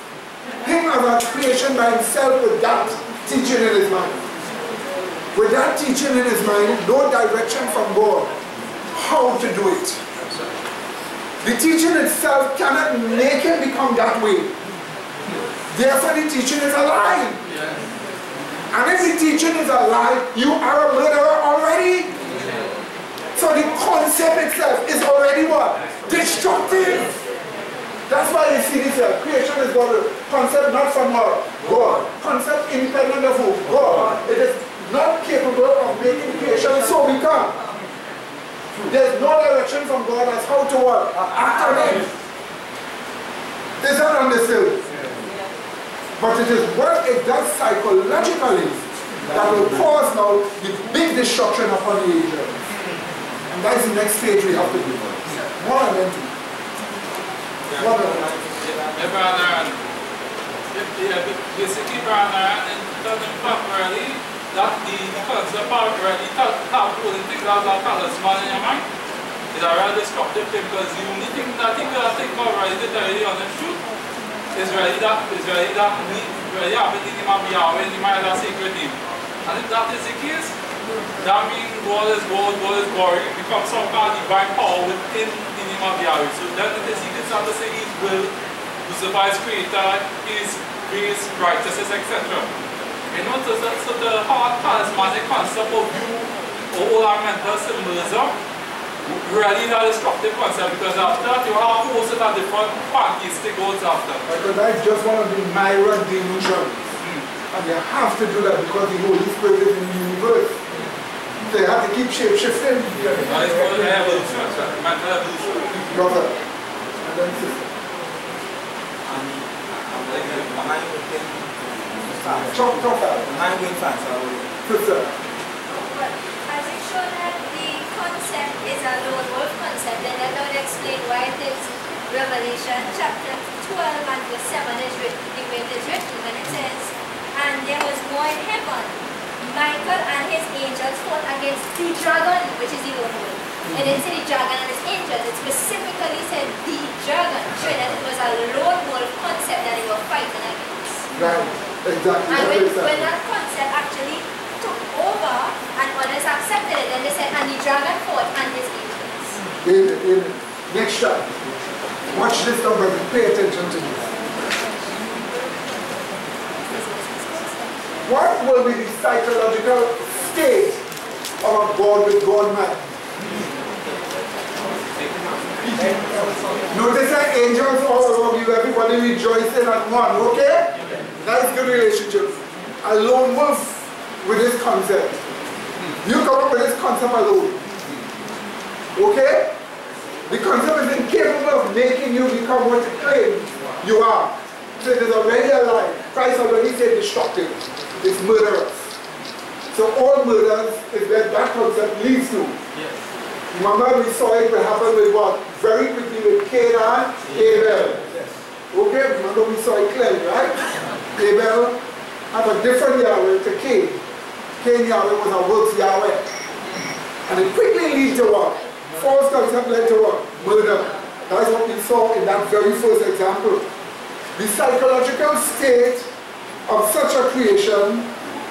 Him as a creation by himself with that teaching in his mind. With that teaching in his mind, no direction from God how to do it. The teaching itself cannot make him become that way. Therefore the teaching is a lie. And if the teaching is a lie, you are a murderer already. So the concept itself is already what? Destructive. That's why you see this here. Creation is God. Concept not from God. Concept independent of who? God. It is not capable of making creation so become. There's no direction from God as how to what? Act on it. Is that understood? But it is what it does psychologically that will cause now the big destruction upon the angels. And that's the next stage we have to do. One and then two. One and then two. Basically, Brother, and properly, that the concept of really putting things as a talisman in your mind is a real destructive thing, because the only thing that you can think of really to tell you on the truth is really that really happening in my Yahweh, in my sacred name. And if that is the case, that means God is God, God is glory, it becomes some kind of divine power within the name of Yahweh. So then it is, he did start to say his will, Lucifer is creator, his grace, righteousness, etc. You know, so the hard charismatic concept of you, or mental symbolism, really not a destructive concept, because after that you have also a different parties to go after. Because that's just one of the myriad delusions. And you have to do that because the Holy Spirit is in the universe. So you have to keep shape-shifting. That is called evolution, mental evolution. Brother. And then sister. Talk out. Sister. As you show that the concept is a lone wolf concept, and that Revelation chapter 12 and verse 7 is written, the way it is written, and it says, and there was war in heaven. Michael and his angels fought against the dragon, which is the lone wolf. It didn't say the dragon and his angels, it specifically said the dragon, showing that it was a lone wolf concept that they were fighting against. Right, exactly. And when that concept actually took over and others accepted it, then they said, and the dragon fought and his angels. Amen, amen. Next shot. Watch this number, pay attention to this. What will be the psychological state of a born with God man? Notice that angels all around you, everybody rejoicing at one, okay? That's good relationship. A lone wolf with this concept. You come up with this concept alone. Okay? The concept is incapable of making you become what it claims you are. So it is already a lie. Christ already said destructive. It's murderous. So all murders is where that concept leads to. Yes. Remember we saw it happen with what? Very quickly with Cain and Abel. Yes. Okay, remember we saw it clearly, right? Abel had a different Yahweh to Cain. Cain Yahweh was a works Yahweh. And it quickly leads to what? False concept led to what? Murder. That's what we saw in that very first example. The psychological state of such a creation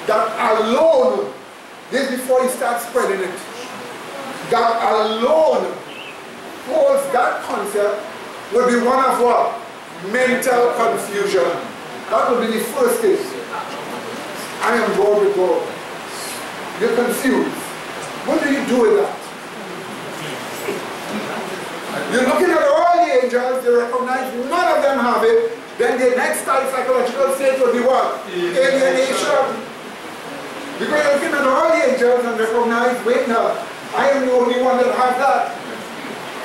that alone, this before you start spreading it, that alone holds that concept will be one of what? Mental confusion. That will be the first thing. I am God with God. You're confused. What do you do with that? You're looking at all the angels, you recognize none of them have it. Then the next type psychological state will be what? Alienation. Because you're looking at all the angels and recognize, wait now, I am the only one that has that.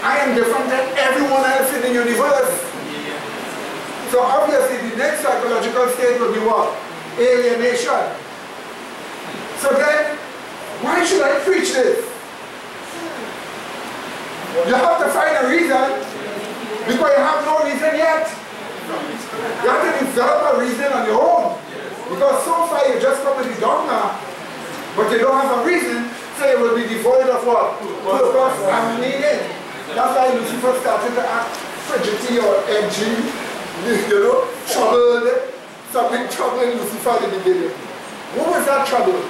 I am different than everyone else in the universe. So obviously the next psychological state will be what? Alienation. So then, why should I preach this? You have to find a reason, because you have no reason yet. You have to develop a reason on your own. Because so far you just come with the dogma, but you don't have a reason, so you will be devoid of what? Purpose and meaning. That's why Lucifer started to act fidgety or edgy, you know, troubled. Something troubling Lucifer in the beginning. What was that trouble?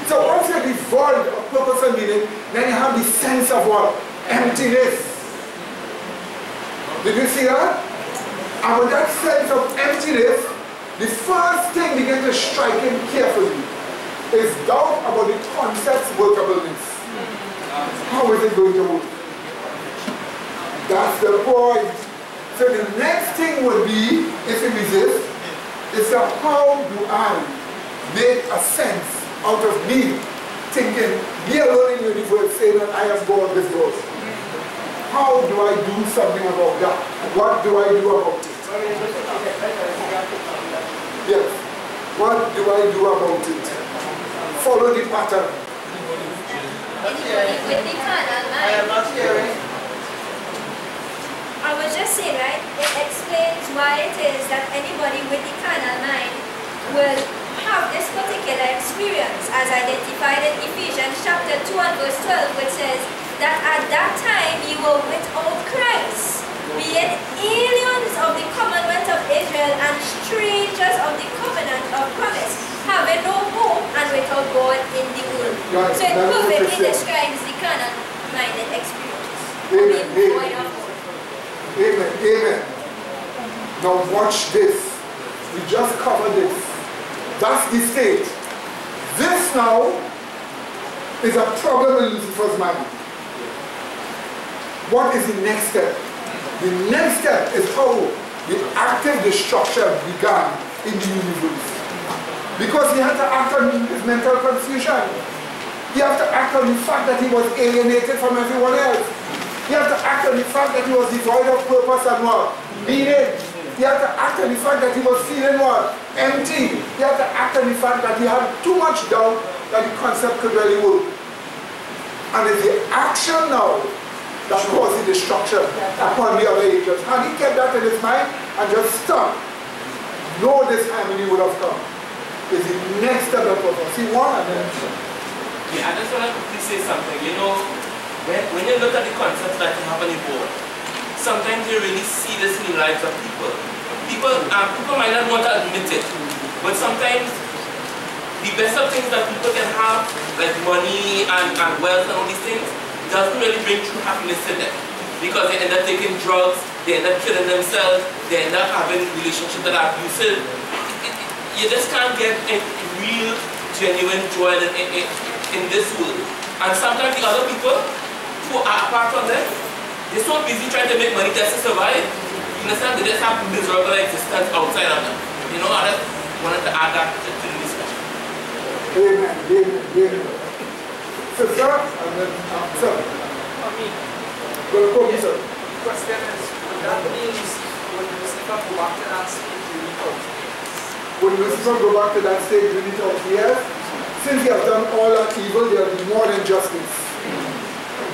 So once you're devoid of purpose and meaning, then you have the sense of what? Emptiness. Did you see that? And with that sense of emptiness, the first thing begins to strike him carefully is doubt about the concept's workableness. How is it going to work? That's the point. So the next thing would be, if he resists, is that how do I make a sense out of me thinking, be alone in the universe, saying that I am God with God? How do I do something about that? What do I do about it? Yes. What do I do about it? Follow the pattern. I was just saying, right? It explains why it is that anybody with the carnal mind will have this particular experience, as identified in Ephesians chapter 2 and verse 12, which says that at that time you were without Christ, being aliens of the commonwealth of Israel and strangers of the covenant of promise, having no hope and without God in the world. Right, so it perfectly describes the carnal-minded experience. Amen. Amen. Amen. Amen. Now watch this. We just covered this. That's the state. This now is a problem in Lucifer's mind. What is the next step? The next step is how the active destruction began in the universe. Because he had to act on his mental confusion. He had to act on the fact that he was alienated from everyone else. He had to act on the fact that he was devoid of purpose and what? Meaning. He had to act on the fact that he was feeling what? Empty. He had to act on the fact that he had too much doubt that the concept could really work. And it's the action now that caused the destruction upon the other angels. And he kept that in his mind and just stopped. No, this harmony would have come. Is the next step of prophecy. One and then yeah, I just want to quickly say something. You know, when you look at the concepts that you have on the board, sometimes you really see this in the lives of people. People might not want to admit it, but sometimes the best of things that people can have, like money and wealth and all these things, doesn't really bring true happiness to them. Because they end up taking drugs, they end up killing themselves, they end up having relationships that are abusive. You just can't get a real, genuine joy in this world. And sometimes the other people who are apart from them, they're so busy trying to make money just to survive. You understand? They just have miserable existence outside of them. You know, I just wanted to add that to the discussion. Amen, amen, amen. Sister, and then sir. For me, Welcome, sir. the question is, would that mean when Lucifer go back to that state during 30 years? When Lucifer go back to that state during 30 years, since he has done all that evil, there will be more than justice.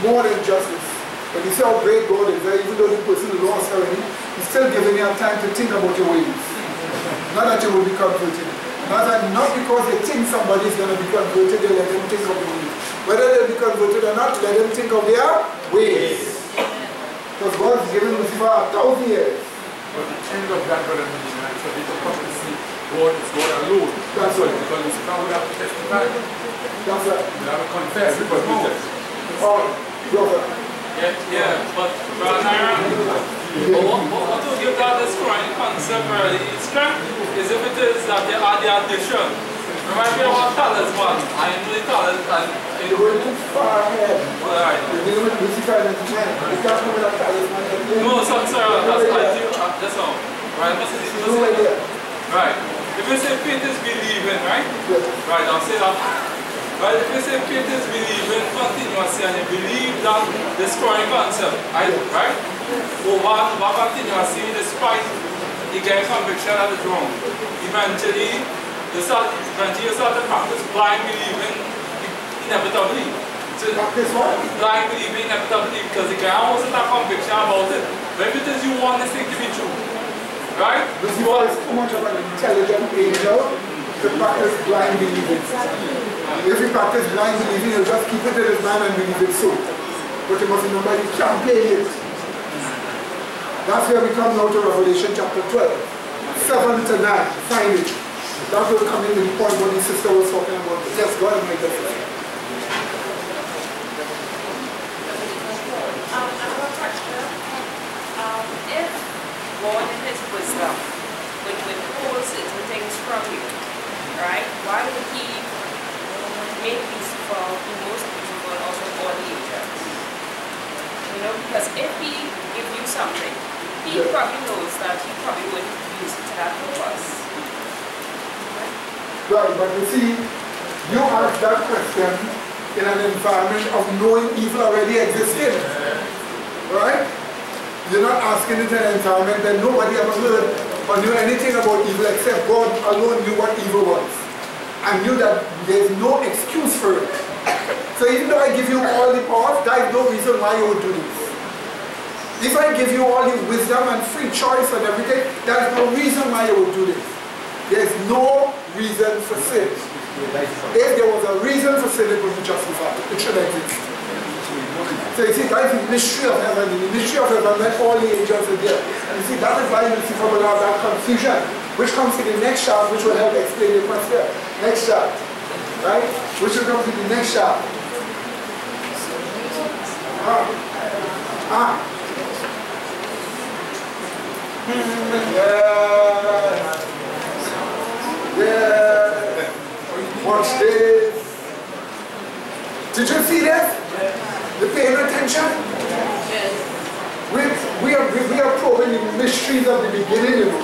More than justice. When you see how great God is, even though the person is lost already, he's still giving you time to think about your ways. Not that you will be converted. Not because they think somebody is going to be converted, they let them think of their ways. Whether they'll be converted or not, let them think of their ways. Because God is giving Lucifer 1,000 years. But the end of that, brother, so they don't come to see God is God alone. That's right. Because Lucifer would have to testify. That's right. Would have to confess. Because we just. Oh, brother. Yeah, but Brother Naira, what to give that this crying concept really its strength is if it is that they are the addition. Remind me about talisman. I know the talisman. You're going too far ahead. Alright. You're dealing with Lucifer and his man. You can't come with a talisman. No, sir, that's all. Right, right. If you say faith is believing, right? Yes. Right, I'll say that. Right, if you say faith is believing continuously and you believe that destroying concept, right? Over continuously, despite you get conviction that is wrong. Eventually, you start to practice blind believing inevitably. So, blind believing inevitably because you can't also have conviction about it. But if it is you want this thing to be true, right? Lucifer is too much of an intelligent angel to practice blind believing. If you practice blind believing, you'll just keep it in his mind and believe it so. But you must remember you can't play it. That's where we come now to Revelation chapter 12. 7 to 9. Find it. That will come in with the point what the sister was talking about. Yes, go ahead and make that I have a question. If God in his wisdom would withhold certain things from you, right? Why would he make Lucifer the most beautiful out of all the angels? You know, because if he gives you something, he probably knows that he probably wouldn't use it to that purpose. Right, but you see, you asked that question in an environment of knowing evil already existed. Right? You're not asking it in an environment that nobody ever heard or knew anything about evil except God alone knew what evil was. And knew that there's no excuse for it. So even though I give you all the power, there is no reason why you would do this. If I give you all the wisdom and free choice and everything, there is no reason why you would do this. There's no reason for sin. If there was a reason for sin, it would be justified. It should exist. So you see, that is the mystery of heaven. In the mystery of heaven, that all the angels are there. And you see, that is why Lucifer will have that confusion, which comes to the next chart, which will help explain the question. Next chart. Right? Which will come to the next chart. Yeah. Watch this. Did you see this? You're paying attention? We are probing the mysteries of the beginning, you know.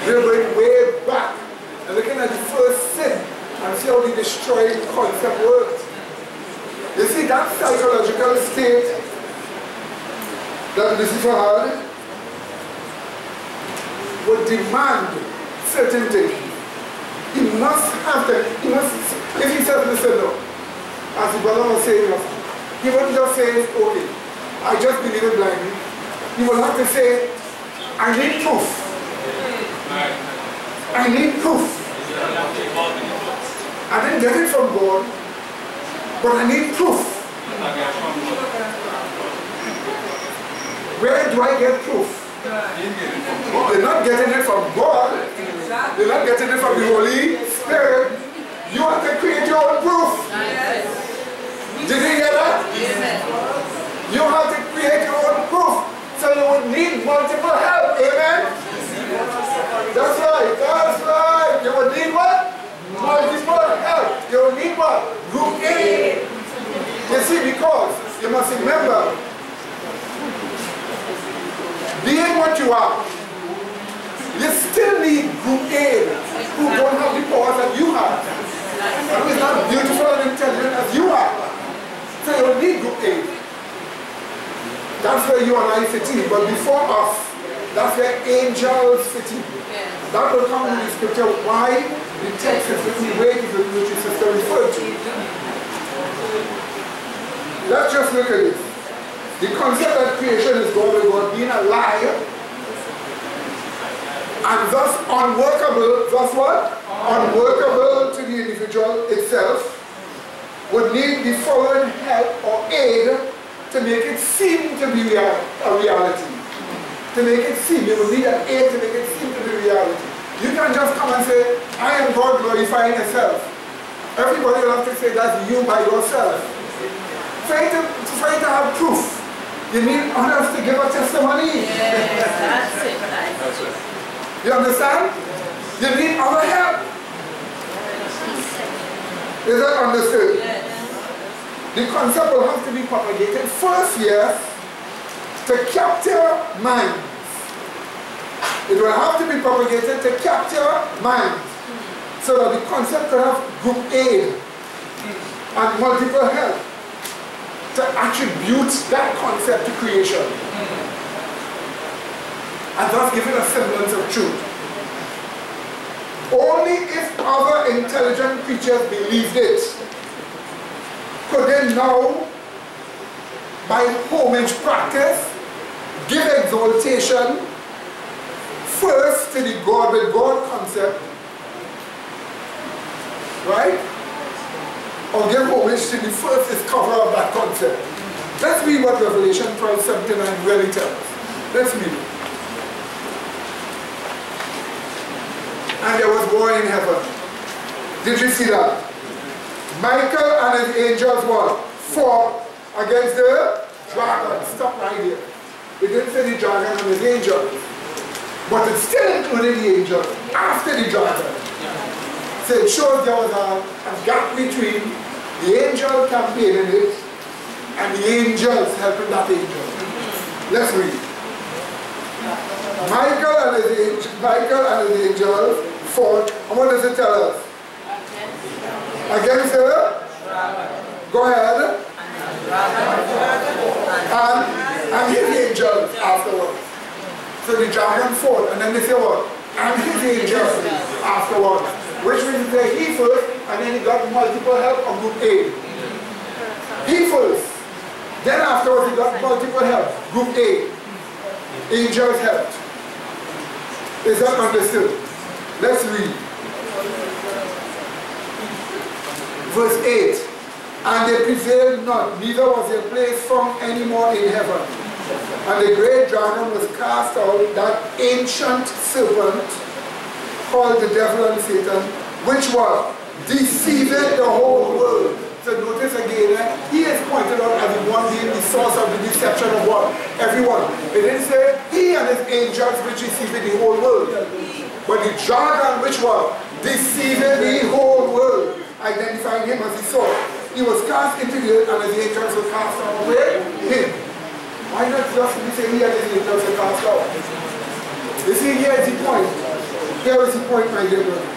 We are going way back and looking at the first sin and see how the destroying concept works. You see that psychological state that Lucifer had would demand certain things. He must have them. If he says, listen, no, as the brother was saying, he wouldn't just say, okay, I just believe it blindly. You will have to say, I need proof. I need proof. I didn't get it from God, but I need proof. Where do I get proof? They're not getting it from God. They're not getting it from the Holy Spirit. You have to create your own proof. Did you hear that? You have to create your own proof. So you would need multiple help. Amen? That's right. That's right. You would need what? Multiple help. You would need what? Group A. You see, because you must remember, being what you are, you still need group A who don't have the powers that you have. And who is not beautiful and intelligent as you are. So you will need group A. That's where you and I fit in. But before us, that's where angels fit in. That will come in the scripture why the text is written the way it is written, which is sister referred to. Let's just look at this. The concept that creation is God with God being a lie and thus unworkable, thus what? Unworkable to the individual itself would need the following help or aid to make it seem to be a reality. To make it seem, you will need an aid to make it seem to be reality. You can't just come and say, I am God glorifying yourself. Everybody will have to say that's you by yourself. For you to have proof, you need others to give a testimony. Yes, that's it. That's it. You understand? You need other help. Is that understood? Yes. The concept will have to be propagated first, yes, to capture minds. It will have to be propagated to capture minds, so that the concept will have group aid and multiple help to attribute that concept to creation. And thus give it a semblance of truth. Only if other intelligent creatures believed it could they now, by homage practice, give exaltation first to the God with God concept, right? Or give homage to the first discoverer of that concept. Let's read what Revelation 12:79 really tells us. Let's read it. And there was war in heaven. Did you see that? Michael and his angels what? Fought against the dragon. Stop right here. It didn't say the dragon and his angels. But it still included the angels after the dragon. So it shows there was a gap between the angel campaigning it and the angels helping that angel. Let's read. Michael and his angels fought. And what does it tell us? Against the? Go ahead. And his angels afterwards. So the dragon fought, and then they say what? And his angels afterwards. Which means that he first, and then he got multiple help of group A. He first. Then afterwards he got multiple help. Group A. Angels helped. Is that understood? Let's read. Verse 8. And they prevailed not, neither was their place found any more in heaven. And the great dragon was cast out, that ancient serpent, called the devil and Satan, which was deceiving the whole world. So notice again, he is pointed out as the one being the source of the deception of what? Everyone. It didn't say he and his angels which deceiving the whole world. But the dragon which was deceiving the whole world, identifying him as the source. He was cast into the earth and his angels were cast away him. Why not just be saying he and his angels were cast out? You see, here is the point. Here is the point, my dear brother.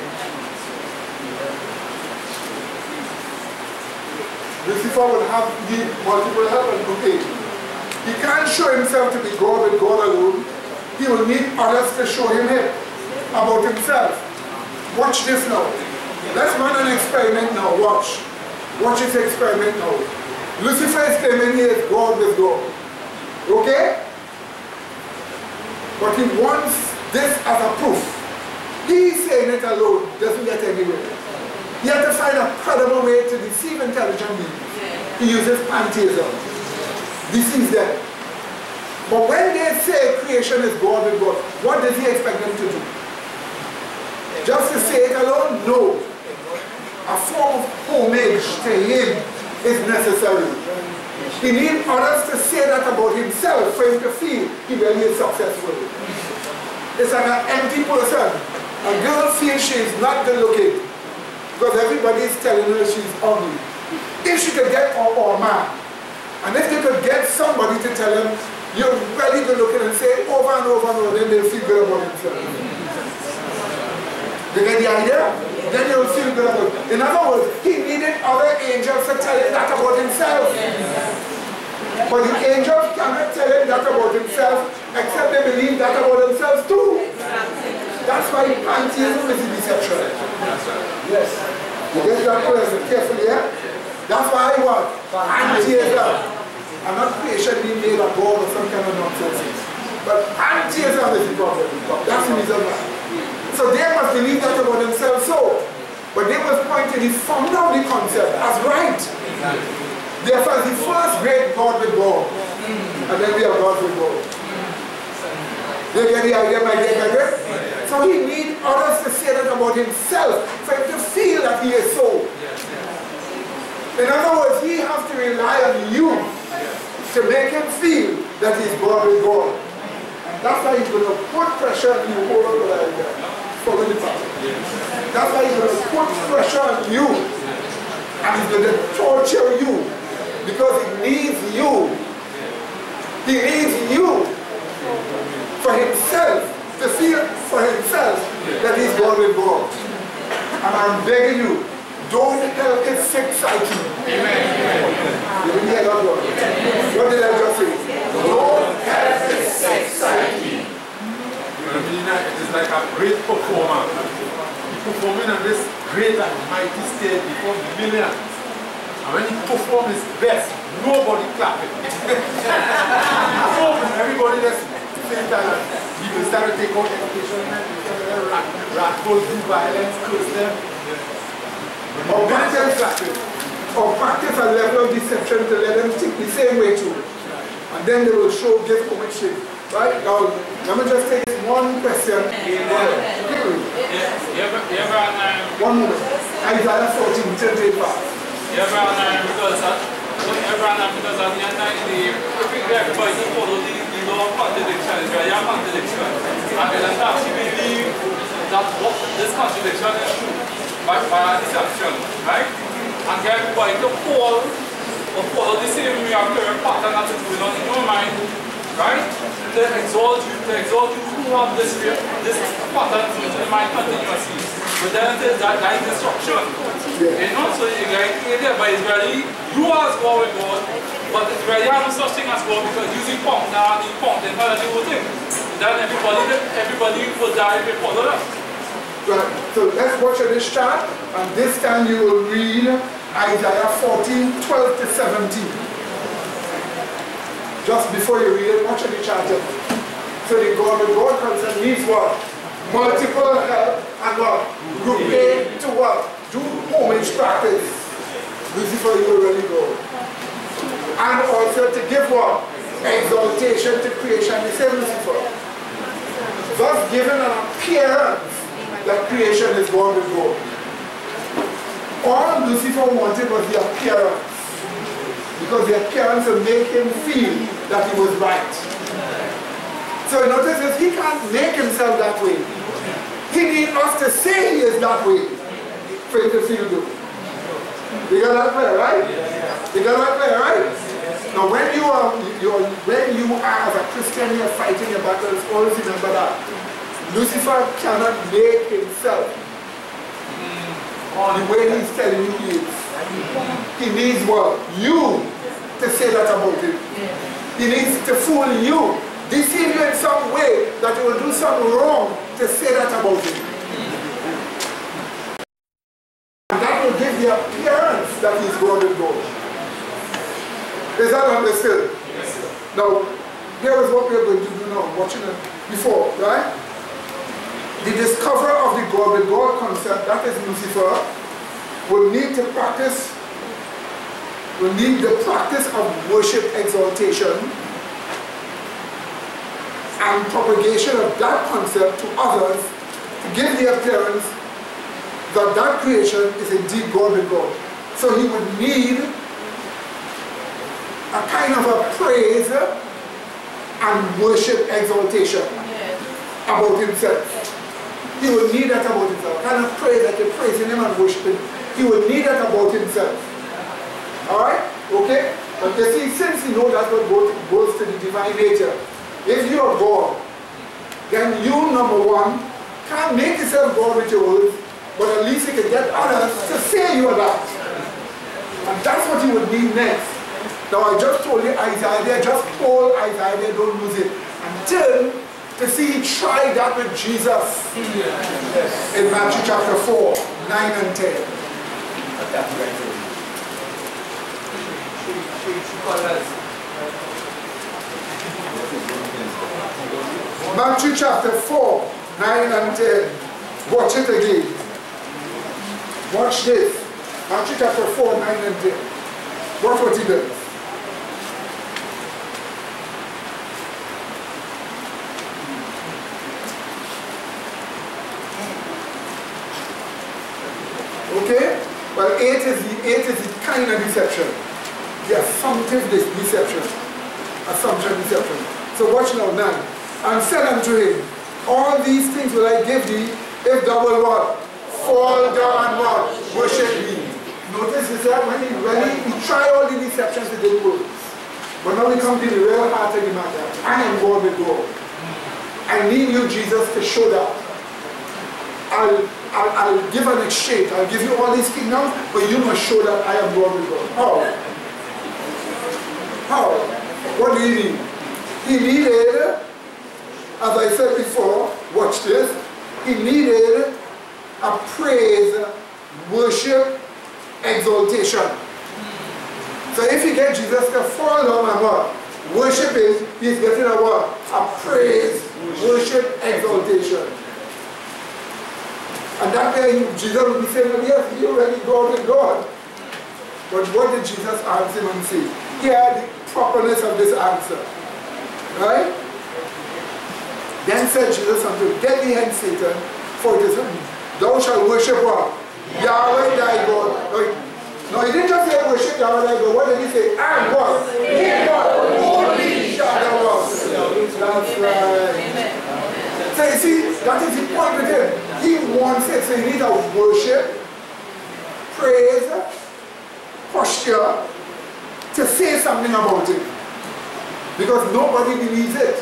Lucifer would have the multiple help and group A. He can't show himself to be God with God alone. He will need others to show him about himself. Watch this now. Let's run an experiment now. Watch. Watch this experiment now. Lucifer is claiming he is God with God. Okay? But he wants this as a proof. He saying it alone doesn't get anywhere. He had to find a credible way to deceive intelligent beings. He uses pantheism. Deceives them. But when they say creation is God with God, what does he expect them to do? Just to say it alone? No. A form of homage to him is necessary. He needs others to say that about himself for him to feel he really is successful. It's like an empty person. A girl feels she is not good looking because everybody is telling her she's ugly. If she could get or a man, and if they could get somebody to tell him you're really good looking and say it over and over and over, then they'll feel good about themselves. You get the idea? Then they will feel good about it. In other words, he needed other angels to tell him that about himself. But the angels cannot tell him that about himself except they believe that about themselves too. That's why pantheism is a deception. Yes. You get that question carefully, yeah? That's why I want pantheism. And not creation being made of God or some kind of nonsense. But pantheism is the problem. That's the reason why. So they must believe that about themselves so. But they must point to the found out the concept as right. Therefore, the first great God with God. And then we are God with God. They get the idea, my dear? So he needs others to say that about himself, for him to feel that he is so. In other words, he has to rely on you to make him feel that he's God with God. And that's why he's going to put pressure on you all over the idea. Follow the pattern. That's why he's going to put pressure on you. And he's going to torture you. Because he needs you. He needs you for himself, to feel for himself that he's God with God. And I'm begging you, don't help his sick psyche. Amen. You didn't hear that word? What did I just say? Don't help his sick psyche. It is like a great performer. He's performing on this great and mighty stage before millions. And when he performs his best, nobody clapping. Everybody just saying that he will start to take out education, ratful, do violence, curse them. Or practice a level of deception to let them think the same way too. And then they will show give commission. Right? Now, let me just take one question. One moment. Isaiah 14, turn to it fast. Because at the end of the day, everybody follow the law of contradiction. It's very a contradiction. And then actually believe that this contradiction is true by a deception. Right? And get everybody to follow the same reactive pattern that is going on in your mind. Right? To exalt you who have this pattern in the mind continuously. But then it is that destruction. You know, so you get there, but it's really, you as God with God, but it's really have such thing as God because using pump now, the pump, then how do you think? Then everybody will die before the rest. Right, so let's watch this chart, and this time you will read Isaiah 14, 12 to 17. Just before you read it, watch the chart. So the God with God concept needs what? Multiple help and what? Grouping to what? Do homage practice. Lucifer, you already go. And also to give what? Exaltation to creation. The same Lucifer. Thus giving an appearance that creation is God with God. All Lucifer wanted was the appearance. Because the appearance will make him feel that he was right. So notice this, he can't make himself that way. He needs us to say he is that way for him to feel good. You got that clear, right? You got that clear, right? Now when you are as a Christian, you are fighting your battles, always remember that. Lucifer cannot make himself the way he's telling you he is. He needs what? You to say that about him. He needs to fool you, deceive you in some way that you will do something wrong to say that about him. And that will give the appearance that he's God with God. Is that understood? Now, here is what we are going to do now, watching it before, right? The discoverer of the God concept, that is Lucifer, will need to practice, will need the practice of worship exaltation and propagation of that concept to others to give the appearance that that creation is indeed God with God. So he would need a kind of a praise and worship exaltation about himself. He would need that about himself. Kind of praise that you're praising him and worshiping him. He would need that about himself. Alright? Okay? But you see, since you know that's what goes to the divine nature, if you are God, then you, number one, can't make yourself God with your words, but at least you can get others to say you are that. And that's what you would need next. Now I just told you Isaiah, just hold Isaiah, don't lose it. Until to see he tried that with Jesus in Matthew chapter 4, 9 and 10. Matthew chapter 4, 9 and 10. Watch it again. Watch this. Matthew chapter 4, 9 and 10. Watch what he does. Okay? Well, 8 is the kind of deception. The assumptive deception. Assumption deception. So watch now, 9. And said unto him, all these things will I give thee, if thou wilt what? Fall down and what? Worship me. Notice is that when he tried all the deceptions, it didn't work. But now we come to the real heart of the matter. I am God with God. I need you, Jesus, to show that. I'll give an exchange. I'll give you all these kingdoms, but you must show that I am God with God. How? How? What do you need? He needed, as I said before, watch this, he needed a praise, worship, exaltation. So if you get Jesus to fall down and what? Worship him, he's getting a what? A praise, worship, exaltation. And that way Jesus will be saying, well, yes, you're already God with God. But what did Jesus answer him and say? Here the properness of this answer. Right? Then said Jesus unto him, get thee hence, Satan, for it is written, thou shalt worship what? Yahweh thy God. No, he didn't just say worship Yahweh thy God. What did he say? And what? Holy shall thou worship. That's right. So you see, that is the point with him. He wants it, so you need a worship, praise, posture to say something about it. Because nobody believes it.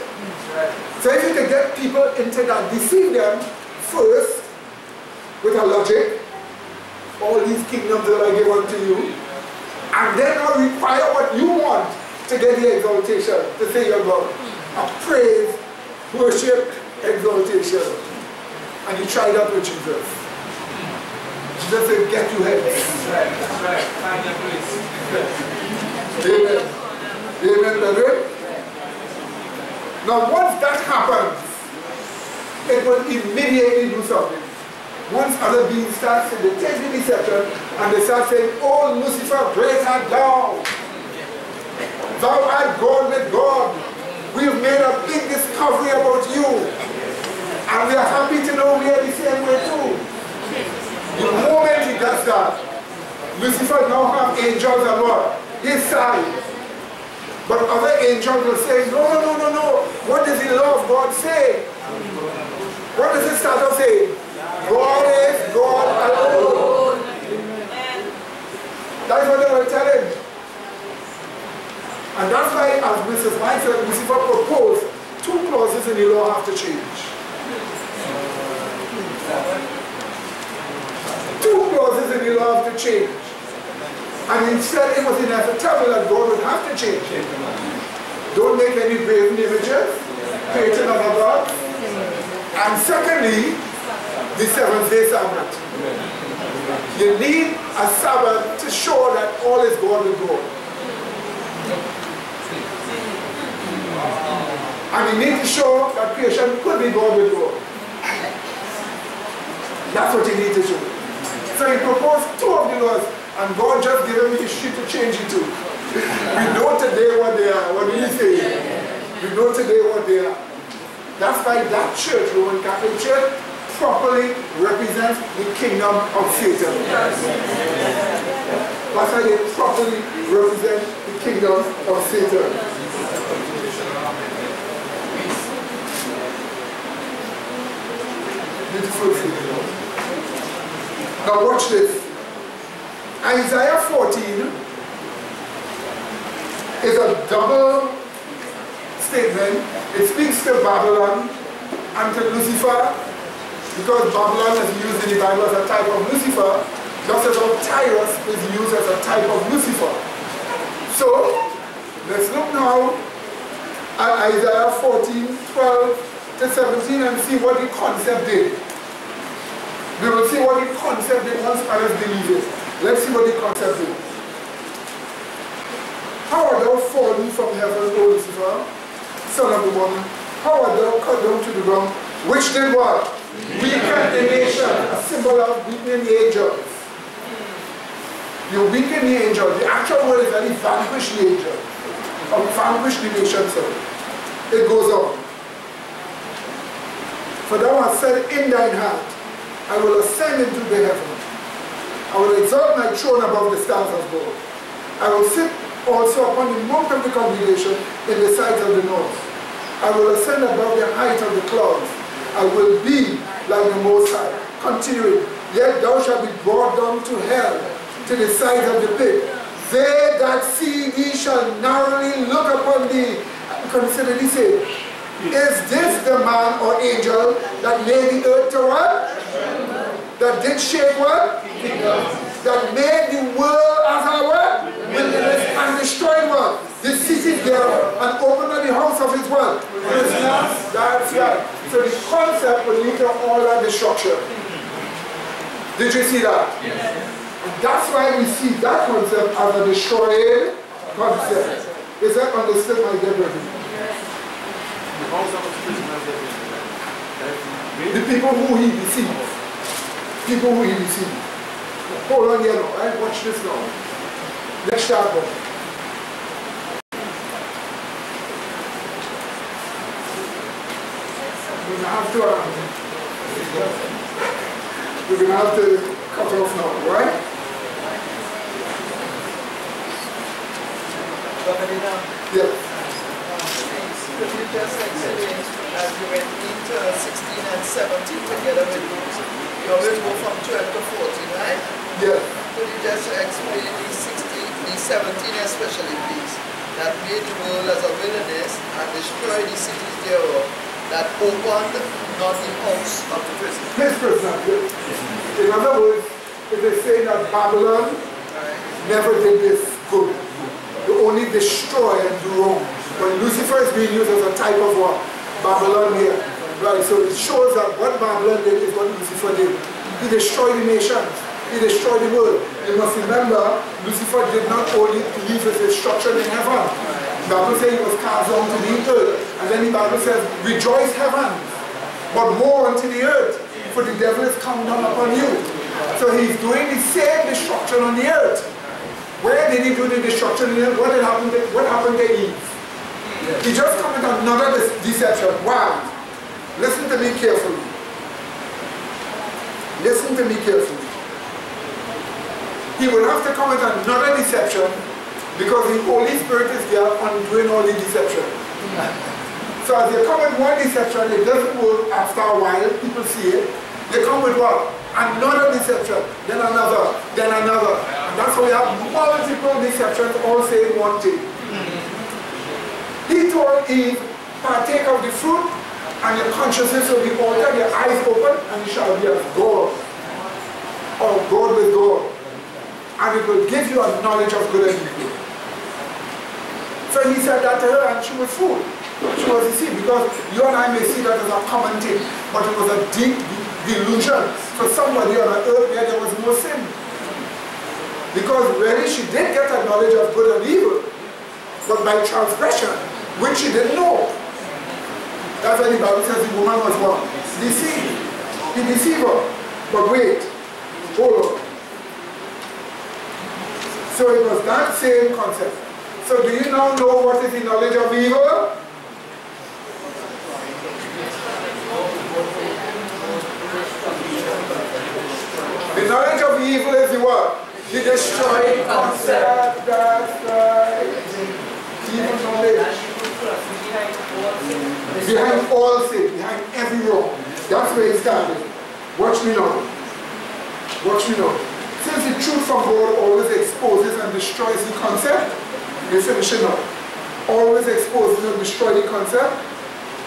So if you can get people into that, deceive them first with a logic, all these kingdoms that I give unto you, and then I'll require what you want to get the exaltation, to say you're God. A praise, worship, exaltation. And you try that with Jesus. Jesus said, get you hence. That's right. Find your place. Amen. Amen, brother. Now once that happens, it will immediately do something. Once other beings start saying, they take the deception and they start saying, oh Lucifer, great art thou. Thou art God with God. We've made a big discovery about you. And we are happy to know we are the same way too. The moment he does that, Lucifer now have angels and what? His side. But other angels will say, no, no, no, no, no. What does the law of God say? What does it start off saying? God is God alone. That's what they were telling. And that's why, as Mrs. Mike said, Lucifer proposed 2 clauses in the law have to change. 2 clauses in the law have to change. And he said it was inevitable that God would have to change it. Don't make any graven images, created other gods. And secondly, the 7th-day Sabbath. You need a Sabbath to show that all is God with God. And he needs to show that creation could be God with God. That's what he needs to show. So he proposed 2 of the laws, and God just gave him history to change it to. We know today what they are. What do you say? We know today what they are. That's why that church, Roman Catholic Church, properly represents the kingdom of Satan. That's why they properly represent the kingdom of Satan. Beautiful thing. Now watch this. Isaiah 14 is a double statement. It speaks to Babylon and to Lucifer, because Babylon is used in the Bible as a type of Lucifer, just as how Tyrus is used as a type of Lucifer. So, let's look now at Isaiah 14, 12 to 17 and see what the concept did. We will see what the concept did once others believe it. Let's see what the concept did. How art thou fallen from heaven, O Lucifer, son of the woman? How art thou cut down to the ground? Which did what? Weaken the nation, a symbol of weakening the angels. You weaken the angel. The actual word is that he vanquished the angel. Or vanquished the nation, sorry. It goes on. For thou hast said in thine heart, I will ascend into the heaven. I will exalt my throne above the stars of God. I will sit also upon the mount of the congregation in the sides of the north. I will ascend above the height of the clouds. I will be like the Most High. Continuing, yet thou shalt be brought down to hell, to the sides of the pit. They that see thee shall narrowly look upon thee. Consider thee, say, is this the man or angel that made the earth to what? That did shake what? That made the world as a what? Wilderness, and destroyed what? The cities there, and opened up the house of his what? Prisoners. That's right. So the concept will lead to all that destruction. Did you see that? Yes. And that's why we see that concept as a destroyed concept. Is that understood, my dear brother? The people who he deceived. People who he deceived. Hold on here now, right? Watch this now. Next chapter. We're gonna have to cut off now, right? Yeah. Could you just explain, as you went into 16 and 17 together with those, you always go from 12 to 14, right? Yeah. Could you just explain the 16, the 17 especially, please, that made the world as a wilderness and destroyed the cities thereof, that opened not the house of the prison? This prison. In other words, it is saying that Babylon never did this good. They only destroy and do wrong. But Lucifer is being used as a type of what? Babylon here. Right, so it shows that what Babylon did is what Lucifer did. He destroyed the nations. He destroyed the world. You must remember, Lucifer did not only leave his destruction in heaven. The Bible says he was cast down to the earth. And then the Bible says, rejoice heaven, but woe unto the earth, for the devil is come down upon you. So he's doing the same destruction on the earth. Where did he do the destruction on the earth? What happened to Eve? He just committed another deception. Why? Listen to me carefully. Listen to me carefully. He will have to commit another deception because the Holy Spirit is there undoing all the deception. So as they come with one deception, it doesn't work after a while, people see it. They come with what? Another deception, then another, then another. And that's why we have multiple deceptions all saying one thing. He told Eve, partake of the fruit, and your consciousness will be altered, your eyes open, and you shall be as God. Or God with God. And it will give you a knowledge of good and evil. So he said that to her, and she was fooled. She was deceived, because you and I may see that as a common thing, but it was a deep delusion for somebody on earth where there was no sin. Because really she did get a knowledge of good and evil, but by transgression, which she didn't know. That's why the Bible says the woman was what? Deceived. The deceiver. But wait, hold on. So it was that same concept. So do you now know what is the knowledge of evil? The knowledge of evil is the what? The destroying concept. That's right. Evil knowledge. Behind all sin, behind every wrong. That's where it started. Watch me now. Watch me now. Since the truth from God always exposes and destroys the concept, we finish it now. Always exposes and destroys the concept.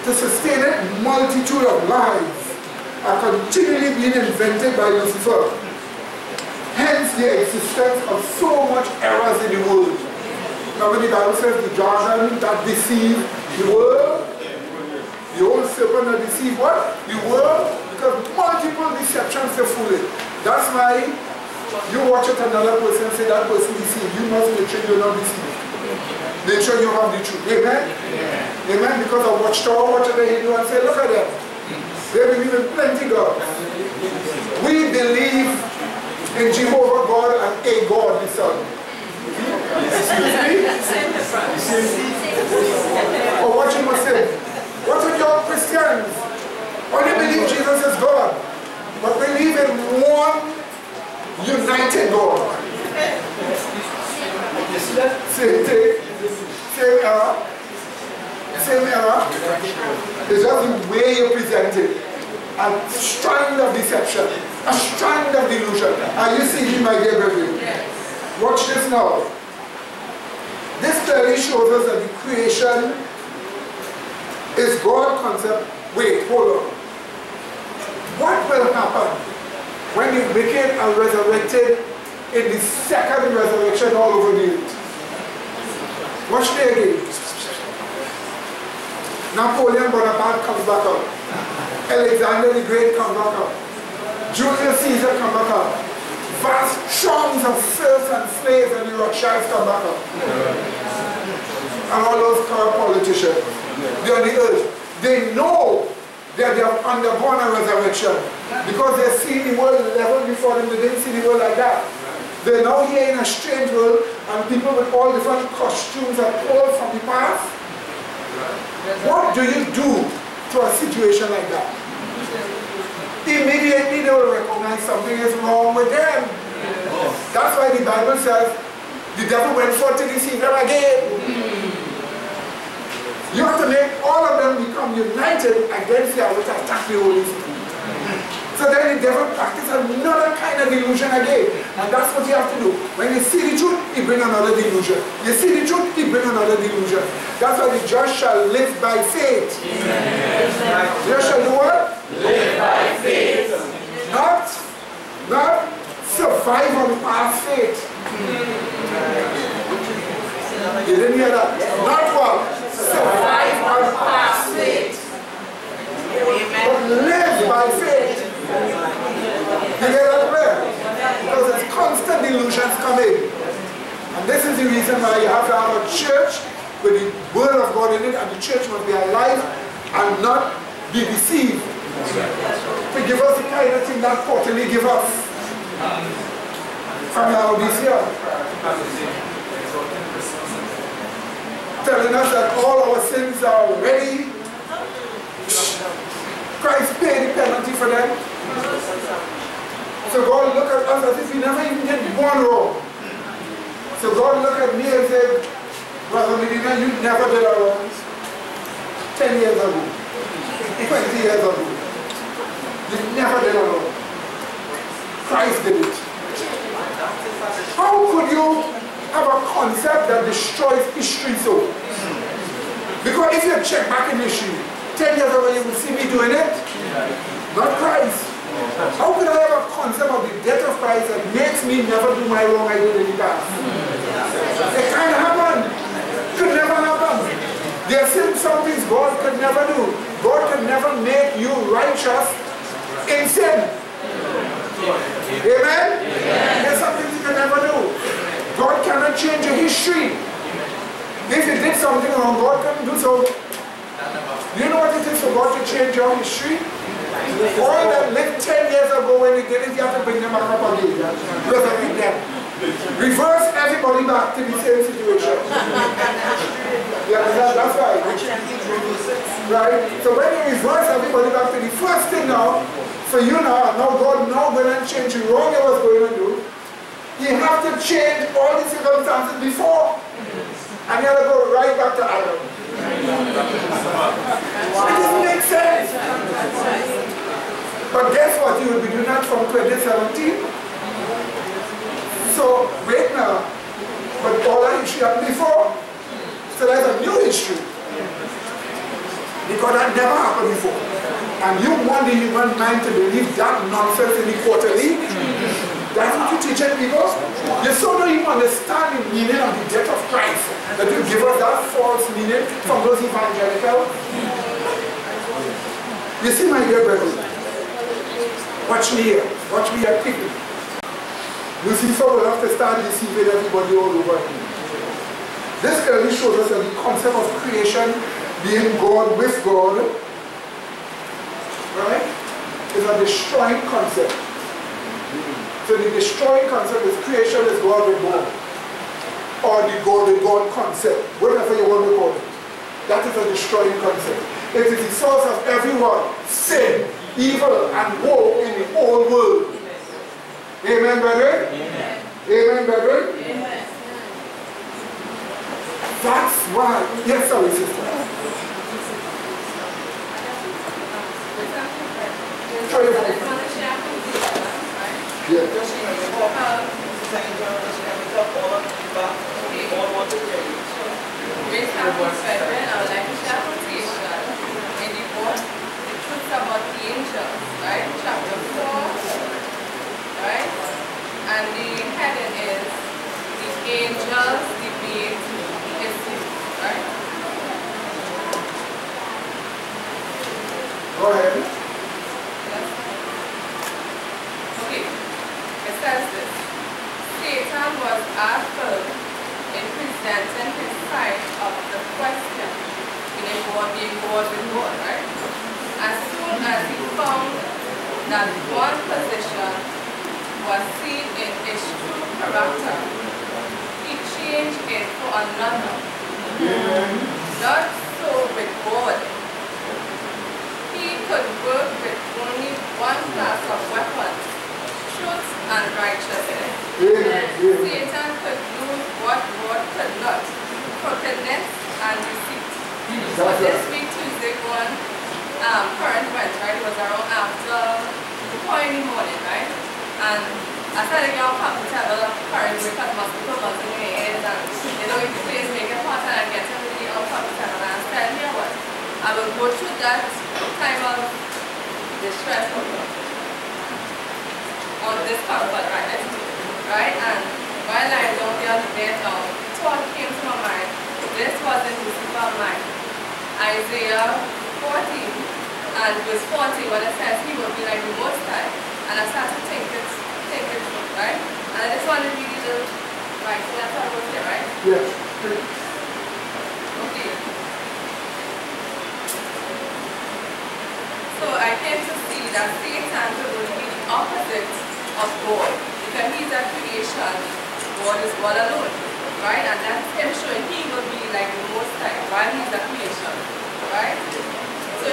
To sustain it, multitude of lies are continually being invented by Lucifer. Hence the existence of so much errors in the world. Now when the Bible says the dragon that deceived the world, the old serpent that deceived what? The world, because multiple deceptions are foolish. That's why you watch it another person and say that person deceived. You must make sure you're not deceived. Make sure you have the truth. Amen? Yeah. Amen? Because I watched the Hindu and say, look at them. They believe in plenty God. We believe in Jehovah God and a God, the Son. Or what you must say? What are your Christians? Only believe Jesus is God, but believe in one united God. Same thing, same error, same error. It's just the way you present it. A strand of deception, a strand of delusion. Are you seeing my dear brethren? Watch this now. This clearly shows us that the creation is God's concept. Wait, hold on. What will happen when the wicked are resurrected in the second resurrection all over the earth? Watch me again. Napoleon Bonaparte comes back up. Alexander the Great comes back up. Julius Caesar comes back up. Vast throngs of serfs and slaves and the Rothschilds come back up. And all those corrupt politicians. They're on the earth. They know that they have undergone a resurrection because they've seen the world level before them. They didn't see the world like that. They're now here in a strange world and people with all different costumes are pulled from the past. What do you do to a situation like that? Immediately they will recognize something is wrong with them. That's why the Bible says the devil went forth to deceive them again. You have to make all of them become united against the which attack the Holy Spirit. So then the devil practices another kind of delusion again. And that's what you have to do. When you see the truth, he brings another delusion. You see the truth, he brings another delusion. That's why the just shall live by faith. Amen. Just shall do what? Live by faith. Not survive on past faith. You didn't hear that? Not what? Survive on past faith. But live by faith. You get that clear? Because there's constant delusions coming. And this is the reason why you have to have a church with the word of God in it, and the church must be alive and not be deceived. To give us the kind of thing that quarterly give us from Laodicea. Telling us that all our sins are already. Christ paid the penalty for them. So God look at us as if we never even did one wrong. So God look at me and said, Brother Medina, you never did a wrong. 10 years ago. 20 years ago. You never did a wrong. Christ did it. How could you have a concept that destroys history so? Because if you check back in history, 10 years ago you will see me doing it. Not Christ. How could I have a concept of the death of Christ that makes me never do my wrong I did in the past? It can't happen. Could never happen. There are some things God could never do. God could never make you righteous in sin. Amen? There are some things He can never do. God cannot change your history. If you did something wrong, God couldn't do so. Do you know what it is for God God to change your history? All that lived 10 years ago when they did it, you have to bring them back up again. Resurrect them. Reverse everybody back to the same situation. Yeah, that's right. Right? So when you reverse everybody back to the first thing now, for you now God now going to change you wrong you was going to do. You have to change all the circumstances before. And you have to go right back to Adam. It doesn't make sense. But guess what? You will be doing that from 2017. So wait now. But all that history happened before. So there's a new history. Because that never happened before. And you want the human mind to believe that nonsense in the quarterly? That's what you're teaching people? You still don't even understand the meaning of the death of Christ. That you give us that false meaning from those evangelicals. You see, my dear brethren, watch me here. Watch me here quickly. Lucifer will have to start deceiving everybody all over here. This clearly shows us that the concept of creation being God with God, right, is a destroying concept. So the destroying concept is creation is God with God. Or the God with God concept, whatever you want to call it. That is a destroying concept. It is the source of everyone, sin, evil, and woe in the whole world. Amen, brethren? Amen. Amen, brethren? Amen. That's why. Yes, sorry, sister. Right? Chapter 4, right? And the heading is The Angels Debate History, right? Go ahead. Yes. Okay. It says this. Satan was artful in presenting his side of the question in a God being God with God, right? As soon as he found that one position was seen in his true character, he changed it for another. Not so with God. He could work with only one class of weapons, truth and righteousness. Satan could do what God could not, crookedness and deceit. So this week, Tuesday, current event, right? It was around after 4 in the morning, right? And I started getting comfortable current because most people was in my ears and you know if the place make it hot and I get really uncomfortable and I said, you know what? I will go through that time of distress on discomfort, right? Right? And while I was on the other day now, thought came to my mind. This wasn't Lucifer's mind. Isaiah 14 and verse 40 when it says he will be like the Most High, and I started to take it right, and I just want to read it right, so that's how it was here, right? Yes. Okay. So I came to see that Satan will be the opposite of God, because he's a creation, God is God alone, right? And that's him showing he will be like the Most High while he's a creation, right? So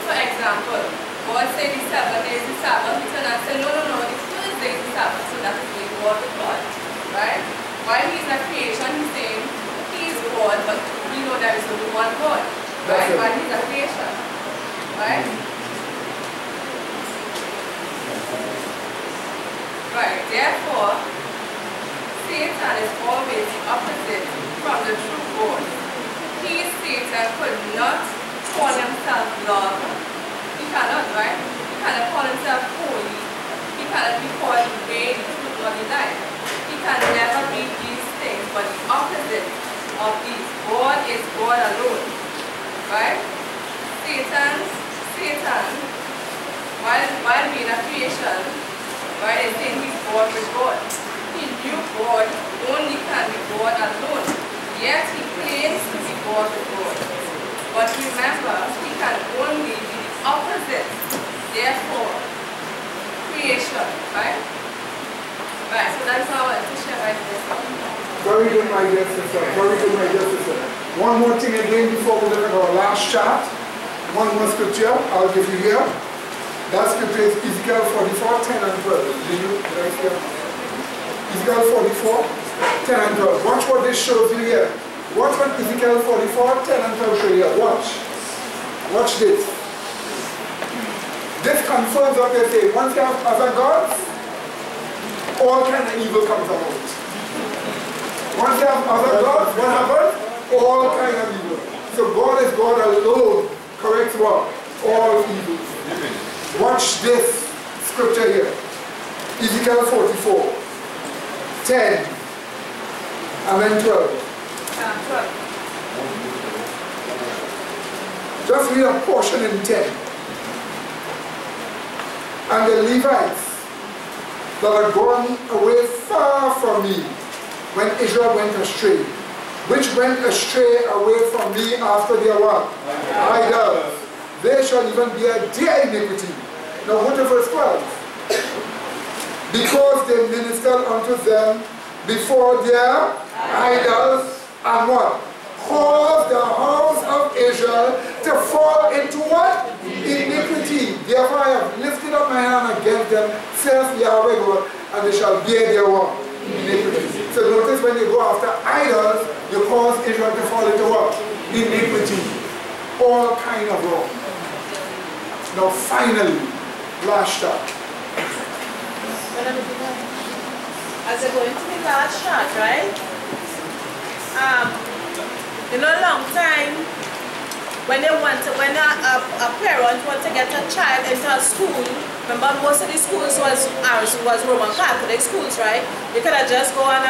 for example, God said the 7 days is Sabbath, he turned and said, no, the first day is Sabbath, so that is being God with God, right? While he's a creation, he's saying he is God, but we know there is only one God, right? While he's a creation, right? Right, therefore, Satan is always the opposite from the true God. He, Satan, could not call himself love. He cannot, right? He cannot call himself holy. He cannot be called great, truth, or the light. He can never be these things, but the opposite of these. God is God alone. Right? Satan, while being a creation, right, is saying he's God with God. He knew God only can be God alone. Yet he claims to be God with God. But remember, he can only Right? Right, so that's how I teach about this. Very good, my dear sister. Very good, my dear sister. One more thing again before we look at our last chart. One more scripture I'll give you here. That scripture is Ezekiel 44, 10 and 12. Do you right here? Ezekiel 44, 10 and 12. Watch what this shows you here. Watch what Ezekiel 44, 10 and 12 show you here. Watch. Watch this. This confirms what they say. Once you have other gods, all kind of evil comes about. Once you have other gods, what happens? All kind of evil. So God is God alone. Correct what? All evil. Watch this scripture here. Ezekiel 44, 10, and then 12. Just read a portion in 10. And the Levites that are gone away far from me when Israel went astray, which went astray away from me after their what? Idols. They shall even bear their iniquity. Now go to verse 12. Because they ministered unto them before their idols and what? Caused the house of Israel to fall into what? Iniquity. Therefore I have lifted up my hand against them, saith Yahweh God, and they shall bear their what? Iniquity. So notice when you go after idols, you cause Israel to fall into what? Iniquity. All kind of wrong. Now finally, last chart. As I go into the last chart, right? A long time, when a parent wants to get a child into a school, remember most of the schools was Roman Catholic schools, right? You could have just go and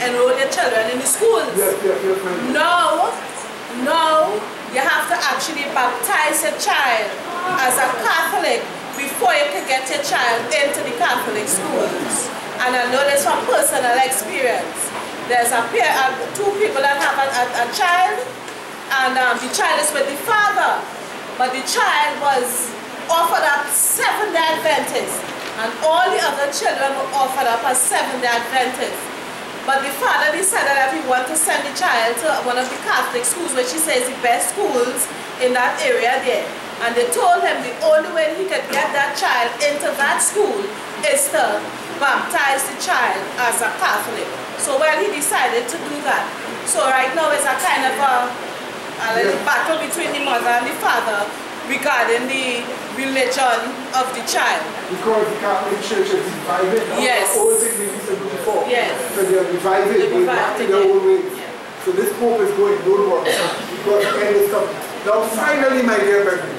enroll your children in the schools. No, you have to actually baptize your child as a Catholic before you can get your child into the Catholic schools. And I know this from personal experience. There's two people that have a child, and the child is with the father, but the child was offered up Seventh-day Adventist, and all the other children were offered up as Seventh-day Adventist. But the father decided that he wanted to send the child to one of the Catholic schools, which he says the best schools in that area there. And they told him the only way he could get that child into that school is to baptize the child as a Catholic. So he decided to do that. So right now it's a kind of a little battle between the mother and the father regarding the religion of the child. Because the Catholic Church is reviving. Yes. The old thing they used to do before. Yes. So they are reviving. They back to their old ways. Yeah. So this Pope is going, don't worry. Because the end is coming. Now finally, my dear brethren,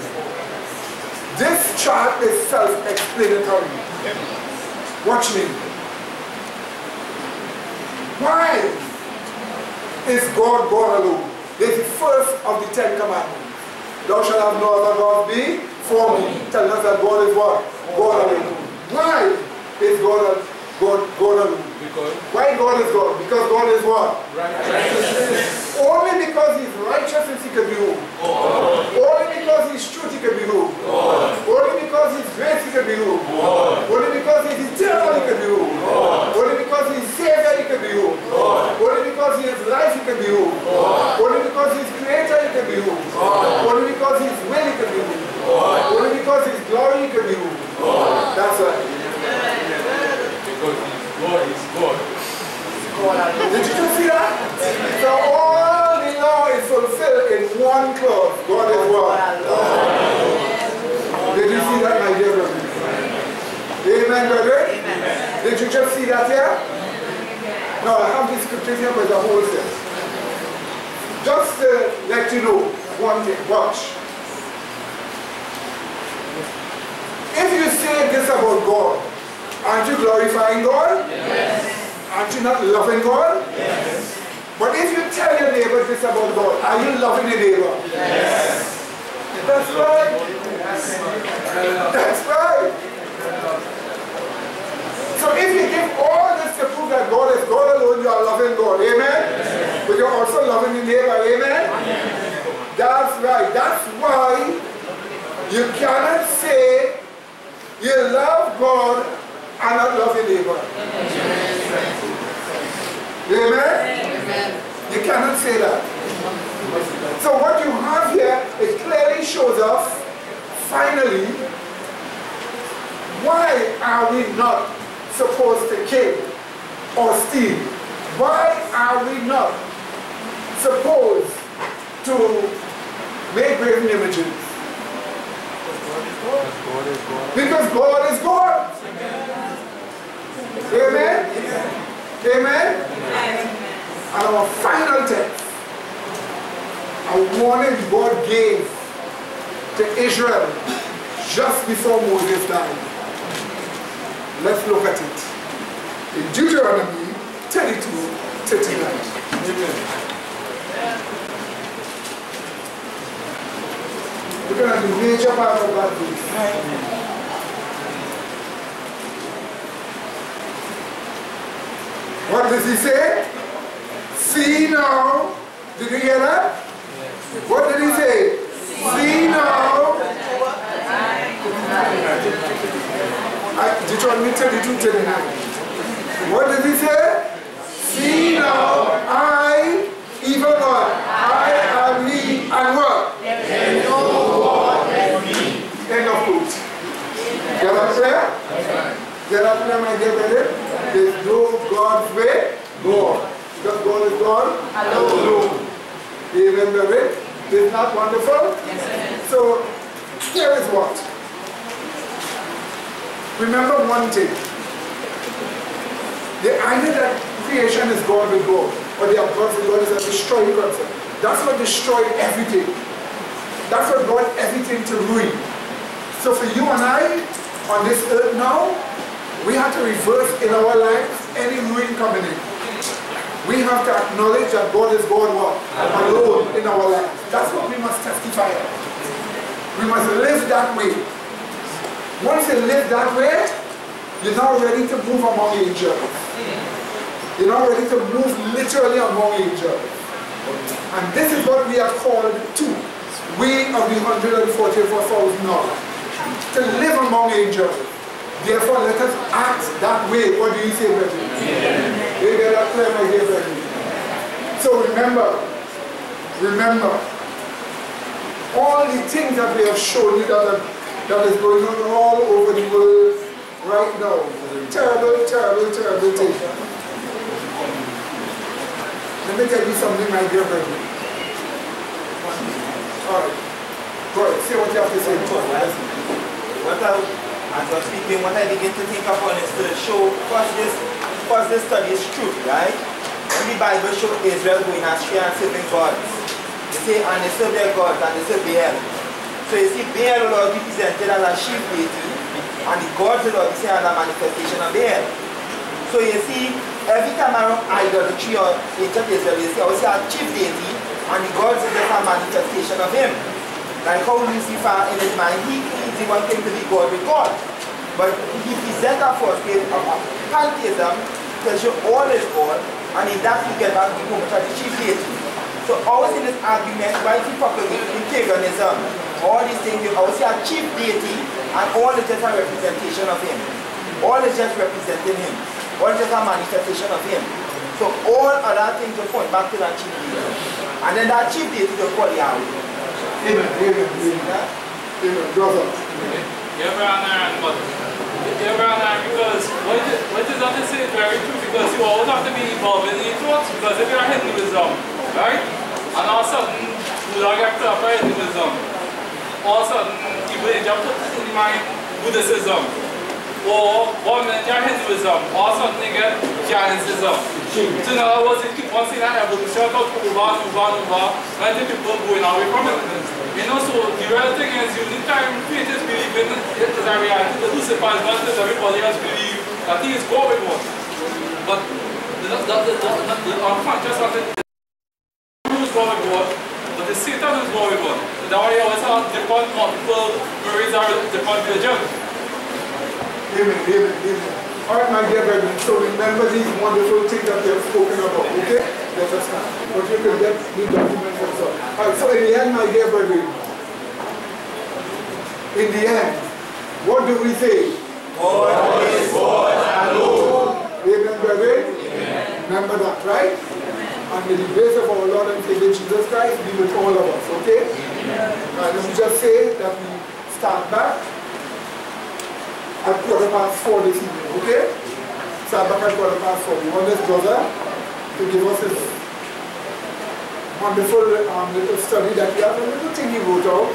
this chart is self-explanatory. Watch me. Why is God God alone? This is the first of the 10 commandments. Thou shalt have no other God before me. Telling us that God is what? God alone. Why is God alone? Why God is God? Because God is what? Righteous. Only because He's righteousness He can be ruled. Only because He's truth He can be ruled. Only because He's grace He can be ruled. Only because He's eternal He can be ruled. Only because He's Savior He can be ruled. Only because He is life He can be ruled. Only because He's creator He can be ruled. Only because He's will He can be ruled. Only because His glory He can be ruled. That's right. Because God is God. Did you just see that? So all the law is fulfilled in one clause. God is what? Did you see that, my dear brother? Amen, brother? Amen. Did you just see that here? No, I have this scripture here with the whole set. Just to let you know one thing. Watch. If you say this about God, aren't you glorifying God? Yes. Aren't you not loving God? Yes. But if you tell your neighbor this about God, are you loving your neighbor? Yes. That's right. That's right. So if you give all this to prove that God is God alone, you are loving God. Amen? Yes. But you're also loving your neighbor. Amen? Yes. That's right. That's why you cannot say you love God and not love your neighbor. Amen? You cannot say that. So what you have here, it clearly shows us, finally, why are we not supposed to kill or steal? Why are we not supposed to make graven images? Because God is God. Amen? Amen? And our final text, a warning God gave to Israel just before Moses died. Let's look at it. In Deuteronomy 32:39. We're going to do major part of that verse. What does he say? See now. Did you hear that? What did he say? See now. Deuteronomy 32:39. What did he say? See now, I, even what? I am he, and what? There is no God but me. End of quote. Get that clear? Get that clear, my dear brother? There's no God's way, God. Because God is God alone. Amen, brother? Isn't that wonderful? So, here is what. Remember one thing. The idea that creation is God with God, or the God with God is a destroying concept. That's what destroyed everything. That's what brought everything to ruin. So for you and I, on this earth now, we have to reverse in our lives any ruin coming in. We have to acknowledge that God is God what? Alone in our lives. That's what we must testify of. We must live that way. Once you live that way, you're now ready to move among angels. You're now ready to move literally among angels. And this is what we are called to. We of the 144,000 now. To live among angels. Therefore, let us act that way. What do you say, brethren? You get that clear, my dear brethren? So remember, all the things that we have shown you that is going on all over the world right now. Terrible, terrible, terrible thing. Let me tell you something, my dear brethren. Alright. Go ahead, say what you have to say. As I was speaking, what I begin to think upon is to show, first this study is truth, right? When the Bible shows Israel going astray and serving gods, they say, and they serve their gods and they serve Baal. So you see, Baal will be presented as a sheep deity, and the gods will be seen as a manifestation of Baal. So you see, every time around idolatry or ancient Israel, you see, also a chief deity, and the gods is just a manifestation of him. Like how Lucifer in his mind, he is one thing to be God with God. But he presents a first case of pantheism to show all is God, and in that we get back to the moment of the chief deity. So always in this argument, right hypocrisy, in paganism, all these things, you always see a chief deity, and all is just a representation of him. All is just representing him. All is just a manifestation of him. So all other things will point back to that chief deity. And then that chief deity will call Yahweh. Amen, brother. Yeah, brother, because what is not to say is very true, because you always have to be involved in the thoughts, because if you are Hinduism, right, and all of a sudden you don't get up by Hinduism, all of a sudden you will jump in the mind Buddhism, or one minute you're Hinduism, all of a sudden you get Jainism. So in other words, you keep on seeing that evolution of over, and the people going away from it. You know, so the real thing is, you need time creators believe in it as a reality. The Lucifer is not that everybody else believe that he is God with one. But the unconscious of it is God with God, but the Satan is God with one. So that way you always have different multiple Marys are different religions. Amen. Alright, my dear brethren, so remember these wonderful things that we have spoken about, okay? Let us start. But you can get the documents and so on. Alright, so in the end, my dear brethren, in the end, what do we say? God is God alone. Amen, brethren? Remember that, right? And may the grace of our Lord and Savior Jesus Christ be with all of us, okay? Let me just say that we start back at 4:15 this evening, okay? Start back at 4:15. We want this brother to give us his wonderful little study that he has, a little thing he wrote out.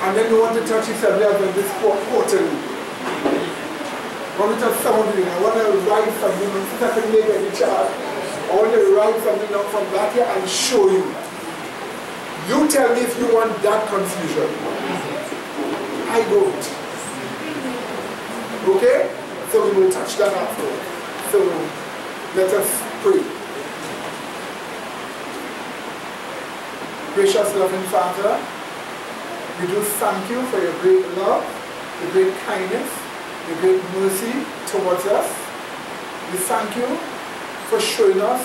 And then we want to touch his Adventist quarterly. I want to touch something. I want to write something, instead of make any chart. I want to write something out from that here and show you. You tell me if you want that confusion. I don't. Okay? So we will touch that after. So let us pray. Gracious loving Father, we do thank you for your great love, your great kindness, your great mercy towards us. We thank you for showing us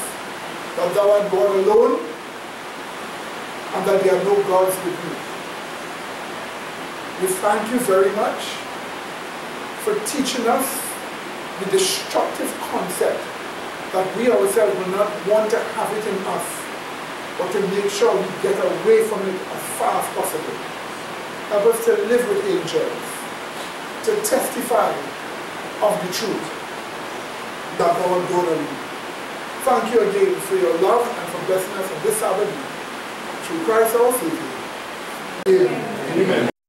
that thou art God alone and that there are no gods with you. We thank you very much for teaching us the destructive concept that we ourselves will not want to have it in us, but to make sure we get away from it as far as possible. Help us to live with angels, to testify of the truth that thou art God alone. Thank you again for your love and for blessing us on this Sabbath through Christ our Savior. Amen. Amen.